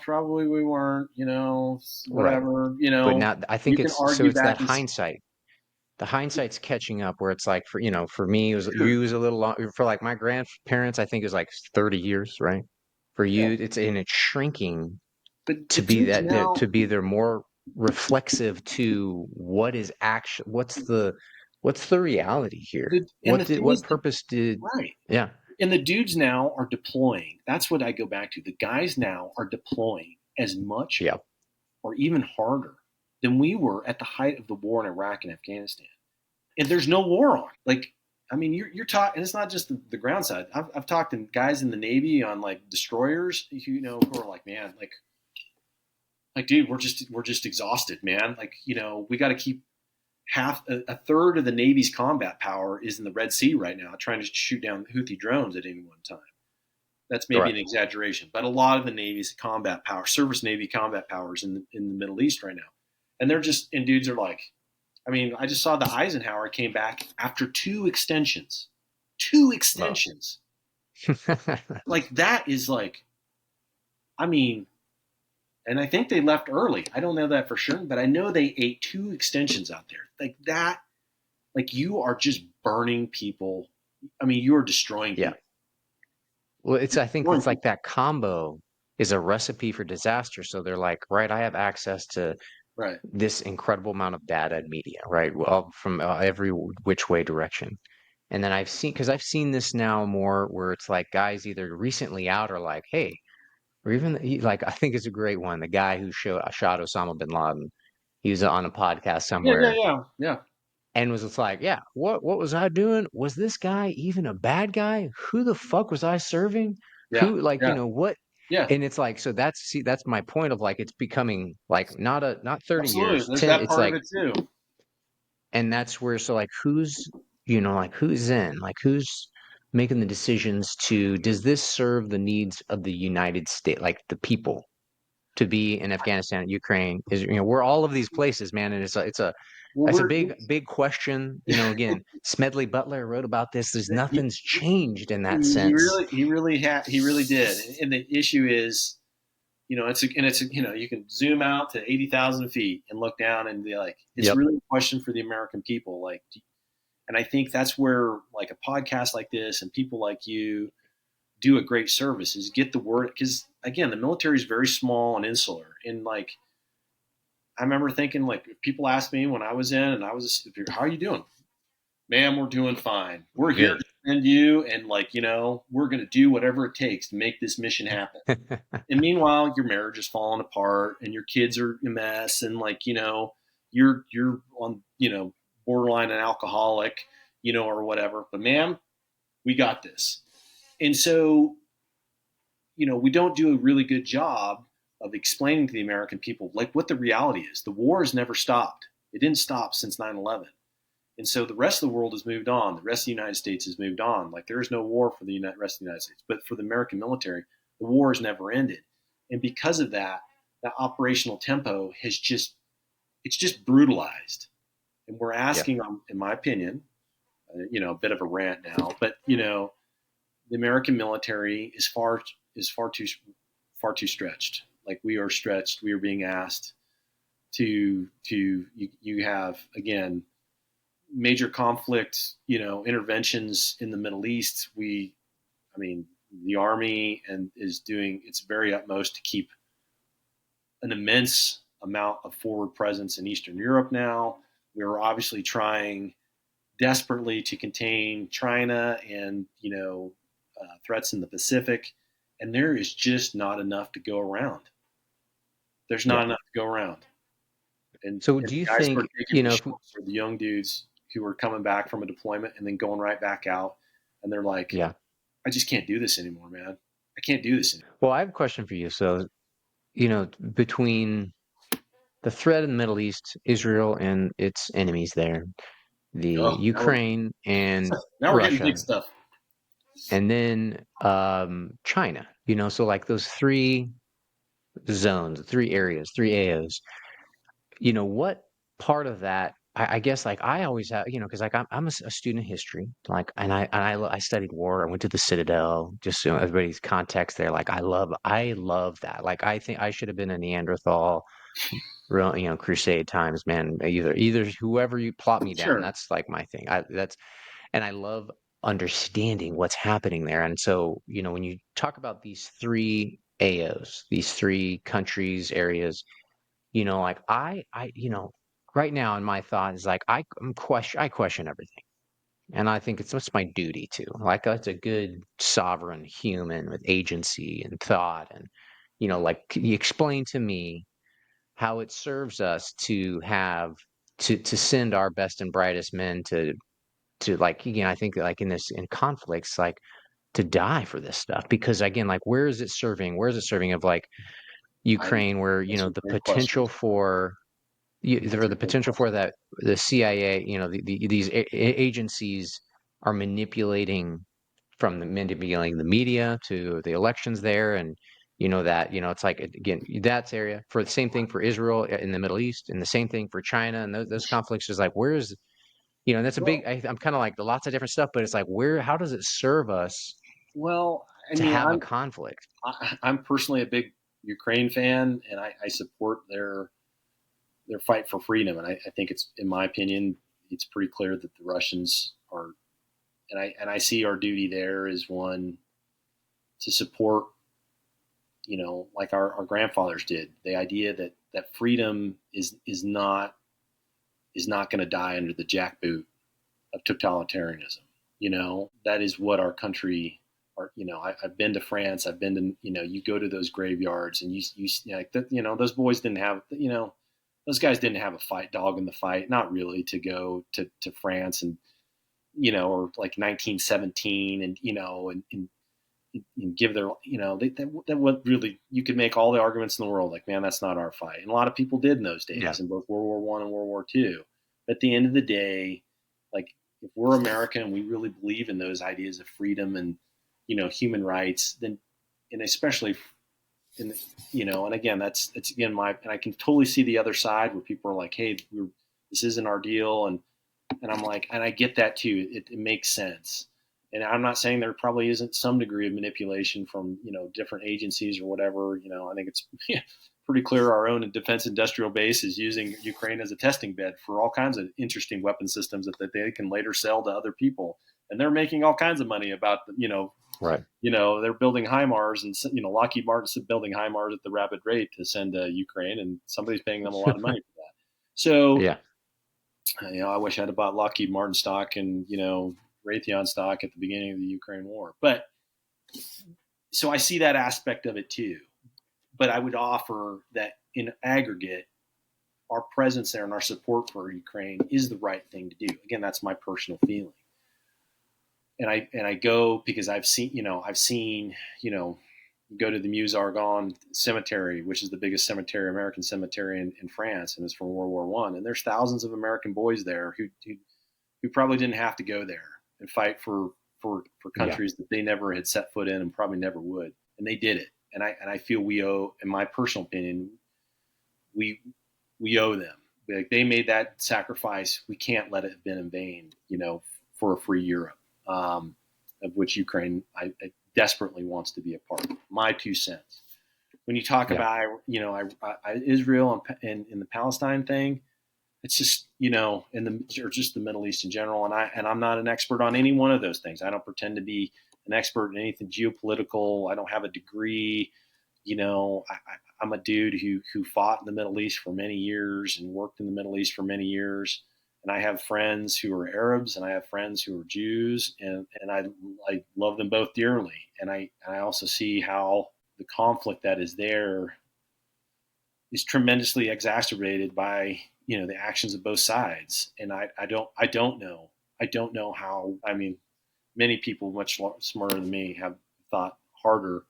probably we weren't, right. whatever, But now I you think can so argue it's that back and hindsight. The hindsight's catching up where it's like for me it was you was a little long for like my grandparents I think it was like 30 years, right? For yeah. you it's shrinking But the to be dudes that now, to be they're more reflexive to what is action what's the reality here? and the thing What is, purpose did right. yeah, And the dudes now are deploying. That's what I go back to. The guys now are deploying as much yeah, or even harder than we were at the height of the war in Iraq and Afghanistan. And there's no war on. Like, I mean, you're talking, and it's not just the ground side. I've talked to guys in the Navy on like destroyers, who are like, man, like, dude, we're just exhausted, man. Like, we got to keep a third of the Navy's combat power is in the Red Sea right now, trying to shoot down Houthi drones at any one time. That's maybe right. an exaggeration, but a lot of the Navy's combat power, service Navy combat powers in the Middle East right now, and dudes are like, I mean, I just saw the Eisenhower came back after two extensions, two Well, extensions. Like that is like, I mean, and I think they left early. I don't know that for sure, but I know they ate two extensions out there. Like that, like you are just burning people. I mean, you are destroying yeah. people. Well, You're I think destroying it's like people. that combo is a recipe for disaster. So they're like, right, I have access to Right. this incredible amount of data and media, right? Well, from every which way direction. And then because I've seen this now more where it's like guys either recently out or like, hey, or even like, I think it's a great one. The guy who shot Osama bin Laden, he was on a podcast Yeah. Yeah. somewhere Yeah. Yeah. and was just like, yeah, what was I doing? Was this guy even a bad guy? Who the fuck was I serving? Yeah. Who, like, Yeah. what? Yeah. And it's like, so that's my point of like, it's becoming like not 30 Absolutely. years, There's 10, that it's part of like, it too. and that's where, so like, like who's in, like, who's making the decisions does this serve the needs of the United States, like the people to be in Afghanistan, Ukraine, is, we're all of these places, man. And it's a Well, That's a we're big question. Again, Smedley Butler wrote about this. There's he, nothing's changed in that he sense. really he really did. And the issue is, you can zoom out to 80,000 feet and look down and be like, it's Yep. really a question for the American people. Like, and I think that's where like a podcast like this and people like you do a great service is get the word. Because again, the military is very small and insular. And like, I remember thinking like, people asked me when I was in and I was, how are you doing? Ma'am, we're doing fine. We're here Good. to defend you. And like, we're going to do whatever it takes to make this mission happen. And meanwhile, your marriage is falling apart, and your kids are a mess, and like you're on borderline an alcoholic, or whatever. But ma'am, we got this. And so we don't do a really good job of explaining to the American people like what the reality is. The war has never stopped. It didn't stop since 9/11. And so the rest of the world has moved on. The rest of the United States has moved on. Like there is no war for the rest of the United States. But for the American military, the war has never ended. And because of that, that operational tempo it's just brutalized. And we're Yep. asking, in my opinion, a bit of a rant now, but the American military is far too stretched. Like we are stretched. We are being asked you have again major conflict, interventions in the Middle East. I mean, the army and is doing its very utmost to keep an immense amount of forward presence in Eastern Europe now. We're obviously trying desperately to contain China and, threats in the Pacific. And there is just not enough to go around. There's not Yep. enough to go around. So And do you the guys who think, are taking the if we, shorts are the young dudes who are coming back from a deployment and then going right back out. And they're like, yeah. I just can't do this anymore, man. I can't do this anymore. Well, I have a question for you. So, between the threat in the Middle East, Israel and its enemies there, the Oh, Ukraine and now we're getting big Russia, stuff. and then China, so like those three zones, three areas, three AOs, what part of that, I guess like I always have, because like I'm a student of history, like, and I studied war. I went to the Citadel, just so everybody's context there. Like I love that. Like I think I should have been a Neanderthal, crusade times, man. Either whoever you plot me down, Sure. that's like my thing. And I love understanding what's happening there. And so, when you talk about these three AOs, these three countries, areas, like right now in my thought is like I question everything. And I think it's my duty to. Like that's a good sovereign human with agency and thought. And, like, can you explain to me how it serves us to have to send our best and brightest men to like, I think like in conflicts, like to die for this stuff? Because again, like where is it serving of like I Ukraine, where That's a the great question. potential for That's for a the great potential for question. that the CIA, these agencies are manipulating, from the manipulating the media to the elections there, and that it's like again that's area for the same thing for Israel in the Middle East, and the same thing for China, and those conflicts is like where's and that's a big Well, I'm kind of like lots of different stuff, but it's like how does it serve us well, I to mean, have a conflict? I'm personally a big Ukraine fan, and I support their fight for freedom. And I think it's, in my opinion, it's pretty clear that the Russians are, and I see our duty there is one to support, like our grandfathers did, the idea that freedom is not going to die under the jackboot of totalitarianism. That is what our country. Or, I've been to France. I've been to, you go to those graveyards and like, those boys didn't have, those guys didn't have a fight dog in the fight, not really, to go to France and, or like 1917 and, and give their, that what really, you could make all the arguments in the world. Like, man, that's not our fight. And a lot of people did in those Yeah. days in both World War I and World War II. But at the end of the day, like if we're American and we really believe in those ideas of freedom and, human rights, then, and especially in, and again, that's again, and I can totally see the other side where people are like, hey, This isn't our deal. And I'm like, and I get that too. It makes sense. And I'm not saying there probably isn't some degree of manipulation from, different agencies or whatever. I think it's pretty clear our own defense industrial base is using Ukraine as a testing bed for all kinds of interesting weapon systems that they can later sell to other people. And they're making all kinds of money about, Right. they're building HIMARS, and Lockheed Martin's building HIMARS at the rapid rate to send to Ukraine, and somebody's paying them a lot of money for that. So, Yeah. I wish I'd have bought Lockheed Martin stock and Raytheon stock at the beginning of the Ukraine war. But so I see that aspect of it too. But I would offer that in aggregate, our presence there and our support for Ukraine is the right thing to do. Again, that's my personal feeling. And I go because I've seen go to the Meuse Argonne Cemetery, which is the biggest American cemetery in France, and it's from World War One. And there's thousands of American boys there who probably didn't have to go there and fight for Yeah. countries that they never had set foot in and probably never would, and they did it. And I feel we owe, in my personal opinion, we we owe them. Like, they made that sacrifice. We can't let it have been in vain, for a free Europe, of which Ukraine I desperately wants to be a part. My 2 cents. When you talk Yeah. about, Israel and in the Palestine thing, it's just, or just the Middle East in general. And I'm not an expert on any one of those things. I don't pretend to be an expert in anything geopolitical. I don't have a degree. I'm a dude who fought in the Middle East for many years and worked in the Middle East for many years. And I have friends who are Arabs and I have friends who are Jews, and I love them both dearly. And I also see how the conflict that is there is tremendously exacerbated by the actions of both sides. And I don't know how. I mean, many people much smarter than me have thought harder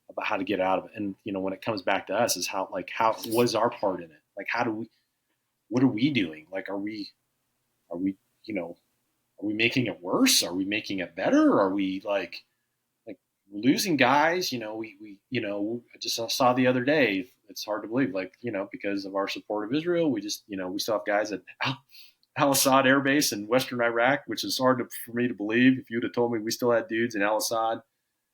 about how to get out of it. And when it comes back to us, is how what is our part in it? Like, what are we doing? Like, are we are we making it worse? Are we making it better? Are we like losing guys? I just saw the other day. It's hard to believe, because of our support of Israel, we just, we still have guys at Al Assad Air Base in Western Iraq, which is hard for me to believe. If you'd have told me we still had dudes in Al Assad,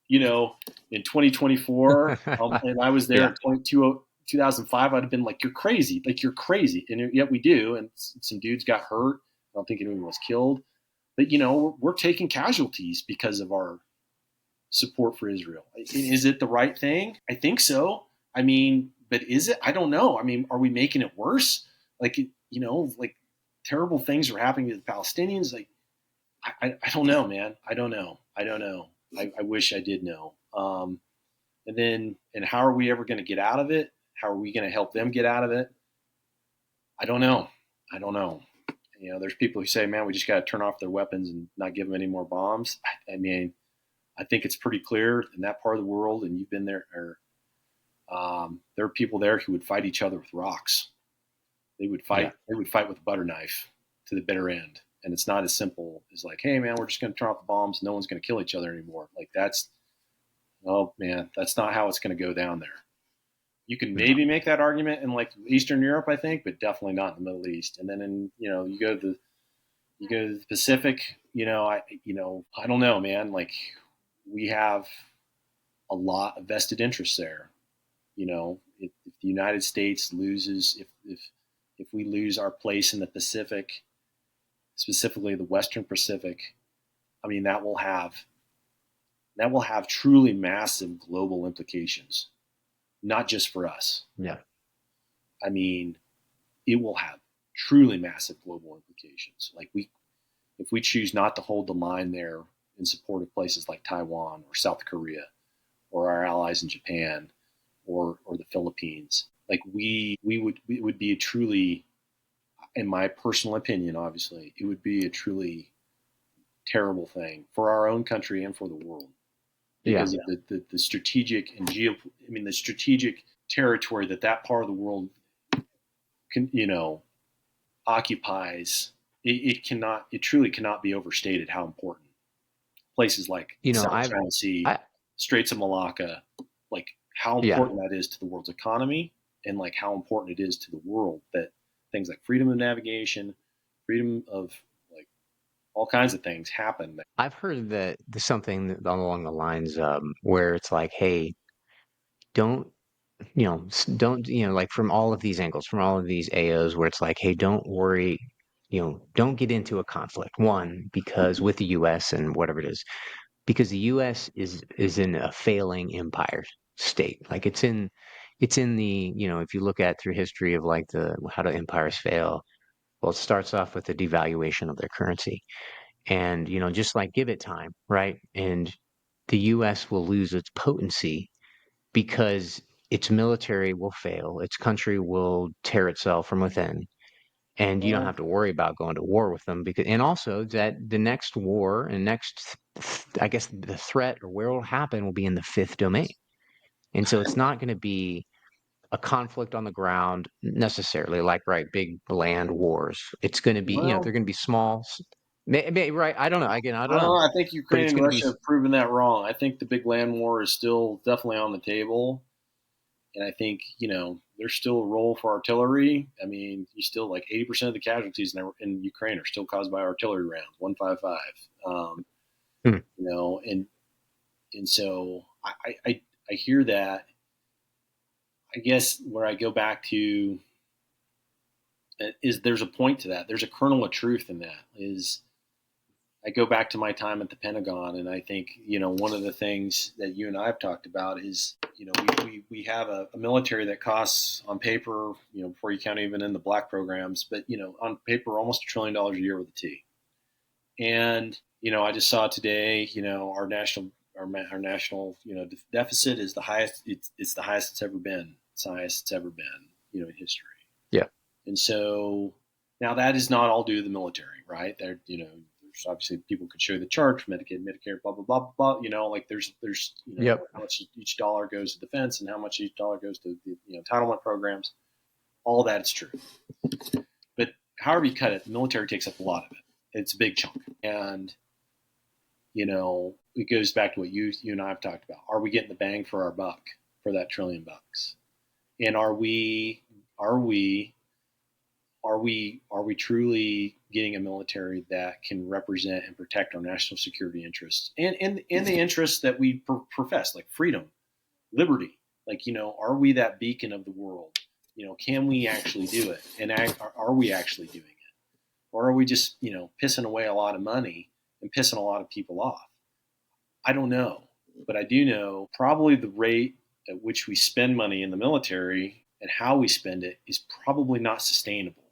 in 2024, and I was there Yeah. in 2005, I'd have been like, you're crazy. Like, you're crazy. And yet we do. And some dudes got hurt. I don't think anyone was killed. But, we're taking casualties because of our support for Israel. Is it the right thing? I think so. I mean, but is it? I don't know. I mean, are we making it worse? Like, like terrible things are happening to the Palestinians. Like, I don't know, man. I don't know. I wish I did know. And how are we ever going to get out of it? How are we going to help them get out of it? I don't know. I don't know. There's people who say, man, we just got to turn off their weapons and not give them any more bombs. I mean, I think it's pretty clear in that part of the world, and you've been there, there are people there who would fight each other with rocks. They would Yeah. fight. They would fight with a butter knife to the bitter end. And it's not as simple as like, hey, man, we're just going to turn off the bombs. No one's going to kill each other anymore. Like, oh man, that's not how it's going to go down there. You can No. maybe make that argument in like Eastern Europe, I think, but definitely not in the Middle East. And then you go to the Pacific. I don't know, man. Like, we have a lot of vested interests there. If the United States loses, if we lose our place in the Pacific, specifically the Western Pacific, I mean, that will have truly massive global implications, not just for us. Yeah. I mean, it will have truly massive global implications. Like, if we choose not to hold the line there in support of places like Taiwan or South Korea or our allies in Japan or the Philippines, like, it would be a truly, in my personal opinion, obviously, it would be a truly terrible thing for our own country and for the world, Yeah. because of the strategic and the strategic territory that part of the world can, occupies. It truly cannot be overstated how important places like You the know, South I've, China Sea, I, Straits of Malacca, like how yeah. important that is to the world's economy, and like how important it is to the world that things like freedom of navigation, freedom of like all kinds of things happen. I've heard that there's something along the lines where it's like, hey, don't don't like from all of these angles, from all of these AOs, where it's like, hey, don't worry, don't get into a conflict. One, because with the U.S. and whatever it is, because the U.S. is in a failing empire state. Like it's in the if you look at through history of like the how do empires fail. Well, it starts off with the devaluation of their currency. And, just like give it time, right? And the US will lose its potency because its military will fail, its country will tear itself from within. And you don't Well, have to worry about going to war with them because, and also that the next war and I guess the threat or where it'll happen will be in the fifth domain. And so it's not going to be a conflict on the ground necessarily, like right, big land wars. It's going to be, they're well, going to be small. Right? I don't know. Again, I I don't don't know, know. I think but Ukraine it's and going to be. Russia have proven that wrong. I think the big land war is still definitely on the table. And I think, there's still a role for artillery. I mean, you still like 80% of the casualties in Ukraine are still caused by artillery rounds, 155. Um, Hmm. and so I hear that. I guess where I go back to is there's a point to that. There's a kernel of truth in that. Is I go back to my time at the Pentagon, and I think one of the things that you and I have talked about is we have a military that costs on paper before you count even in the black programs, but on paper almost $1 trillion a year with a T. And I just saw today our national deficit is the highest it's the highest it's ever been. It's the highest it's ever been in history. Yeah. And so now that is not all due to the military, right? There's obviously people could show the chart, Medicaid, Medicare, blah blah blah blah. Like there's Yep. how much each dollar goes to defense and how much each dollar goes to the entitlement programs. All that is true, but however you cut it, the military takes up a lot of it. It's a big chunk, and it goes back to what you and I have talked about. Are we getting the bang for our buck for that $1 trillion? And are we truly getting a military that can represent and protect our national security interests and the interests that we profess, like freedom, liberty? Like, are we that beacon of the world? Can we actually do it? And are we actually doing it? Or are we just, pissing away a lot of money and pissing a lot of people off? I don't know. But I do know probably the rate at which we spend money in the military and how we spend it is probably not sustainable,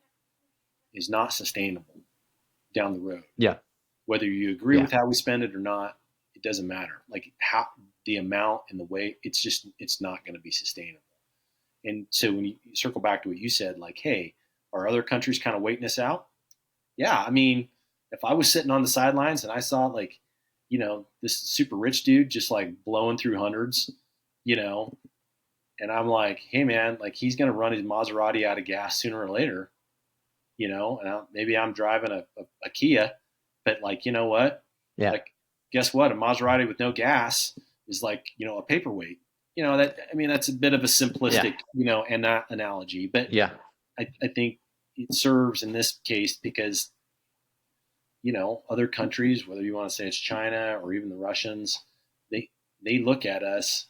is not sustainable down the road. Yeah. Whether you agree Yeah. with how we spend it or not, it doesn't matter. Like how the amount and the way, it's not going to be sustainable. And so when you circle back to what you said, like, hey, are other countries kind of waiting us out? Yeah, I mean, if I was sitting on the sidelines and I saw like, this super rich dude just like blowing through hundreds, you know, and I'm like, hey man, like he's gonna run his Maserati out of gas sooner or later, and maybe I'm driving a Kia, but like, you know what? Yeah. Like, guess what? A Maserati with no gas is like, a paperweight. That I mean, that's a bit of a Yeah. simplistic, analogy, but Yeah. I think it serves in this case because other countries, whether you want to say it's China or even the Russians, they they look at us,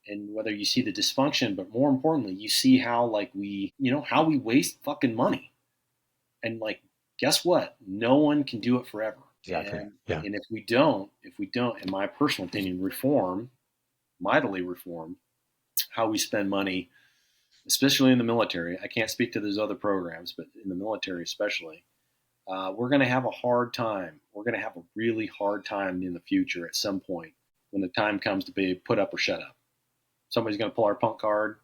and whether you see the dysfunction, but more importantly, you see how like how we waste fucking money, and like guess what? No one can do it forever, Exactly. and Yeah. if we don't, in my personal opinion, mightily reform how we spend money, especially in the military. I can't speak to those other programs, but in the military especially, we're going to have a hard time. We're going to have a really hard time in the future at some point when the time comes to be put up or shut up. Somebody's going to pull our punk card,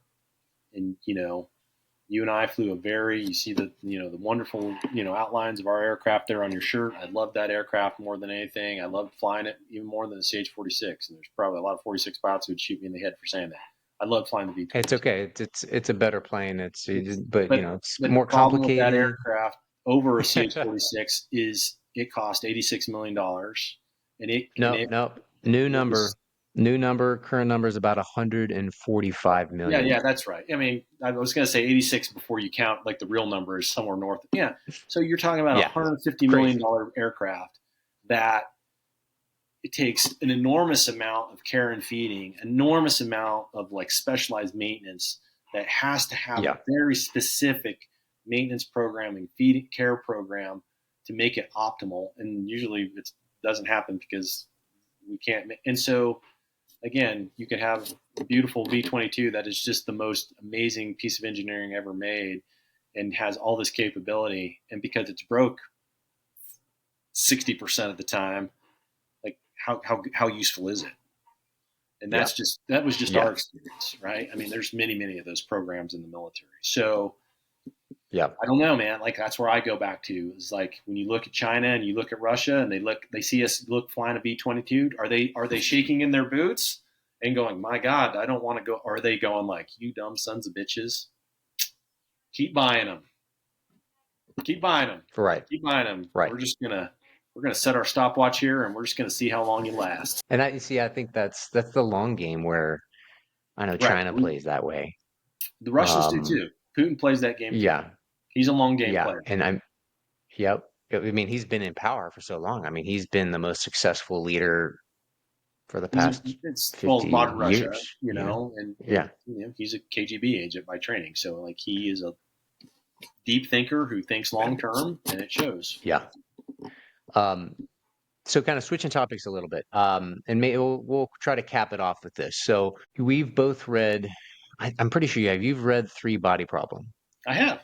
and you and I flew you see the wonderful outlines of our aircraft there on your shirt. I love that aircraft more than anything. I loved flying it even more than the CH-46, and there's probably a lot of 46 pilots who would shoot me in the head for saying that. I love flying the It's V-20s. okay. It's a better plane. But But it's but the more problem with that complicated. aircraft over a CH-46 is it cost $86 million, and Nope. Nope. New it was number. New number, current number is about 145 Yeah, million. yeah, that's right. I mean, I was going to say 86 before you count like the real number is somewhere north. Yeah. So you're talking about a Yeah, $150 million crazy. dollar aircraft that it takes an enormous amount of care and feeding, enormous amount of like specialized maintenance that has to have a Yeah, very specific maintenance program and feed care program to make it optimal. And usually it doesn't happen because we can't. And so again, you could have a beautiful V-22 that is just the most amazing piece of engineering ever made and has all this capability. And because it's broke 60% of the time, like how useful is it? And yeah, that was just our yeah, experience, right? I mean, there's many of those programs in the military. So yeah. I don't know, man. Like that's where I go back to is like when you look at China and you look at Russia and they see us look flying a V-22. Are they shaking in their boots and going, my God, I don't want to go? Or are they going like, you dumb sons of bitches, keep buying them, keep buying them, Right, keep buying them. right. We're gonna set our stopwatch here and we're just gonna see how long you last. And I see. I think that's the long game where I know Right. China plays that way. The Russians do Um, too. Putin plays that game too. yeah, He's a long game yeah. player. And I'm, yep. I mean, he's been in power for so long. I mean, he's been the most successful leader for the past Well, 50 modern Russia, years, you know? and Yeah, he's a KGB agent by training. So like he is a deep thinker who thinks long term, and it shows. yeah. Um, so kind of switching topics a little bit, and we'll try to cap it off with this. So we've both read, I'm pretty sure you've read Three Body Problem. I have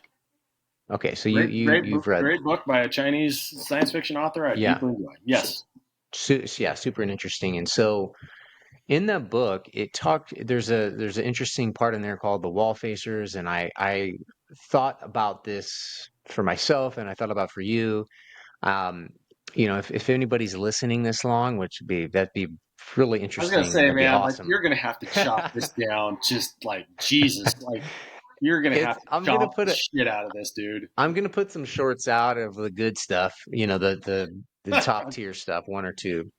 Okay, so you've read, great book by a Chinese science fiction author. I yeah, deeply enjoyed. su Yes, yeah, super interesting. And so in that book, it talked, there's an interesting part in there called the wall facers, and I thought about this for myself, and I thought about for you. Um, if anybody's listening this long, which would be that'd be really I was gonna interesting. say, That'd be man, like awesome. you're gonna have to chop this down, just like Jesus, like you're gonna have It's to chop the shit out of this, dude. I'm gonna put some shorts out of the good stuff, the top tier stuff, one or two.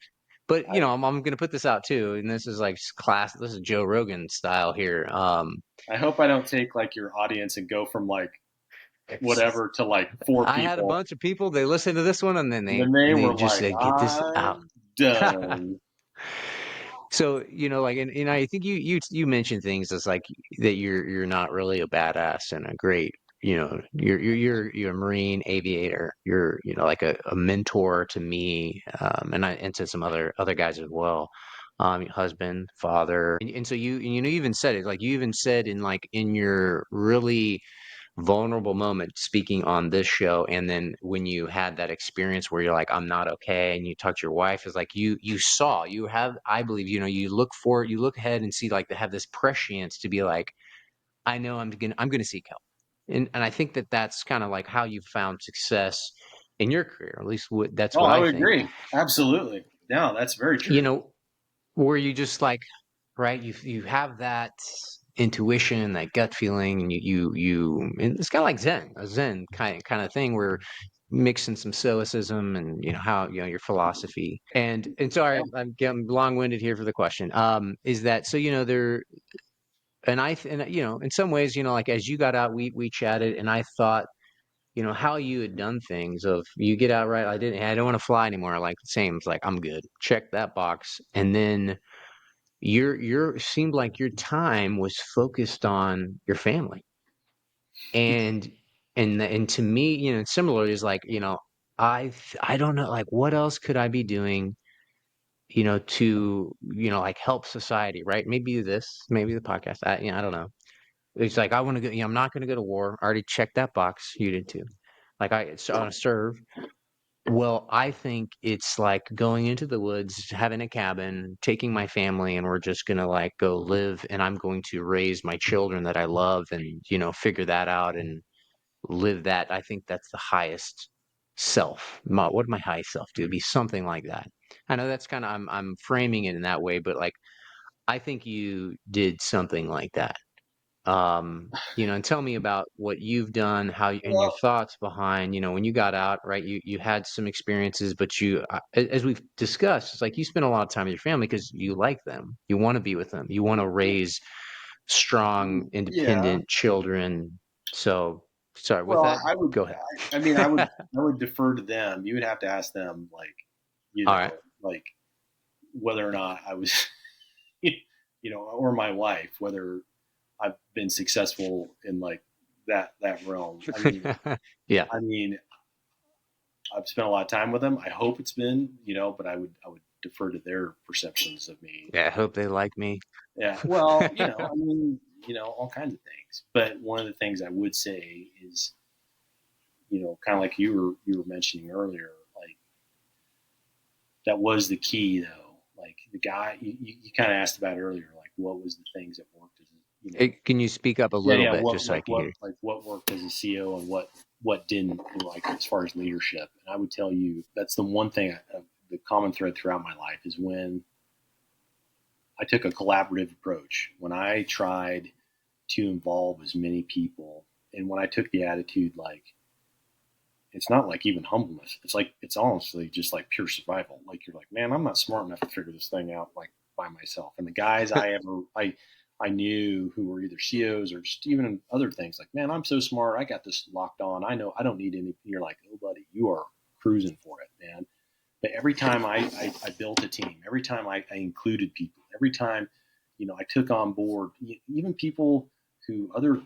But I'm gonna put this out too, and this is like class. This is Joe Rogan style here. I hope I don't take like your audience and go from like whatever to like four I had a people. bunch of people. They listened to this one, and then And they then they they were just like, they get this out. I'm done. So, like, and I think you mentioned things as like that you're not really a badass and a great, you're a Marine aviator. You're, like a mentor to me, and to some other guys as well. Husband, father, and so you even said it, like you even said in your really vulnerable moment speaking on this show, and then when you had that experience where you're like, I'm not okay, and you talk to your wife, is like you have, I believe, you look forward, you look ahead and see, like, to have this prescience to be like, I know I'm gonna seek help. And I think that's kind of like how you found success in your career, at least that's Oh, what I I would think. agree. Absolutely. No, that's very you true. know where you just like, right, you have that intuition, that gut feeling, and and it's kind of like a zen kind of thing, where mixing some stoicism and how your philosophy, and sorry, Yeah. I'm getting long-winded here for the question, is that, so there, and in some ways, like, as you got out, we chatted, and I thought, how you had done things, of you get out, right, I don't want to fly anymore, like, same, it's like, I'm good, check that box. And then your seemed like your time was focused on your family, and and to me, similarly, is like, I don't know, like, what else could I be doing, to like, help society, right? Maybe this, maybe the podcast, I don't know. It's like, I want to go, I'm not going to go to war. I already checked that box. You did too. Like, I want to serve. Well, I think it's like going into the woods, having a cabin, taking my family, and we're just gonna, like, go live, and I'm going to raise my children that I love, and figure that out and live that. I think that's the highest self. What my highest self do? It'd be something like that. I know that's kind of, I'm framing it in that way, but like, I think you did something like that. And tell me about what you've done, and your Well, thoughts behind, when you got out, right? You had some experiences, but as we've discussed, it's like you spend a lot of time with your family because you like them. You want to be with them. You want to raise strong, yeah. independent children. So, sorry, with Well, that, I would. go ahead. I mean, I would defer to them. You would have to ask them, like, All right. like whether or not I was, or my wife, whether I've been successful in like that realm. Yeah. I mean, I've spent a lot of time with them. I hope it's been, but I would defer to their perceptions of me. Yeah, I hope they like me. Yeah. Well, I mean, all kinds of things. But one of the things I would say is, kind of like you were mentioning earlier, like that was the key though. Like the guy you kind of asked about earlier, like what was the things that worked as Can you speak up a yeah, little yeah, bit just so I can hear? what worked as a CEO and what didn't, like as far as leadership. And I would tell you that's the one thing, the common thread throughout my life is when I took a collaborative approach. When I tried to involve as many people, and when I took the attitude like it's not like even humbleness. It's like it's honestly just like pure survival. Like you're like, man, I'm not smart enough to figure this thing out like by myself. And the guys I knew who were either CEOs or just even other things, like, man, I'm so smart. I got this locked on. I know I don't need any. You're like, oh, buddy, you are cruising for it, man. But every time I built a team, every time I included people, every time, I took on board even people who other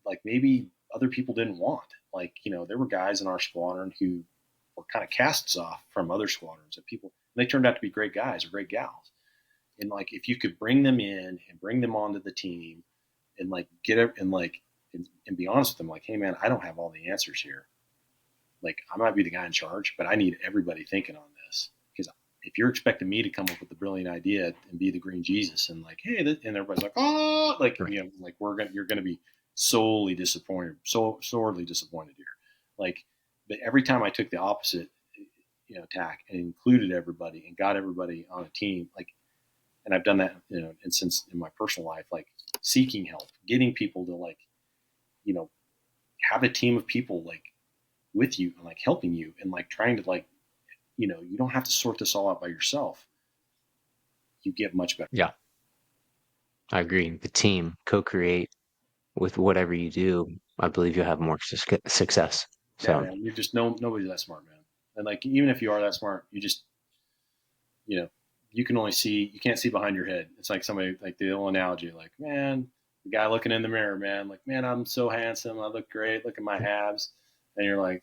like maybe other people didn't want. Like, there were guys in our squadron who were kind of casts off from other squadrons that people, and they turned out to be great guys or great gals. And like, if you could bring them in and bring them onto the team and like get it and like, and be honest with them, like, hey man, I don't have all the answers here. Like, I might be the guy in charge, but I need everybody thinking on this because if you're expecting me to come up with a brilliant idea and be the green Jesus and like, hey, and everybody's like, oh, like, Right. like you're gonna be solely disappointed, so sorely disappointed here. Like, but every time I took the opposite, tack and included everybody and got everybody on a team, like, and I've done that, and since in my personal life, like seeking help, getting people to like, you know, have a team of people like with you and like helping you and like trying to like, you don't have to sort this all out by yourself. You get much better. Yeah, I agree. The team co-create with whatever you do. I believe you'll have more success. Yeah, So, man. You're just nobody's that smart, man. And like even if you are that smart, you just you know you can only see you can't see behind your head. It's like somebody like the old analogy, like, man, the guy looking in the mirror, man, like, man, I'm so handsome, I look great, look at my abs, and you're like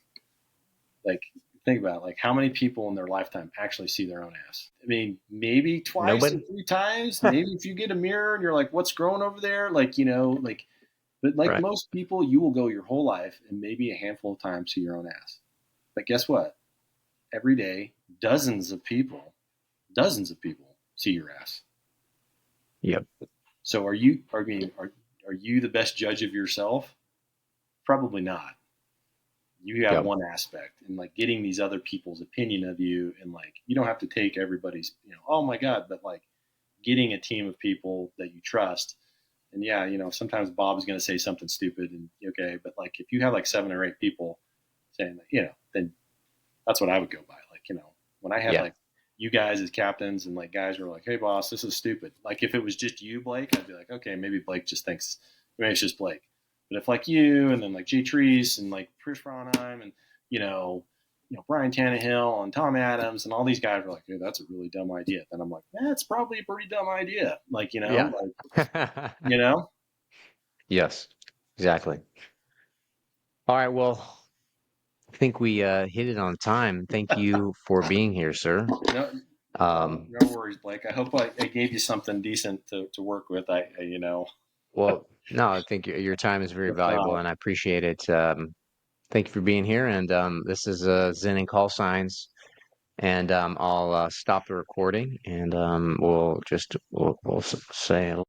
think about it, like how many people in their lifetime actually see their own ass. I mean, maybe twice or nobody? three times. Maybe if you get a mirror and you're like, what's growing over there? Like, like, but like Right. most people, you will go your whole life and maybe a handful of times see your own ass. But guess what? Every day, dozens of people see your ass. Yep. So are you? I mean, are you the best judge of yourself? Probably not. You have Yep. one aspect, and like getting these other people's opinion of you, and like you don't have to take everybody's, oh my god, but like getting a team of people that you trust. And yeah, sometimes Bob's going to say something stupid, and okay, but like if you have like 7 or 8 people saying that, then that's what I would go by. Like, when I had Yeah. like you guys as captains and like guys were like, hey boss, this is stupid. Like if it was just you, Blake, I'd be like, okay, maybe Blake just thinks, maybe it's just Blake. But if like you and then like Jay Treese and like Chris Ronheim and you know, Brian Tannehill and Tom Adams and all these guys were like, hey, that's a really dumb idea. Then I'm like, that's probably a pretty dumb idea. Like, Yeah. you know, Yes. Exactly. All right. Well, I think we hit it on time. Thank you for being here, sir. no, no, Um, no worries, Blake. I hope I gave you something decent to work with. well, no, I think your time is very If valuable, not, and I appreciate it. Thank you for being here. And this is Zen and Call Signs. And I'll stop the recording, and we'll say